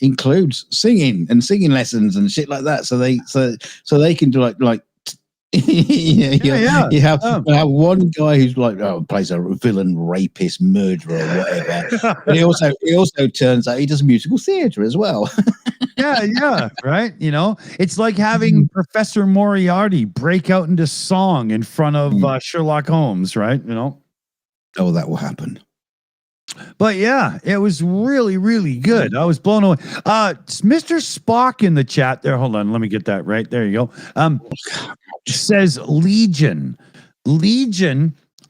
includes singing and singing lessons and shit like that, so they can do like you have one guy who's like plays a villain, rapist, murderer, or whatever. But he also turns out he does musical theatre as well. yeah, right. You know, it's like having Professor Moriarty break out into song in front of Sherlock Holmes, right? You know, that will happen. But yeah, it was really, really good. I was blown away. Mr. Spock in the chat there. Hold on, let me get that right. There you go. Says Legion.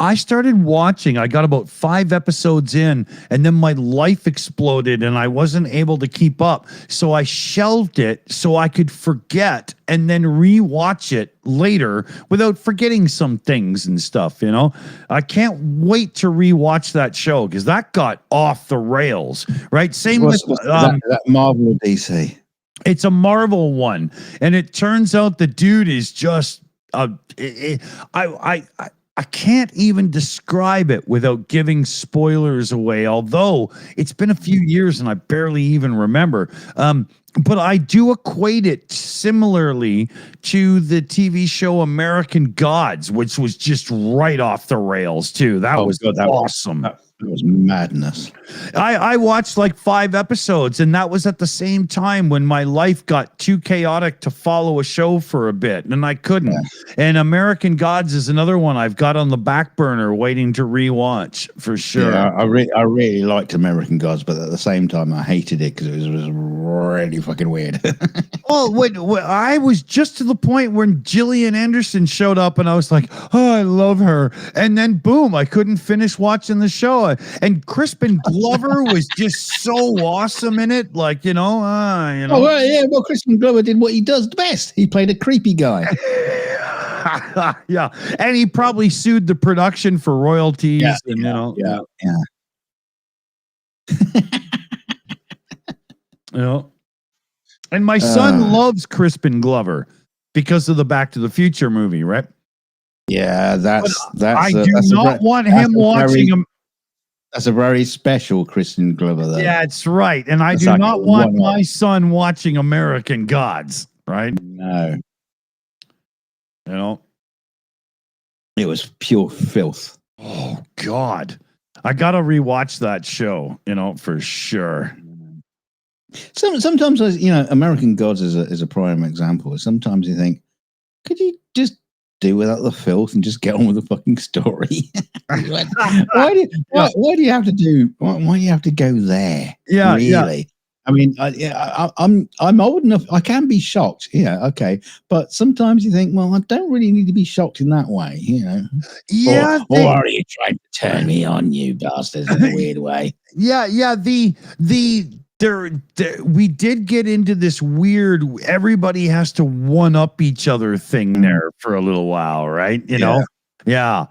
I started watching. I got about 5 episodes in, and then my life exploded, and I wasn't able to keep up. So I shelved it so I could forget and then rewatch it later without forgetting some things and stuff. You know, I can't wait to rewatch that show because that got off the rails. Right? Same with that Marvel or DC. It's a Marvel one, and it turns out the dude is just I can't even describe it without giving spoilers away, although it's been a few years and I barely even remember. But I do equate it similarly to the TV show American Gods, which was just right off the rails too. That was awesome. It was madness. I watched like 5 episodes, and that was at the same time when my life got too chaotic to follow a show for a bit, and I couldn't. Yeah. And American Gods is another one I've got on the back burner waiting to rewatch for sure. Yeah, I really liked American Gods, but at the same time I hated it because it was really fucking weird. Well, when I was just to the point when Gillian Anderson showed up, and I was like, oh, I love her. And then boom, I couldn't finish watching the show. And Crispin Glover was just so awesome in it. Like, you know. Oh, well, yeah. Well, Crispin Glover did what he does best. He played a creepy guy. Yeah. And he probably sued the production for royalties. Yeah. You know. And my son loves Crispin Glover because of the Back to the Future movie, right? Yeah, I do not want him watching him. That's a very special Crispin Glover, though. Yeah, that's right. And I do not want my son watching American Gods, right? No. You know? It was pure filth. Oh, God. I got to rewatch that show, you know, for sure. Sometimes, American Gods is a prime example. Sometimes you think, could you just do without the filth and just get on with the fucking story? Why do you have to go there? Yeah, really. Yeah. I mean, I'm old enough. I can be shocked. Yeah, okay, but sometimes you think, well, I don't really need to be shocked in that way, you know. Yeah. Or are you trying to turn me on, you bastards, in a weird way? Yeah. We did get into this weird everybody has to one up each other thing there for a little while, right? You know? Yeah.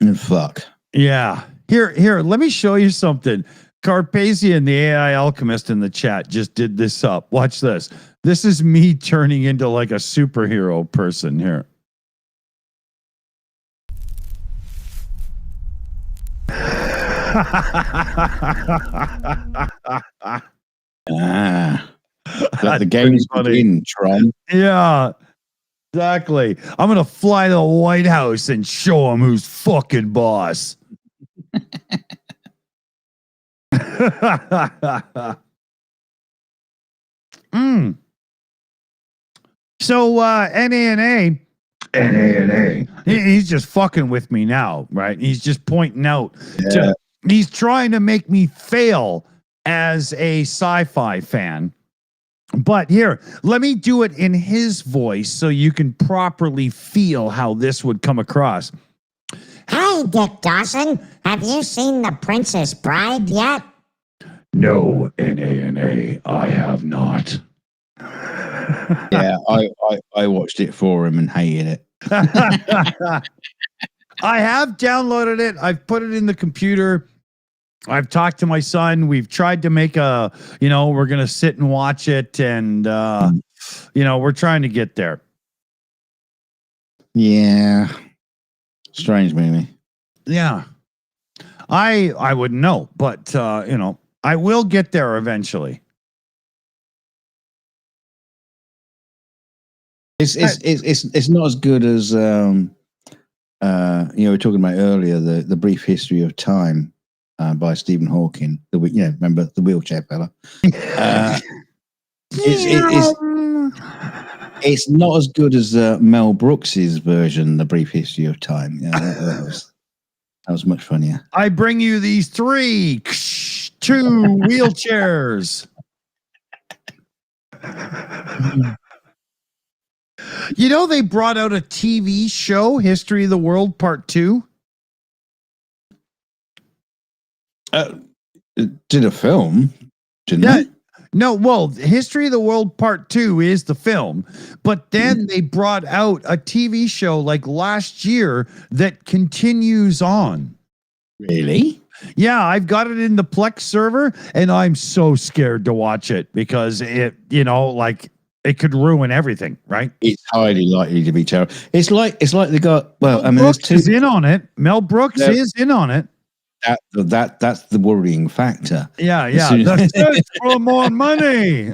And fuck. Yeah. Here, let me show you something. Carpasian, the AI Alchemist in the chat, just did this up. Watch this. This is me turning into like a superhero person here. Let the games begin, Tron. Yeah, exactly. I'm gonna fly to the White House and show them who's fucking boss. So NANA, he's just fucking with me now, right? He's just pointing out to He's trying to make me fail as a sci-fi fan. But here, let me do it in his voice so you can properly feel how this would come across. Hey, Dick Dawson, have you seen The Princess Bride yet? No, N-A-N-A, I have not. Yeah, I watched it for him and hated it. I have downloaded it. I've put it in the computer. I've talked to my son. We've tried to make we're going to sit and watch it. And, we're trying to get there. Yeah. Strange movie. Yeah. I wouldn't know, but, I will get there eventually. It's not as good as, we were talking about earlier, the Brief History of Time. By Stephen Hawking, remember the wheelchair fella? It's not as good as Mel Brooks's version, The Brief History of Time. Yeah, that was much funnier. I bring you these 2 wheelchairs. They brought out a TV show, History of the World Part 2. Did a film, didn't they? No, well, History of the World Part 2 is the film, but then they brought out a TV show like last year that continues on. Really? Yeah, I've got it in the Plex server, and I'm so scared to watch it because it could ruin everything, right? It's highly likely to be terrible. It's like they got Brooks is in on it. Mel Brooks is in on it. That's the worrying factor. Yeah. The search for more money,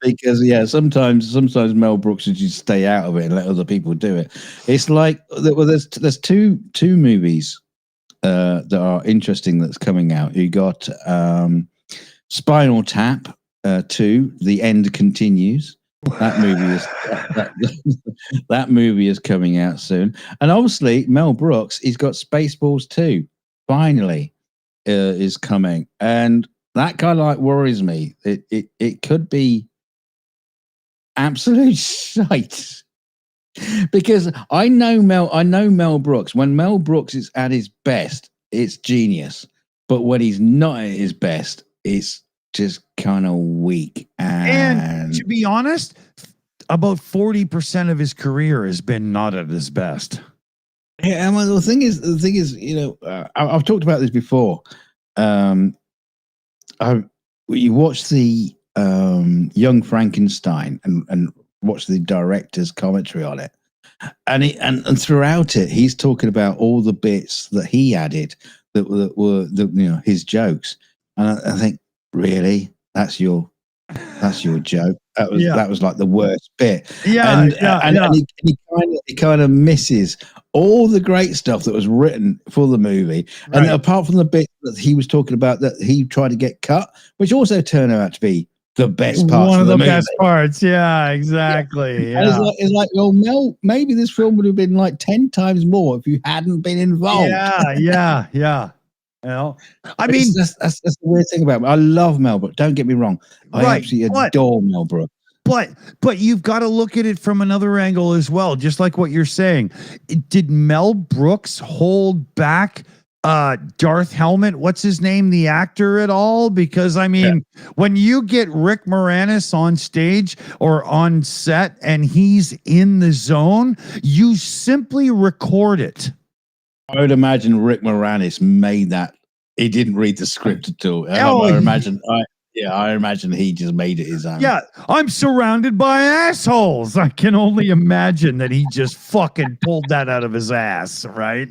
because sometimes Mel Brooks should just stay out of it and let other people do it. It's like there's two movies that are interesting that's coming out. You got Spinal Tap 2, The End Continues. That movie is that movie is coming out soon, and obviously Mel Brooks, he's got Spaceballs 2. Finally, is coming, and that kind of worries me. It could be absolute shite because I know Mel Brooks. When Mel Brooks is at his best, it's genius, but when he's not at his best, it's just kind of weak. And to be honest, about 40% of his career has been not at his best. Yeah, well, the thing is, I've talked about this before. You watch the Young Frankenstein and watch the director's commentary on it, and throughout it, he's talking about all the bits that he added that were his jokes, and I think, really, that's your joke. That was like the worst bit. And he kind of misses all the great stuff that was written for the movie. Right. And apart from the bit that he was talking about that he tried to get cut, which also turned out to be the best part. One of the best parts. Yeah, exactly. Yeah. And it's like, well, Mel, maybe this film would have been like 10 times more if you hadn't been involved. Yeah. I mean, that's the weird thing about me. I love Mel Brooks. Don't get me wrong. I absolutely adore Mel Brooks. But you've got to look at it from another angle as well, just like what you're saying. Did Mel Brooks hold back Darth Helmet, what's his name, the actor, at all? Because I mean, when you get Rick Moranis on stage or on set and he's in the zone, you simply record it. I would imagine Rick Moranis made that. He didn't read the script at all. I imagine he just made it his own. Yeah, I'm surrounded by assholes. I can only imagine that he just fucking pulled that out of his ass, right?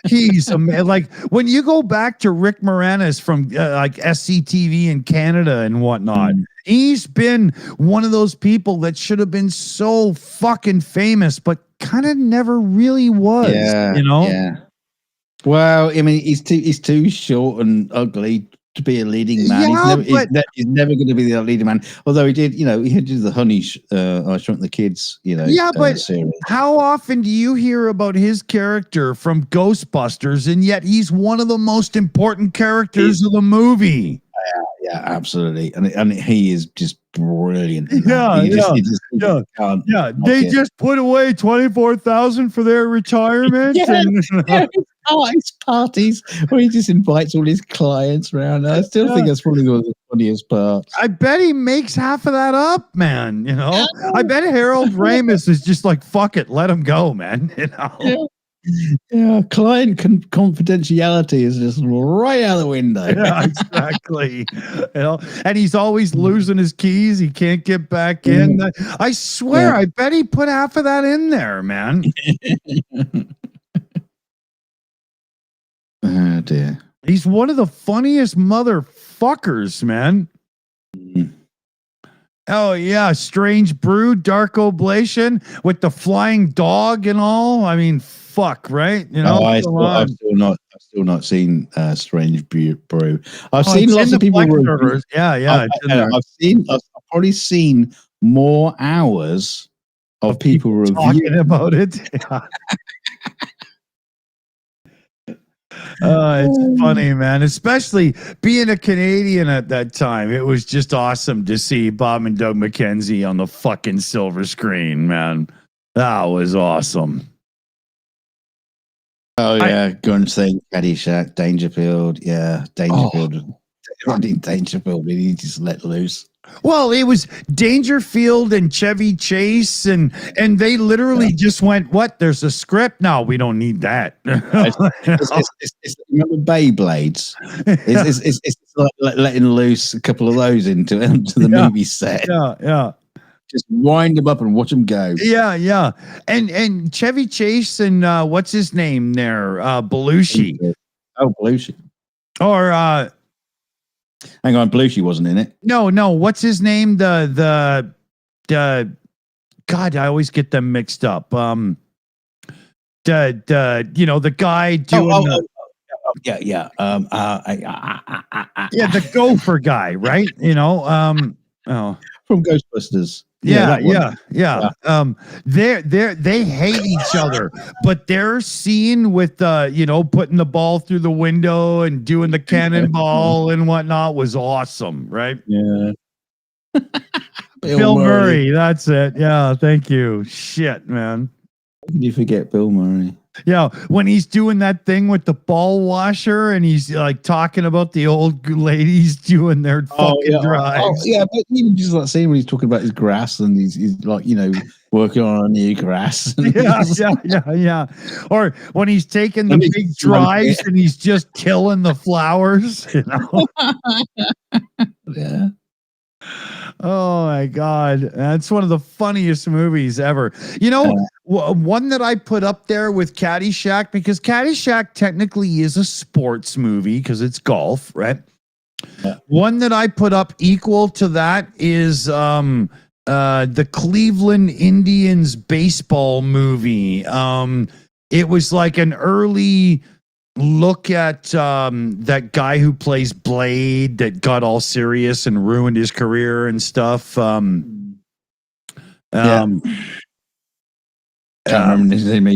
He's like, when you go back to Rick Moranis from like SCTV in Canada and whatnot, he's been one of those people that should have been so fucking famous, but kind of never really was. Yeah. Well, I mean, he's too short and ugly to be a leading man. Yeah, He's never going to be the leading man. Although he did, he did the I Shrunk the Kids, yeah, but series. how often do you hear about his character from Ghostbusters, and yet he's one of the most important characters of the movie? Yeah, absolutely, and he is just brilliant. Yeah. They just put away 24,000 for their retirement. His parties where he just invites all his clients around. I still think that's probably one of the funniest parts. I bet he makes half of that up, man. I bet Harold Ramis is just like, fuck it, let him go, man. Yeah, client confidentiality is just right out the window. Yeah, exactly. And he's always losing his keys. He can't get back in. I swear, I bet he put half of that in there, man. Oh dear. He's one of the funniest motherfuckers, man. Oh yeah, Strange Brew, Dark Oblation with the flying dog and all. I mean, fuck, right? I've still not seen Strange Brew. I've seen lots of people review. Yeah. I've probably seen more hours of people talking about it. Yeah. It's funny, man. Especially being a Canadian at that time, it was just awesome to see Bob and Doug McKenzie on the fucking silver screen, man. That was awesome. Oh yeah, Gun's thing, Caddyshack, Dangerfield, Dangerfield. Dangerfield, he just let loose. Well, it was Dangerfield and Chevy Chase, and they literally just went, "What? There's a script? No, we don't need that." It's remember Beyblades? It's like letting loose a couple of those into the movie set. Yeah. Just wind them up and watch them go. Yeah. And Chevy Chase and what's his name there? Belushi. Oh, Belushi. Or hang on, Belushi wasn't in it. No. What's his name? The God, I always get them mixed up. The guy doing the gopher guy, right? From Ghostbusters. Yeah. They hate each other, but their scene with putting the ball through the window and doing the cannonball and whatnot was awesome, right? Yeah. Bill Murray, that's it. Yeah, thank you. Shit, man. How can you forget Bill Murray? Yeah, when he's doing that thing with the ball washer and he's like talking about the old ladies doing their fucking drives. But even just that scene when he's talking about his grass and he's like, working on a new grass. Yeah. Or when he's taking the big drives and he's just killing the flowers, Yeah. Oh my God. That's one of the funniest movies ever. One that I put up there with Caddyshack, because Caddyshack technically is a sports movie because it's golf, right? Yeah. One that I put up equal to that is the Cleveland Indians baseball movie. It was like an early look at that guy who plays Blade that got all serious and ruined his career and stuff. Can't remember his name.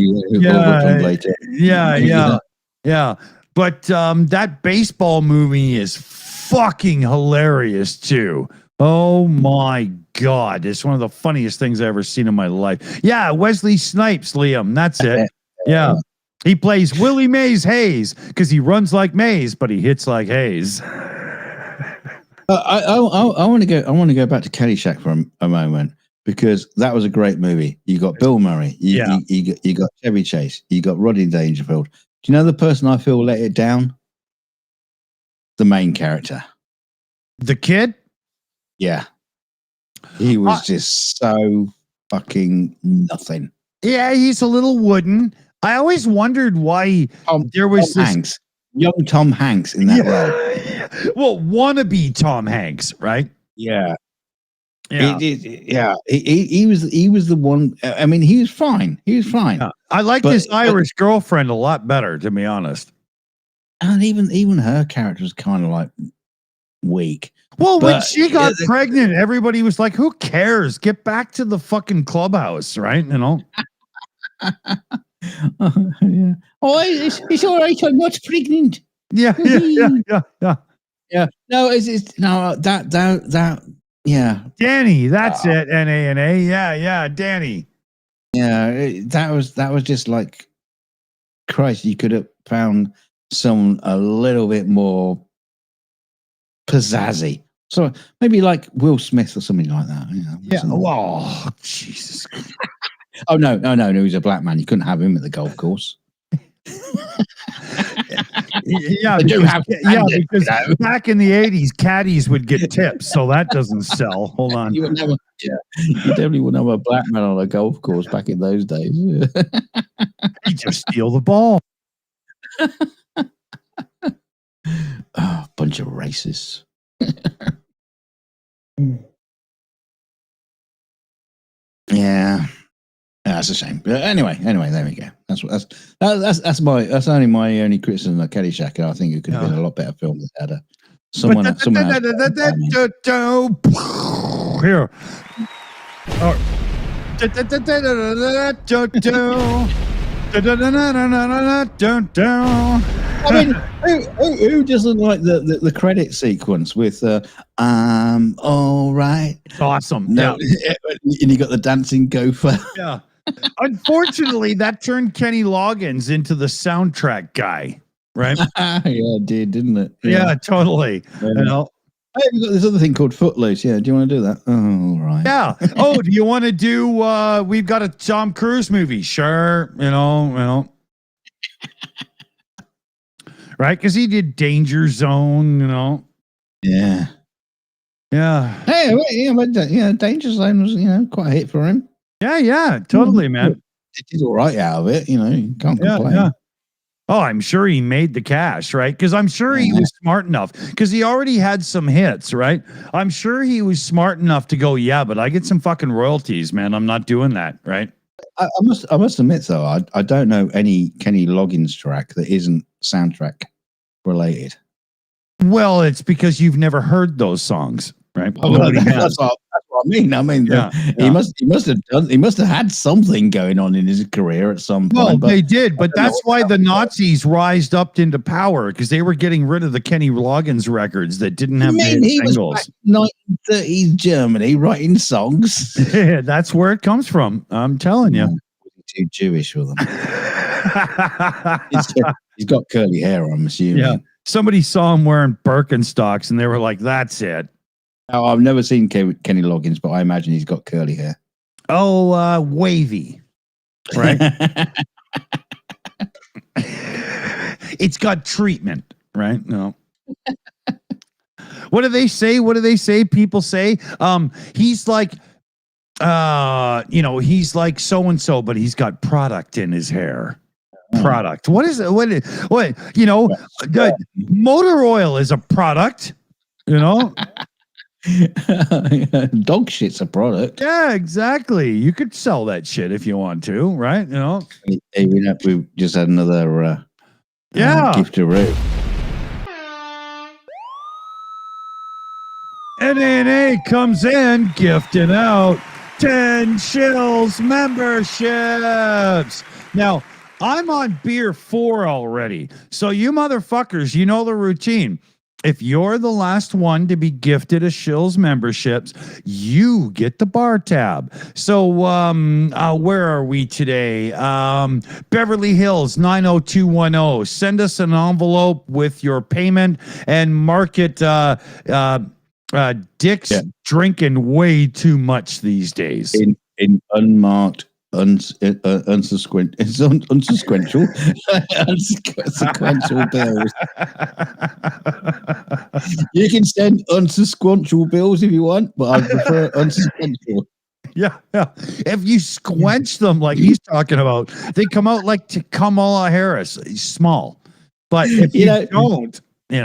Yeah. But that baseball movie is fucking hilarious too. Oh my God. It's one of the funniest things I've ever seen in my life. Yeah, Wesley Snipes, Liam. That's it. Yeah. He plays Willie Mays Hayes because he runs like Mays, but he hits like Hayes. I want to go. I want to go back to Caddyshack for a moment because that was a great movie. You got Bill Murray. You got Chevy Chase. You got Rodney Dangerfield. Do you know the person I feel let it down? The main character, the kid. Yeah, he was just so fucking nothing. Yeah, he's a little wooden. I always wondered why there was young Tom Hanks in that role. Well, wannabe Tom Hanks, right? Yeah. He was the one. I mean, he was fine. Yeah. I liked his Irish girlfriend a lot better, to be honest. And even her character was kind of like week. Well, when But, she got pregnant, everybody was like, "Who cares? Get back to the fucking clubhouse, right?" You know. Yeah. Oh, it's all right. I'm not pregnant. Yeah. Yeah. No, it's no that. Yeah. Danny, that's it. N-A-N-A. Yeah, Danny. Yeah, that was just like, Christ, you could have found someone a little bit more pizzazzy. So maybe like Will Smith or something like that. You know, Yeah. Oh, Jesus. Oh no, he was a black man. You couldn't have him at the golf course. Yeah, because because back in the 80s, caddies would get tips, so that doesn't sell. Hold on. You definitely wouldn't have a black man on a golf course back in those days. You just steal the ball. Oh, bunch of racists. Yeah. That's a shame. But anyway, there we go. That's only my only criticism of Caddyshack. I think it could have been a lot better film that had someone else. Here. I mean, who doesn't like the credit sequence with all right? It's awesome. No, and you got the dancing gopher. Yeah. Unfortunately, that turned Kenny Loggins into the soundtrack guy, right? Yeah, it did, didn't it? Yeah, totally. You know. Hey, we've got this other thing called Footloose. Yeah, do you want to do that? Oh, right. Yeah. Oh, do you want to do? We've got a Tom Cruise movie. Sure. You know. Right, because he did Danger Zone. You know. Yeah. Hey, Danger Zone was quite a hit for him. Yeah, totally, man. He did all right out of it. You can't complain. Yeah. Oh, I'm sure he made the cash, right? Because I'm sure he was smart enough, because he already had some hits, right? I'm sure he was smart enough to go, yeah, but I get some fucking royalties, man. I'm not doing that, right? I must admit, though, I don't know any Kenny Loggins track that isn't soundtrack related. Well, it's because you've never heard those songs, right? Oh, that's what I mean. He must have had something going on in his career at some point. Well, they did, but that's why the Nazis rised up into power, because they were getting rid of the Kenny Loggins records that didn't have the singles. Was 1930s Germany writing songs. That's where it comes from. I'm telling you. Too Jewish for them. He's got curly hair, I'm assuming. Yeah. Somebody saw him wearing Birkenstocks and they were like, that's it. Oh, I've never seen Kenny Loggins, but I imagine he's got curly hair. Oh, wavy. Right? It's got treatment, right? No. What do they say? People say he's like he's like so and so, but he's got product in his hair. Product. What is it? What motor oil is a product, Dog shit's a product. Yeah, exactly. You could sell that shit if you want to, right? Hey, we just had another gift-a-roo. NNA comes in gifting out 10 Shills memberships. Now, I'm on beer 4 already. So you motherfuckers, you know the routine. If you're the last one to be gifted a Shills memberships, you get the bar tab. So where are we today? Beverly Hills 90210. Send us an envelope with your payment and mark it Dick's drinking way too much these days. In unmarked, unsequential bills. You can send unsequential bills if you want, but I prefer unsequential. Yeah. If you squench them like he's talking about, they come out like Kamala Harris, small. But if you don't, Nick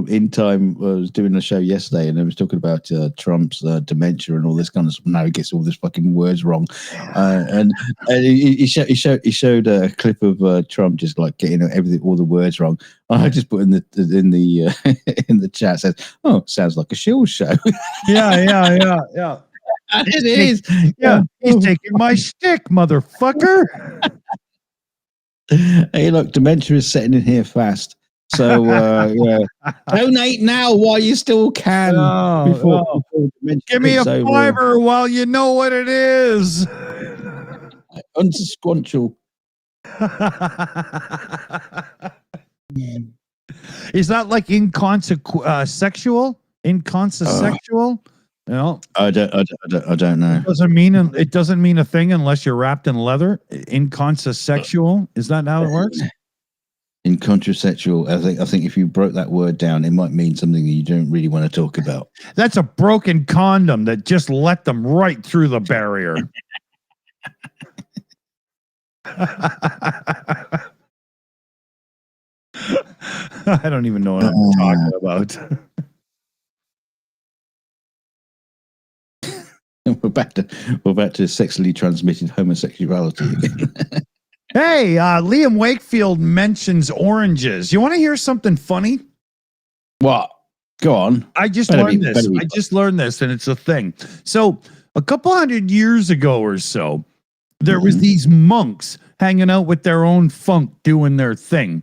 in time was doing a show yesterday, and he was talking about Trump's dementia and all this kind of stuff. Now he gets all this fucking words wrong, and he showed a clip of Trump just like getting all the words wrong. I just put in the in the chat, says, "Oh, sounds like a Shills show." Yeah. It is. Yeah, he's taking my stick, motherfucker. Hey, look, dementia is setting in here fast. So, donate now while you still can. Before give me a $5 while you know what it is. Unsquanchal. Is that like sexual? Inconsequential? No, I don't know. It doesn't mean a thing unless you're wrapped in leather. Inconsequential, is that how it works? Incontrasexual. I think if you broke that word down, it might mean something that you don't really want to talk about. That's a broken condom that just let them right through the barrier. I don't even know what I'm talking about. We're back to sexually transmitted homosexuality again. Hey, Liam Wakefield mentions oranges. You want to hear something funny? What? Go on. I just learned this, and it's a thing. So a couple hundred years ago or so, there was these monks hanging out with their own funk, doing their thing.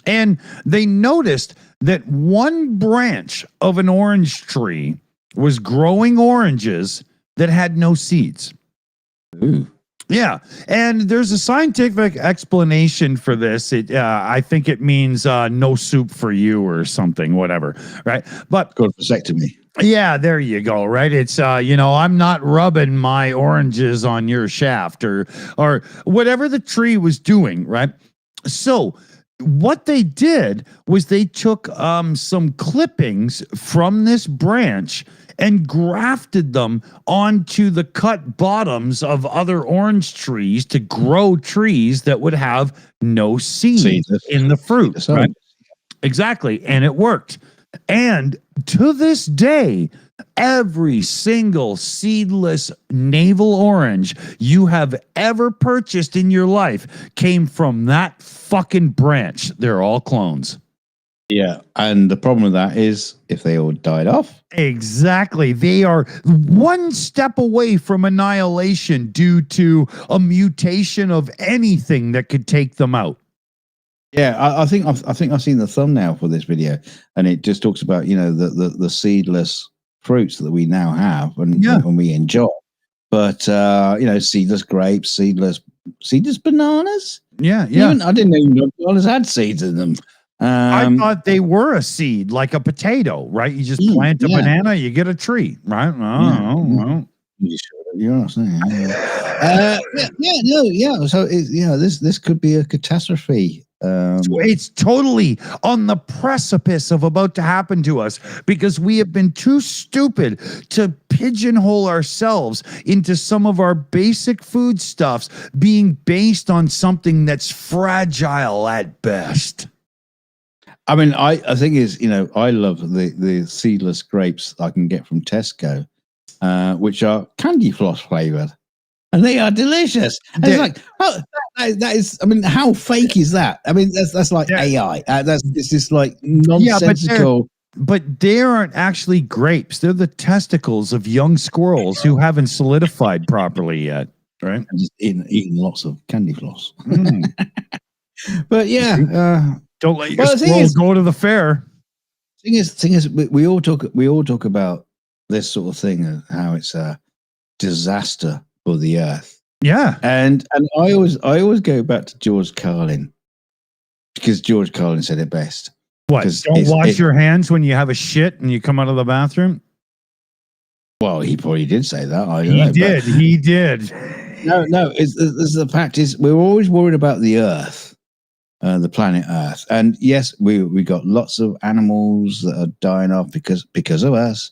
And they noticed that one branch of an orange tree was growing oranges that had no seeds. Ooh. Yeah, and there's a scientific explanation for this. I think it means no soup for you or something, whatever, right? But God vasectomy. Yeah, there you go, right? It's I'm not rubbing my oranges on your shaft or whatever the tree was doing, right? So what they did was they took some clippings from this branch and grafted them onto the cut bottoms of other orange trees to grow trees that would have no seeds in the fruit. Right? Exactly. And it worked. And to this day, every single seedless navel orange you have ever purchased in your life came from that fucking branch. They're all clones. Yeah, and the problem with that is if they all died off. Exactly. They are one step away from annihilation due to a mutation of anything that could take them out. Yeah, I think I've seen the thumbnail for this video, and it just talks about the seedless fruits that we now have and we enjoy. But seedless grapes, seedless bananas. Yeah. I didn't even know bananas had seeds in them. I thought they were a seed, like a potato, right? You just plant a banana, you get a tree, right? Well. You know what I'm saying? So this could be a catastrophe. It's totally on the precipice of about to happen to us because we have been too stupid to pigeonhole ourselves into some of our basic foodstuffs being based on something that's fragile at best. I mean, I think I love the seedless grapes I can get from Tesco, which are candy floss flavored, and they are delicious. And it's like, that is. I mean, how fake is that? I mean, that's like AI. It's just like nonsensical. But they aren't actually grapes. They're the testicles of young squirrels who haven't solidified properly yet. Right? And just eating lots of candy floss. But yeah. Don't let your squirrel go to the fair. Thing is, we all talk about this sort of thing, how it's a disaster for the earth. Yeah, and I always go back to George Carlin because George Carlin said it best. What? Don't wash your hands when you have a shit and you come out of the bathroom. Well, he probably did say that. He did. No. The fact is, we're always worried about the earth. The planet Earth, and yes, we got lots of animals that are dying off because of us.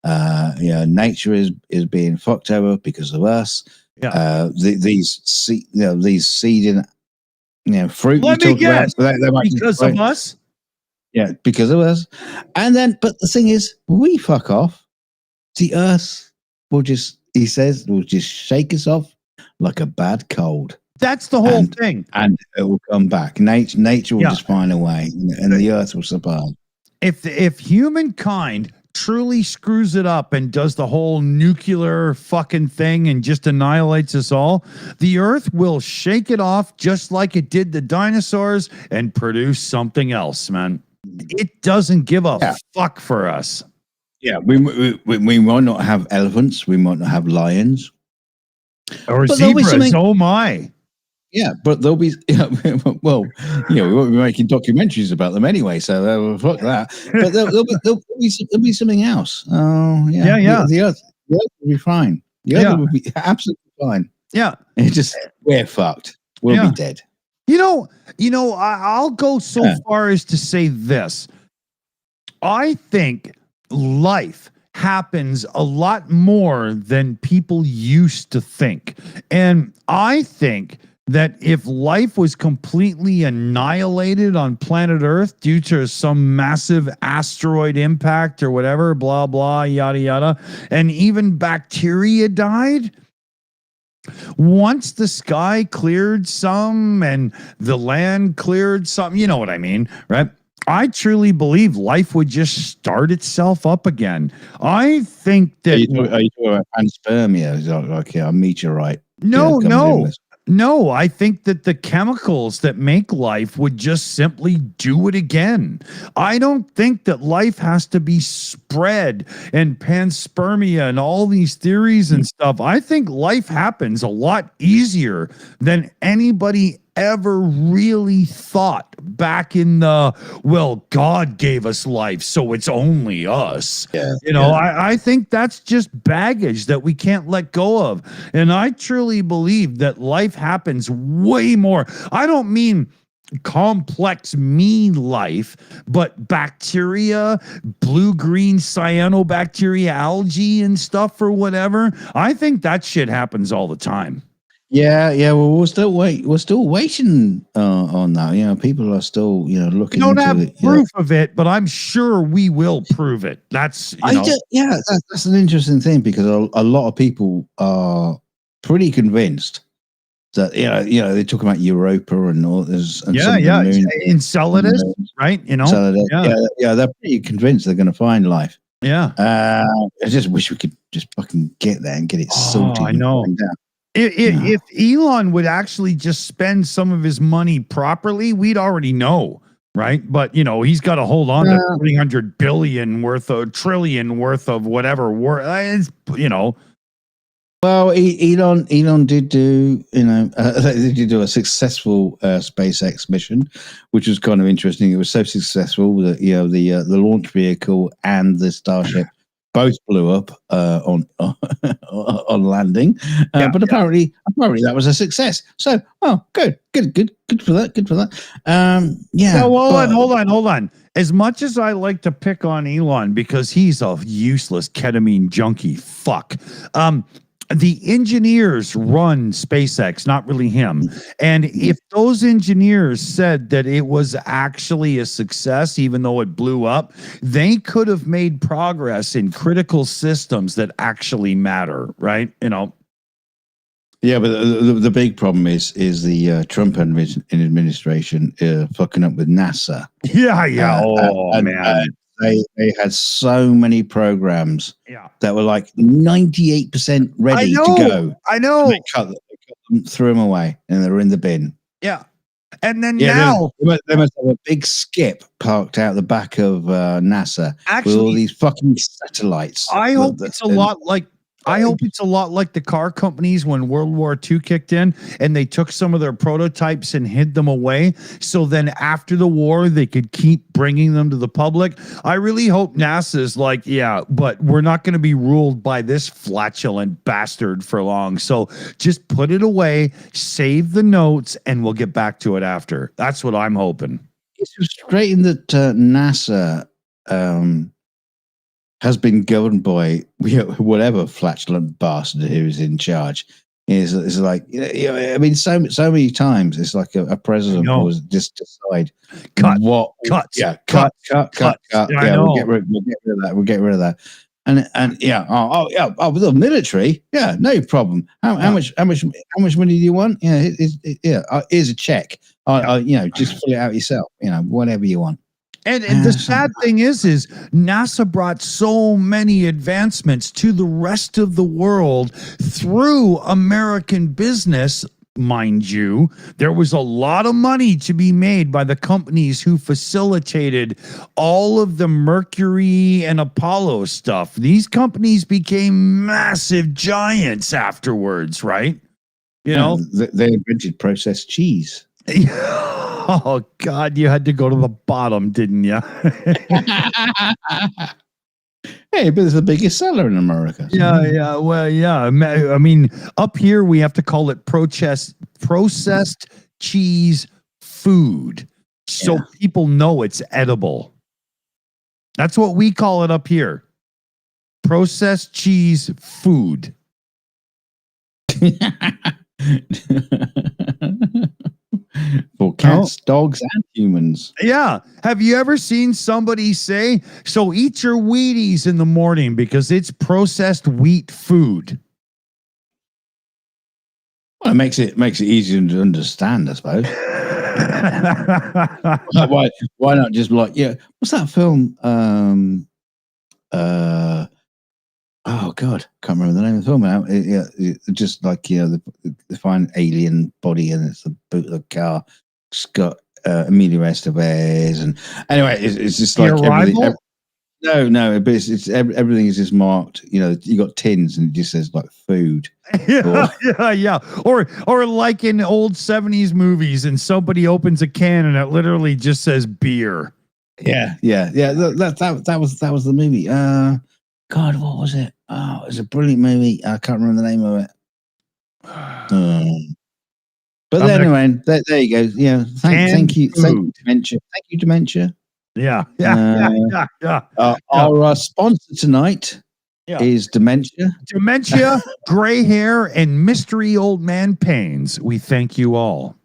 Nature is being fucked over because of us. Yeah. These seeding fruit. Let you me talk about guess. that might be Because right. of us? Yeah, because of us. And then, but the thing is, we fuck off. The Earth will just, he says, will just shake us off like a bad cold. That's the whole thing. And it will come back. Nature will Yeah. just find a way, and the Earth will survive. If humankind truly screws it up and does the whole nuclear fucking thing and just annihilates us all, the Earth will shake it off just like it did the dinosaurs and produce something else, man. It doesn't give a fuck for us. Yeah, we might not have elephants, we might not have lions, or but there'll be zebras. something. Oh my! Yeah, but there'll be. Well, we won't be making documentaries about them anyway, so fuck that. But there'll be something else. Oh yeah. The Earth will be fine. The Earth will be absolutely fine. Yeah, it's just we're fucked. We'll be dead. I'll go so far as to say this. I think life happens a lot more than people used to think. And I think that if life was completely annihilated on planet Earth due to some massive asteroid impact or whatever, blah, blah, yada, yada, and even bacteria died, once the sky cleared some and the land cleared some, you know what I mean, right? I truly believe life would just start itself up again. I think that. Are you talking about panspermia? Like a meteorite? No, I think that the chemicals that make life would just simply do it again. I don't think that life has to be spread and panspermia and all these theories and stuff. I think life happens a lot easier than anybody ever really thought back in God gave us life, so it's only us. I think that's just baggage that we can't let go of. And I truly believe that life happens way more. I don't mean complex life, but bacteria, blue-green cyanobacteria, algae and stuff or whatever. I think that shit happens all the time. Yeah. Well, we're still waiting on that. People are still, looking. We don't have proof of it, but I'm sure we will prove it. That's that's an interesting thing because a lot of people are pretty convinced that they talk about Europa and all this. And Enceladus, right? Enceladus, they're pretty convinced they're going to find life. Yeah. I just wish we could just fucking get there and get it sorted. I know. If Elon would actually just spend some of his money properly, we'd already know, right? But he's got to hold on to 300 billion worth of trillion worth of whatever. Well, Elon did do, they did do a successful SpaceX mission, which was kind of interesting. It was so successful that the launch vehicle and the Starship both blew up on landing, but apparently that was a success. So, good for that. Hold on. As much as I like to pick on Elon because he's a useless ketamine junkie, fuck. The engineers run SpaceX, not really him. And if those engineers said that it was actually a success, even though it blew up, they could have made progress in critical systems that actually matter, right? Yeah, but the big problem is the Trump administration fucking up with NASA. Man. They had so many programs that were like 98% ready to go. I know. They cut them, threw them away, and they were in the bin. Yeah. And then now they must have a big skip parked out the back of NASA with all these fucking satellites. I hope it's a lot like the car companies when World War II kicked in and they took some of their prototypes and hid them away. So then after the war, they could keep bringing them to the public. I really hope NASA's like, but we're not going to be ruled by this flatulent bastard for long. So just put it away, save the notes, and we'll get back to it after. That's what I'm hoping. It's frustrating that NASA has been governed by whatever flatulent bastard who is in charge. It's like, I mean, so many times it's like a president will just decide cut. cut. Yeah, we'll get rid of that. And yeah, the military, yeah, no problem. How much money do you want? Yeah, here's a check. Just fill it out yourself. Whatever you want. And the sad thing is NASA brought so many advancements to the rest of the world through American business. Mind you, there was a lot of money to be made by the companies who facilitated all of the Mercury and Apollo stuff. These companies became massive giants afterwards, right? They invented processed cheese. Oh, God, you had to go to the bottom, didn't you? Hey, but it's the biggest seller in America. So. Yeah. Well, yeah. I mean, up here, we have to call it processed cheese food. So people know it's edible. That's what we call it up here. Processed cheese food. For cats, dogs, and humans. Yeah. Have you ever seen somebody say, so eat your Wheaties in the morning because it's processed wheat food? Well, it makes it easier to understand, I suppose. Why not just like, what's that film? Oh God, can't remember the name of the film now. Just like they find alien body and it's the boot of the car. It's got Emilio Estevez, and anyway, it's just like everything. No, but it's everything is just marked. You got tins and it just says like food. Yeah. Or like in old 70s movies, and somebody opens a can and it literally just says beer. Yeah. That was the movie. God, what was it? Oh, it was a brilliant movie. I can't remember the name of it. But anyway, there you go. Yeah, thank you, Dementia. Thank you, Dementia. Yeah. Our sponsor tonight is Dementia. Dementia, gray hair, and mystery old man pains. We thank you all.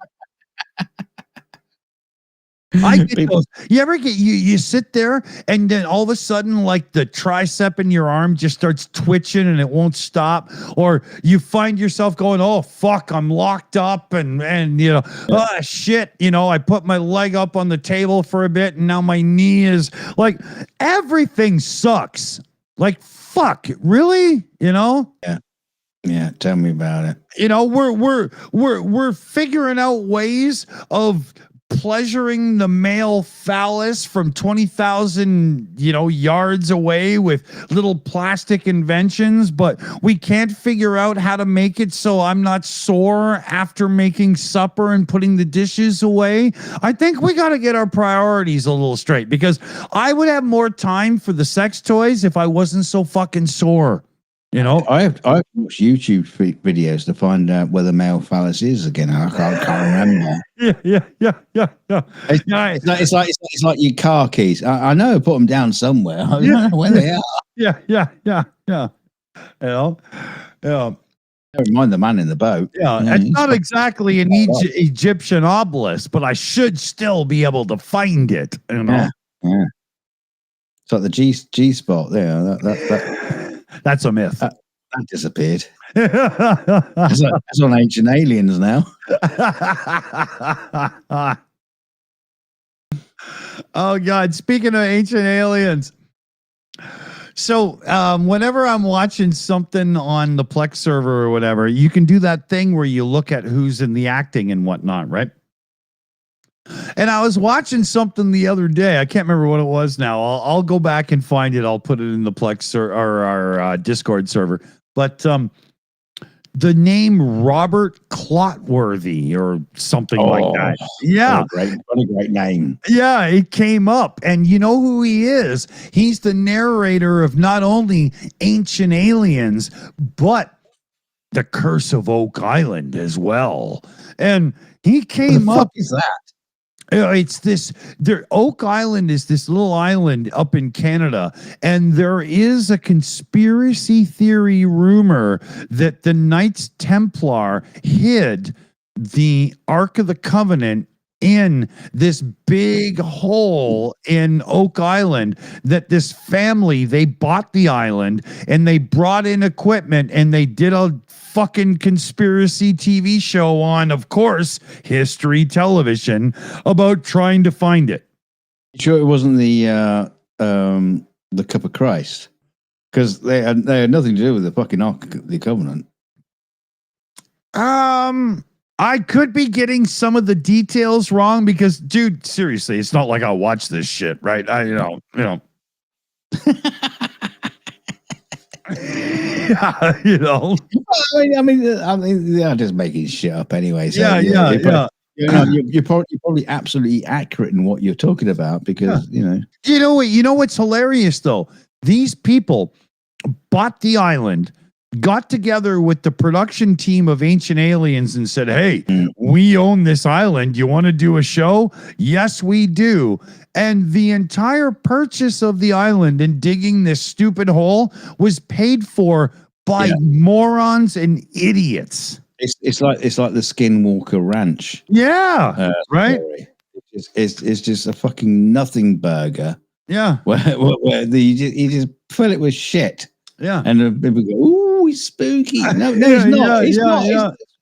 I get those. You ever get you sit there and then all of a sudden like the tricep in your arm just starts twitching and it won't stop, or you find yourself going, oh fuck, I'm locked up and oh shit, I put my leg up on the table for a bit and now my knee is like, everything sucks. Like fuck, really? Yeah, tell me about it. We're figuring out ways of pleasuring the male phallus from 20,000 yards away with little plastic inventions, but we can't figure out how to make it so I'm not sore after making supper and putting the dishes away. I think we got to get our priorities a little straight, because I would have more time for the sex toys if I wasn't so fucking sore. I've watched YouTube videos to find out where the male phallus is again. I can't remember. Yeah. It's like your car keys. I know I put them down somewhere. I don't know where they are. Yeah. Never mind the man in the boat. Yeah, it's not exactly an Egyptian obelisk, but I should still be able to find it. Yeah. It's like the G spot there. That that's a myth. That disappeared. It's on Ancient Aliens now. Oh God! Speaking of Ancient Aliens, so whenever I'm watching something on the Plex server or whatever, you can do that thing where you look at who's in the acting and whatnot, right? And I was watching something the other day. I can't remember what it was now. I'll go back and find it. I'll put it in the Plex or our Discord server. But the name Robert Clotworthy or something like that. Yeah. What a great name. Yeah, it came up. And you know who he is? He's the narrator of not only Ancient Aliens, but The Curse of Oak Island as well. And he came up. Is that? It's this there Oak Island is this little island up in Canada, and there is a conspiracy theory rumor that the Knights Templar hid the Ark of the Covenant in this big hole in Oak Island, that this family, they bought the island and they brought in equipment and they did a fucking conspiracy TV show on, of course, History Television, about trying to find it. Sure, it wasn't the Cup of Christ, because they had nothing to do with the fucking Ark of the Covenant. I could be getting some of the details wrong because, dude, seriously, it's not like I'll watch this shit, right? Yeah, I mean, they're just making shit up anyway. So yeah. You're probably absolutely accurate in what you're talking about, because you know what's hilarious though? These people bought the island, got together with the production team of Ancient Aliens and said, "Hey, we own this island. You want to do a show?" Yes, we do. And the entire purchase of the island and digging this stupid hole was paid for by morons and idiots. It's like the Skinwalker Ranch. Yeah, right. Story. It's just a fucking nothing burger. Yeah, where you just fill it with shit. Yeah, and people go, "Ooh, it's spooky." No, it's not. It's not.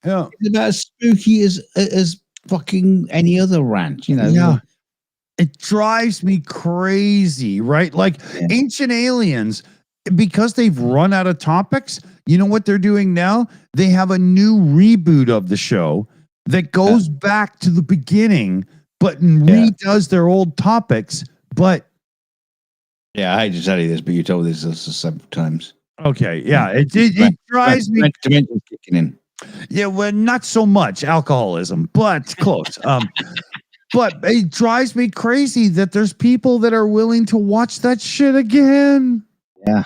It's about as spooky as fucking any other ranch, Yeah, it drives me crazy, right? Like Ancient Aliens, because they've run out of topics. You know what they're doing now? They have a new reboot of the show that goes back to the beginning, but redoes their old topics. But I hate to tell you this, but you told this several times. Okay, yeah, it drives me. Dementia kicking in. Yeah, well, not so much alcoholism, but close. But it drives me crazy that there's people that are willing to watch that shit again. Yeah.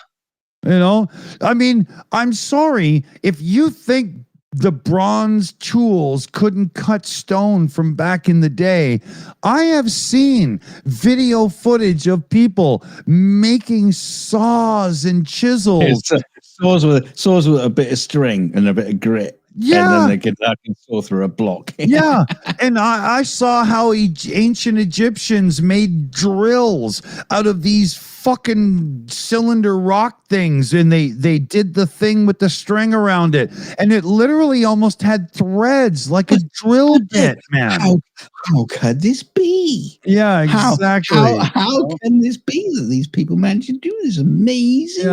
I mean, I'm sorry if you think the bronze tools couldn't cut stone from back in the day. I have seen video footage of people making saws and chisels. Saws with a bit of string and a bit of grit. Yeah. And then they can saw through a block. Yeah. And I saw how ancient Egyptians made drills out of these fucking cylinder rock things, and they did the thing with the string around it, and it literally almost had threads like a drill bit, man. How could this be? Yeah, exactly. How can this be that these people managed to do this amazing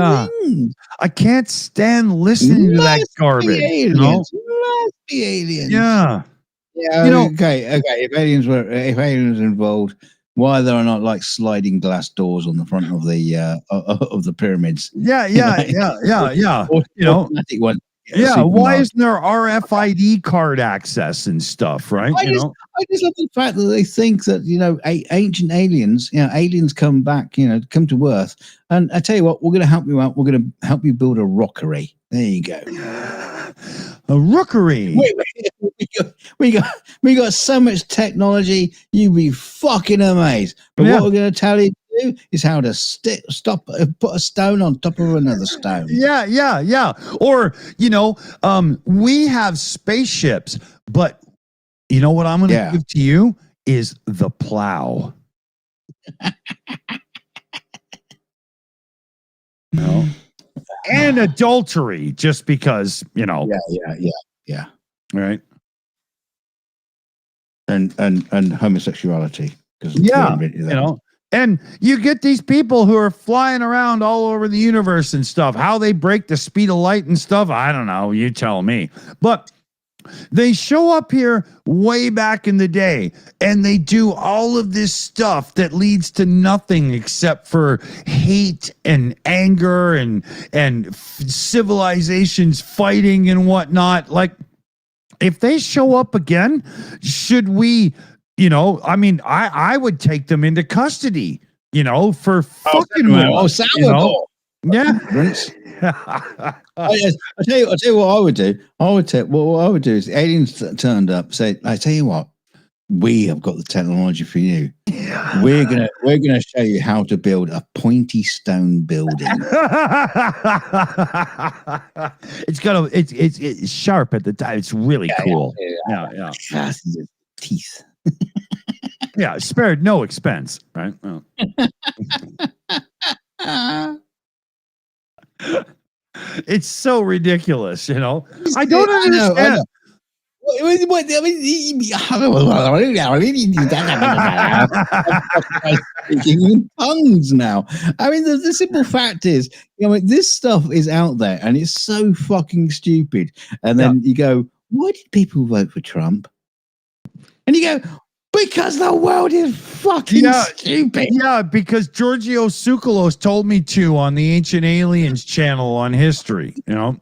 thing? I can't stand listening to that garbage. Must be aliens. Yeah. Okay. If aliens were involved, why there are not like sliding glass doors on the front of the pyramids? Yeah. Or automatic one. Yeah, why isn't there RFID card access and stuff, right? I just love the fact that they think that, ancient aliens, aliens come back, come to Earth. And I tell you what, we're going to help you out. We're going to help you build a rockery. There you go. A rookery. We got so much technology, you'd be fucking amazed. But what we're going to tell you to do is how to put a stone on top of another stone. Yeah. Or, we have spaceships, but you know what I'm going to give to you is the plow. And adultery, just because, Yeah. Right. And homosexuality. And you get these people who are flying around all over the universe and stuff. How they break the speed of light and stuff, I don't know. You tell me. But they show up here way back in the day, and they do all of this stuff that leads to nothing except for hate and anger and civilizations fighting and whatnot. Like, if they show up again, should we, I would take them into custody, for fucking Salvador. Yeah. I tell you what I would do. What I would do is aliens turned up, say, I tell you what, we have got the technology for you. We're gonna show you how to build a pointy stone building. It's sharp at the time. It's really cool. Yeah. Teeth. Yeah, spared no expense, right? Well. It's so ridiculous, you know. I don't understand. Speaking in tongues now. I mean, the simple fact is, this stuff is out there and it's so fucking stupid. And then you go, why did people vote for Trump? And you go, because the world is fucking stupid. Yeah, because Giorgio Tsoukalos told me to on the Ancient Aliens channel on History, you know.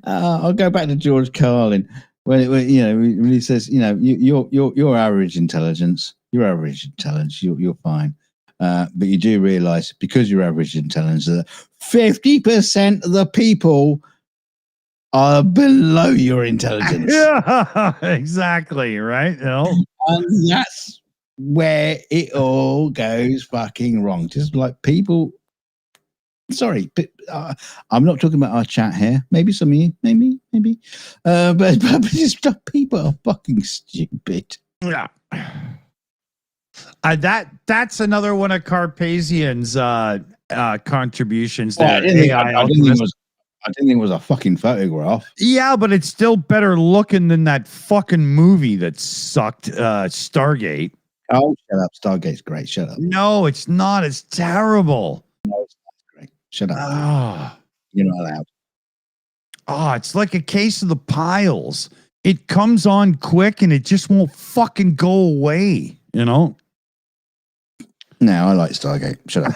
I'll go back to George Carlin when he says, your average intelligence, you're fine, but you do realize because you're average intelligence that 50% of the people are below your intelligence. Yeah, exactly, right? You know? And that's where it all goes fucking wrong. Just like people. Sorry, but I'm not talking about our chat here. Maybe some of you, maybe. But just people are fucking stupid. Yeah. That's another one of Carpasian's contributions. I didn't think it was a fucking photograph. Yeah, but it's still better looking than that fucking movie that sucked, Stargate. Oh, shut up. Stargate's great. Shut up. No, it's not. It's terrible. No, it's not great. Shut up. Oh. You're not allowed. Oh, it's like a case of the piles. It comes on quick and it just won't fucking go away, you know? No, I like Stargate. Shut up.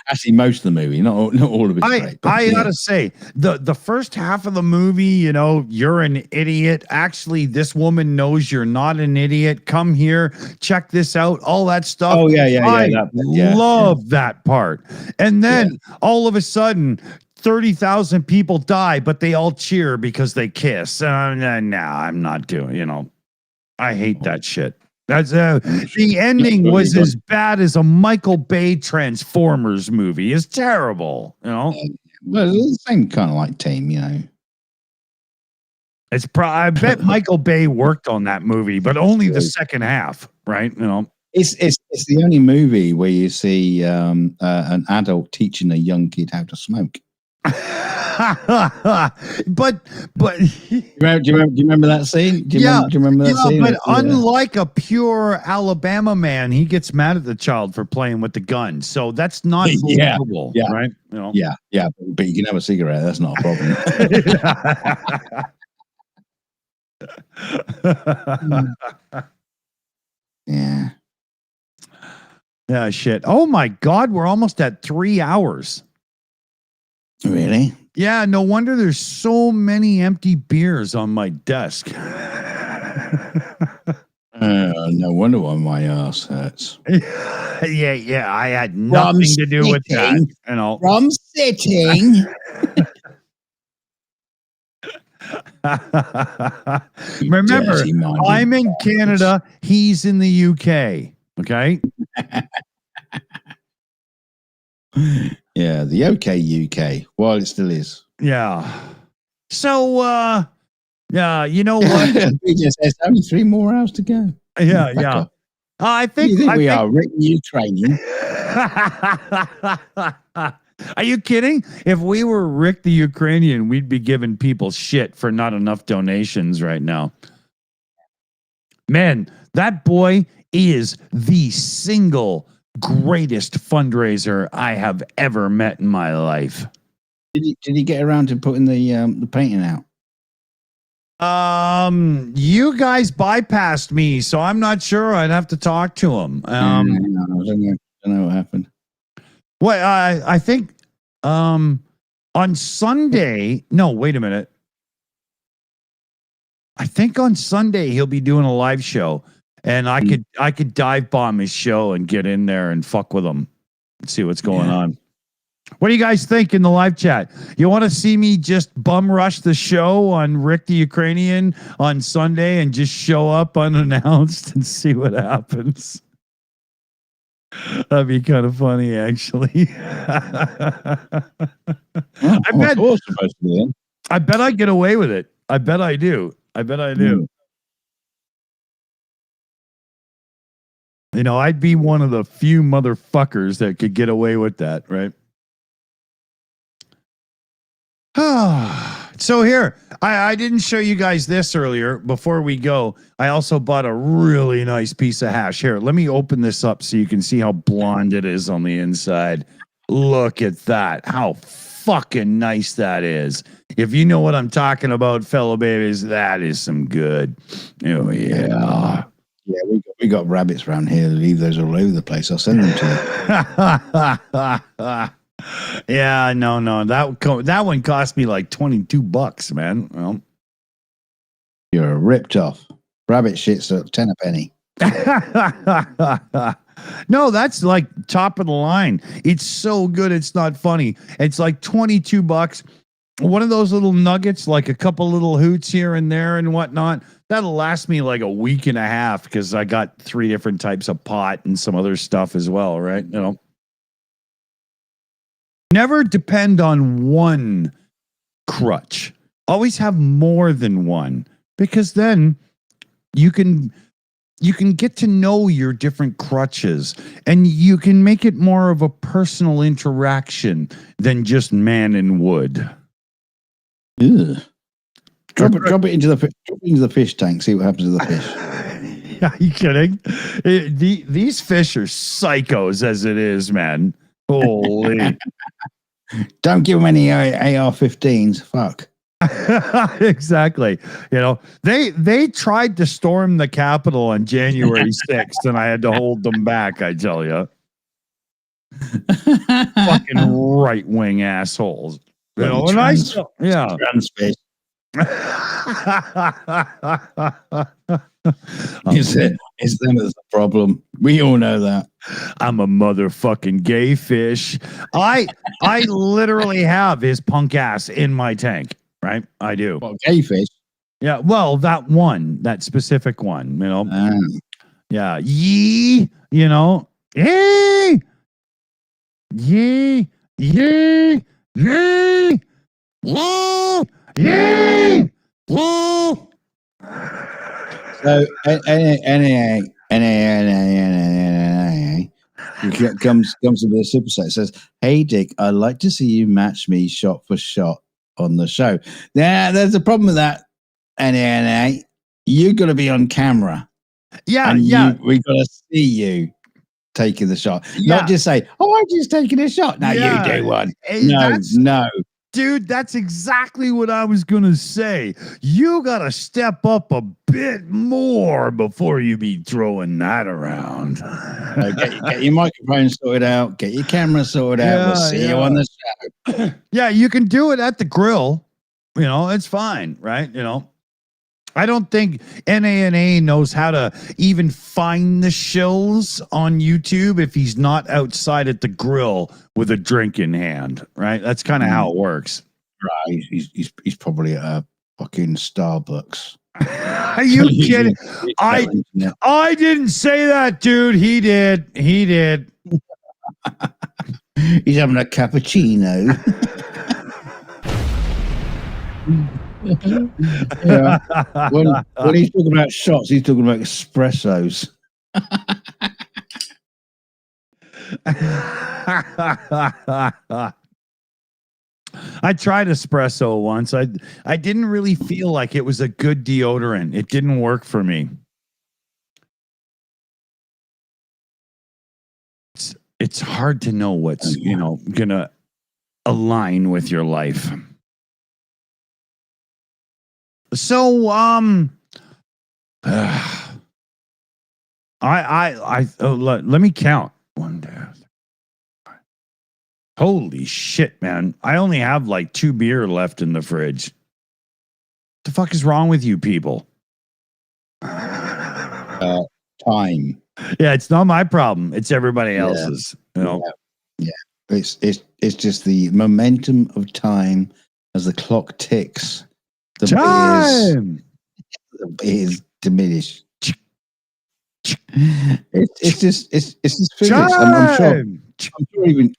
Actually, most of the movie, not all of it. I gotta say, the first half of the movie, you're an idiot. Actually, this woman knows you're not an idiot. Come here, check this out, all that stuff. Oh yeah. I love that part. And then all of a sudden, 30,000 people die, but they all cheer because they kiss. I'm not doing. I hate that shit. That's the ending was as bad as a Michael Bay Transformers movie. It's terrible, Well, it's the same kind of like team, It's I bet Michael Bay worked on that movie, but only the second half, right? It's the only movie where you see an adult teaching a young kid how to smoke. but do you remember that scene? Do you remember that scene? But unlike a pure Alabama man, he gets mad at the child for playing with the gun. So that's not believable, right? Yeah, but you can have a cigarette. That's not a problem. Yeah. Yeah, shit. Oh my God, we're almost at 3 hours. Really? Yeah, no wonder there's so many empty beers on my desk. No wonder why my ass hurts. Yeah, I had nothing to do with that. From sitting. Remember, I'm in Canada, he's in the UK. Okay? Yeah, the UK, while it still is. Yeah. So, you know what? There's only 3 more hours to go. Yeah. I think we are written Ukrainian. Are you kidding? If we were Rick the Ukrainian, we'd be giving people shit for not enough donations right now. Man, that boy is the single greatest fundraiser I have ever met in my life. Did he get around to putting the painting out? You guys bypassed me, so I'm not sure. I'd have to talk to him. I don't know what happened. Well, I think on Sunday. No, wait a minute. I think on Sunday he'll be doing a live show, and I could dive bomb his show and get in there and fuck with him and see what's going on. What do you guys think in the live chat? You want to see me just bum rush the show on Rick the Ukrainian on Sunday and just show up unannounced and see what happens? That'd be kind of funny, actually. I bet I get away with it. I bet I do. I bet I do. You know, I'd be one of the few motherfuckers that could get away with that, right? So here, I didn't show you guys this earlier. Before we go, I also bought a really nice piece of hash. Here, let me open this up so you can see how blonde it is on the inside. Look at that. How fucking nice that is. If you know what I'm talking about, fellow babies, that is some good. Oh, yeah. Yeah, we got rabbits around here. Leave those all over the place. I'll send them to you. Yeah, no. That one cost me like $22, man. Well, you're ripped off. Rabbit shits at 10 a penny. No, that's like top of the line. It's so good, it's not funny. It's like $22. One of those little nuggets, like a couple little hoots here and there and whatnot. That'll last me like a week and a half because I got 3 different types of pot and some other stuff as well, right? You know. Never depend on one crutch. Always have more than one, because then you can get to know your different crutches and you can make it more of a personal interaction than just man and wood. Ugh. Drop it into the fish tank. See what happens to the fish. Are you kidding? These fish are psychos as it is, man. Holy. Don't give them any AR-15s. Fuck. Exactly. You know, they tried to storm the Capitol on January 6th, and I had to hold them back, I tell you. Fucking right-wing assholes. You know, when I saw, yeah. It's them that's the problem. We all know that. I'm a motherfucking gay fish. I literally have his punk ass in my tank, right? I do. Well, gay fish? Yeah, well, that specific one, you know. Yeah. Yee, you know. Yee. Yee. Yee. Yee. Yee. Yay! So NAA comes with a super set. It says, "Hey Dick, I'd like to see you match me shot for shot on the show." Now, there's a problem with that. NAA, you got to be on camera. Yeah, and we got to see you taking the shot, not just say, "Oh, I'm just taking a shot." No, you do one. No. Dude, that's exactly what I was going to say. You got to step up a bit more before you be throwing that around. Get your microphone sorted out. Get your camera sorted out. We'll see you on the show. Yeah, you can do it at the grill. You know, it's fine, right? You know, I don't think NANA knows how to even find the Shills on YouTube if he's not outside at the grill with a drink in hand, right? That's kind of how it works. Right. He's probably at a fucking Starbucks. Are you kidding? I didn't say that, dude. He did. He's having a cappuccino. Yeah. When he's talking about shots, he's talking about espressos. I tried espresso once. I didn't really feel like it was a good deodorant. It didn't work for me. It's hard to know what's, you know, gonna align with your life. So let me count. 1, 2, 3. Holy shit, man. I only have like 2 beer left in the fridge. The fuck is wrong with you people? Time. Yeah, it's not my problem. It's everybody else's. You know? Yeah. It's just the momentum of time as the clock ticks. The Time. beers diminish. It's just physics.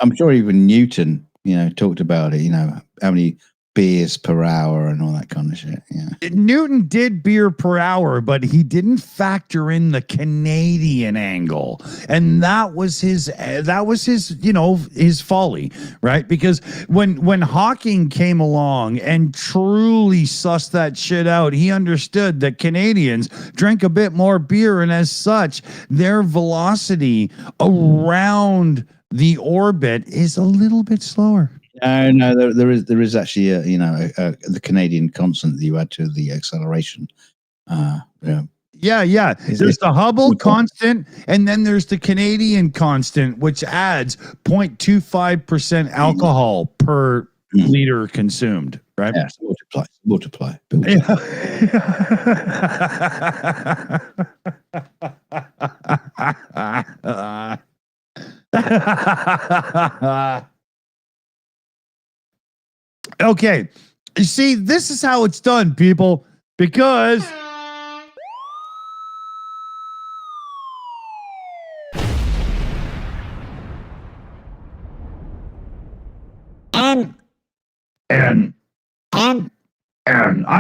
I'm sure even Newton, talked about it. How many beers per hour and all that kind of shit. Yeah. Newton did beer per hour, but he didn't factor in the Canadian angle, and that was his his folly, right? Because when Hawking came along and truly sussed that shit out, he understood that Canadians drank a bit more beer, and as such, their velocity around the orbit is a little bit slower. No, there is actually the Canadian constant that you add to the acceleration. Yeah. There's the Hubble constant, and then there's the Canadian constant, which adds 0.25% alcohol per liter consumed. Right? Yeah, so multiply. Okay, you see, this is how it's done, people, because And I'm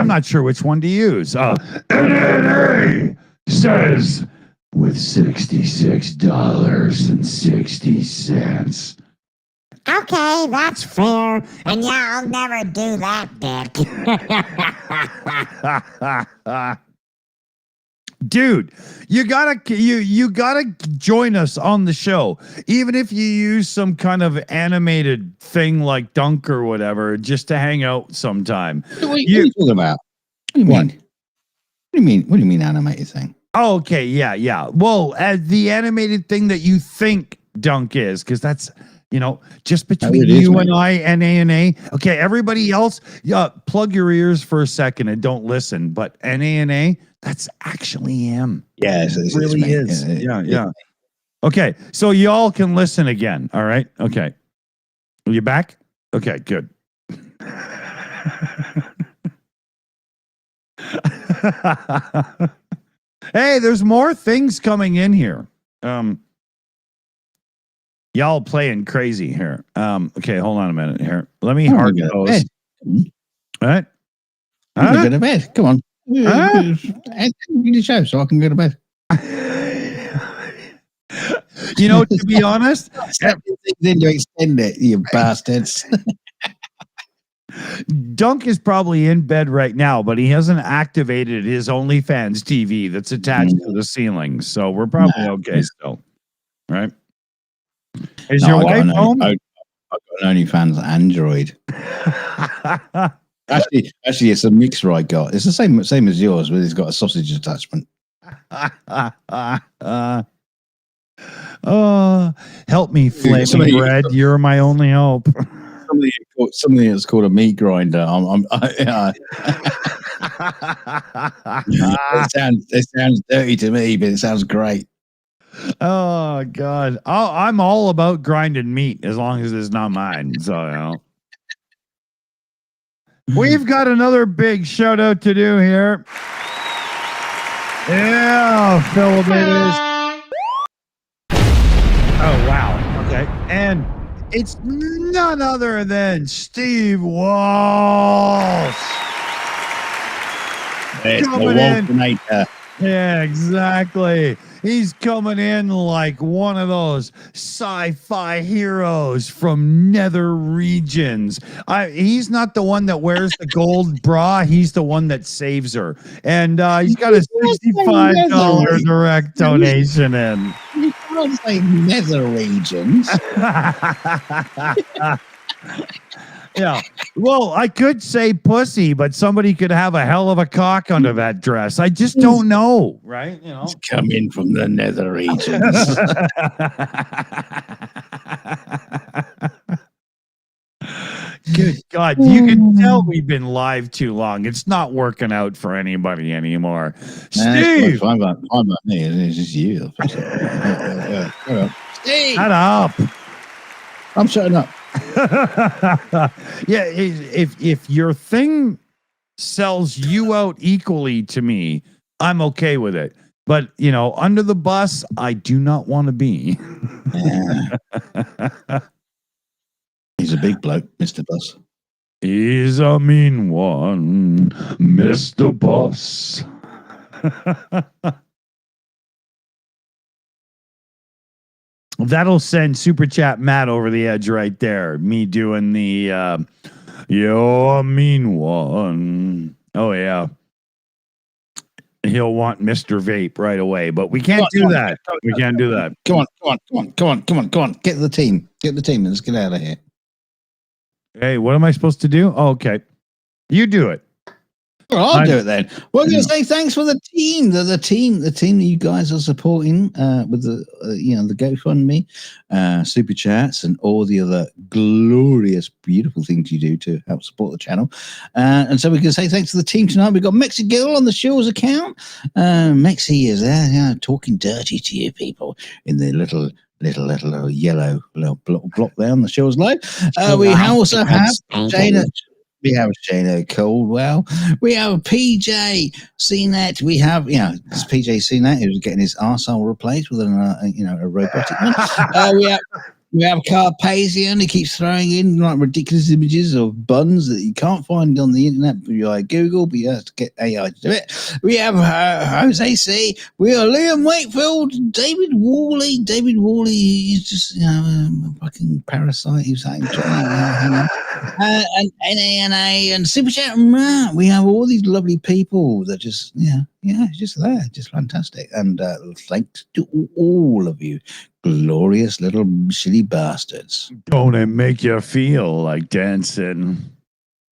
not sure which one to use. NNA says with $66.60. okay, that's fair. And yeah, I'll never do that, Dick. Dude, you gotta join us on the show, even if you use some kind of animated thing like Dunk or whatever, just to hang out sometime. What are you talking about? What do you mean? What do you mean animated thing? Oh, okay, yeah. Well, the animated thing that you think Dunk is, because that's just between you and I and ANA. Okay, everybody else, plug your ears for a second and don't listen. But NANA, that's actually him. Yeah, it really is. Yeah. Okay, so y'all can listen again. All right. Okay, are you back? Okay, good. Hey, there's more things coming in here. Y'all playing crazy here. Okay, hold on a minute here. Let me hard those. All right. I'm gonna go to bed. Come on. End the show so I can go to bed. To be honest, then you extend it, you bastards. Dunk is probably in bed right now, but he hasn't activated his OnlyFans TV that's attached to the ceiling. So we're probably okay still. Right? Is your wife home? I've got an OnlyFans Android. Actually, it's a mixer I got. It's the same as yours, but it's got a sausage attachment. Help me, flaming red. You're my only hope. Something that's called a meat grinder. It sounds dirty to me, but it sounds great. Oh God! I'm all about grinding meat as long as it's not mine. So we've got another big shout out to do here. Yeah, Philippines. Oh wow! Okay, and it's none other than Steve Walsh. Coming in. Yeah, exactly. He's coming in like one of those sci-fi heroes from nether regions. He's not the one that wears the gold bra. He's the one that saves her. And he's got a $65 direct donation in. You can't say nether regions. Yeah. Well, I could say pussy, but somebody could have a hell of a cock under that dress. I just don't know, right? It's come in from the nether regions. Good God. You can tell we've been live too long. It's not working out for anybody anymore. Steve! I'm about me. It's just you. Steve! Shut up. I'm shutting up. Yeah, if your thing sells you out equally to me, I'm okay with it. But under the bus, I do not want to be. Yeah. He's a big bloke, Mr. Bus. He's a mean one, Mr. Boss. That'll send Super Chat Matt over the edge right there. Me doing the you're a mean one. Oh yeah. He'll want Mr. Vape right away, but we can't do that. We can't do that. Come on. Get the team. Get the team and let's get out of here. Hey, what am I supposed to do? Oh, okay. You do it. Well, I'll do it then. We're going to say thanks for the team, the team that you guys are supporting with the the GoFundMe, super chats, and all the other glorious, beautiful things you do to help support the channel. And so we can say thanks to the team tonight. We've got Mexi Gill on the Shills account. Mexi is there, talking dirty to you people in the little yellow block there on the Shills live. We also have Jana. We have Shayna Coldwell. We have PJ CNET. We have, this PJ CNET who's getting his arsehole replaced with a robotic one. We have Carpasian. He keeps throwing in like ridiculous images of buns that you can't find on the internet via Google, but you have to get AI to do it. We have Jose C. We have Liam Wakefield, David Worley. David Worley, he's just a fucking parasite. He's saying, and NANA and Super Chat. We have all these lovely people that just just there, just fantastic. And thanks to all of you glorious little shitty bastards. Don't it make you feel like dancing?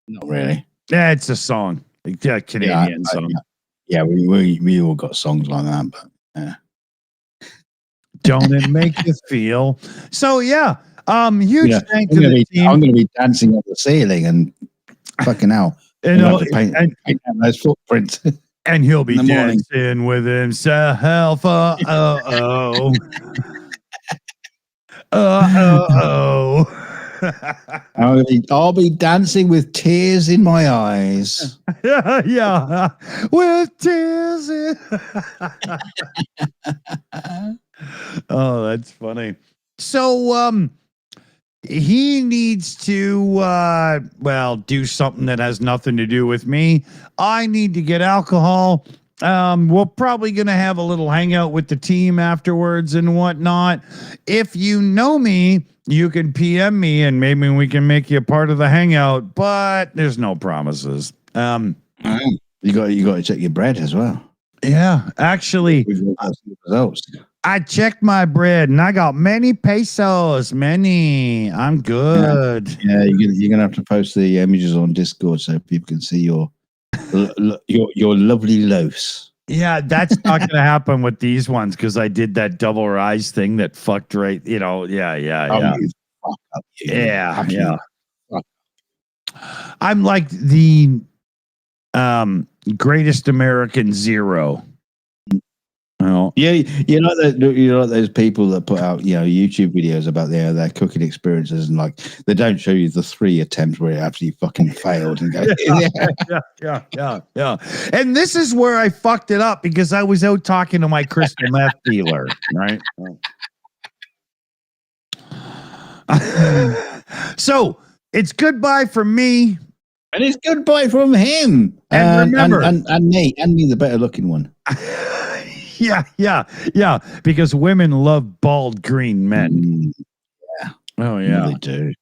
Not really. Yeah, it's a song. A Canadian song. Yeah, we all got songs like that, but yeah. Don't it make you feel? So yeah, huge thank to the team. I'm gonna be dancing on the ceiling and fucking hell. And I'll have to paint those footprints. And he'll be dancing with himself. I'll be dancing with tears in my eyes. Yeah, with tears in. Oh, that's funny. So, he needs to, do something that has nothing to do with me. I need to get alcohol. We're probably going to have a little hangout with the team afterwards and whatnot. If you know me, you can PM me and maybe we can make you a part of the hangout, but there's no promises. You got to check your bread as well. Yeah, actually, I checked my bread and I got many pesos. I'm good. Yeah, you're gonna have to post the images on Discord so people can see your lovely loaves. Yeah, that's not going to happen with these ones because I did that double rise thing that fucked right. Yeah. I'm like the greatest American zero. Oh. Yeah, you're like those people that put out YouTube videos about their cooking experiences and like they don't show you the 3 attempts where it absolutely fucking failed and go yeah. And this is where I fucked it up because I was out talking to my crystal meth dealer, right? So it's goodbye from me, and it's goodbye from him, and remember, and me, the better looking one. Yeah. Because women love bald green men. Yeah. Oh yeah, they do.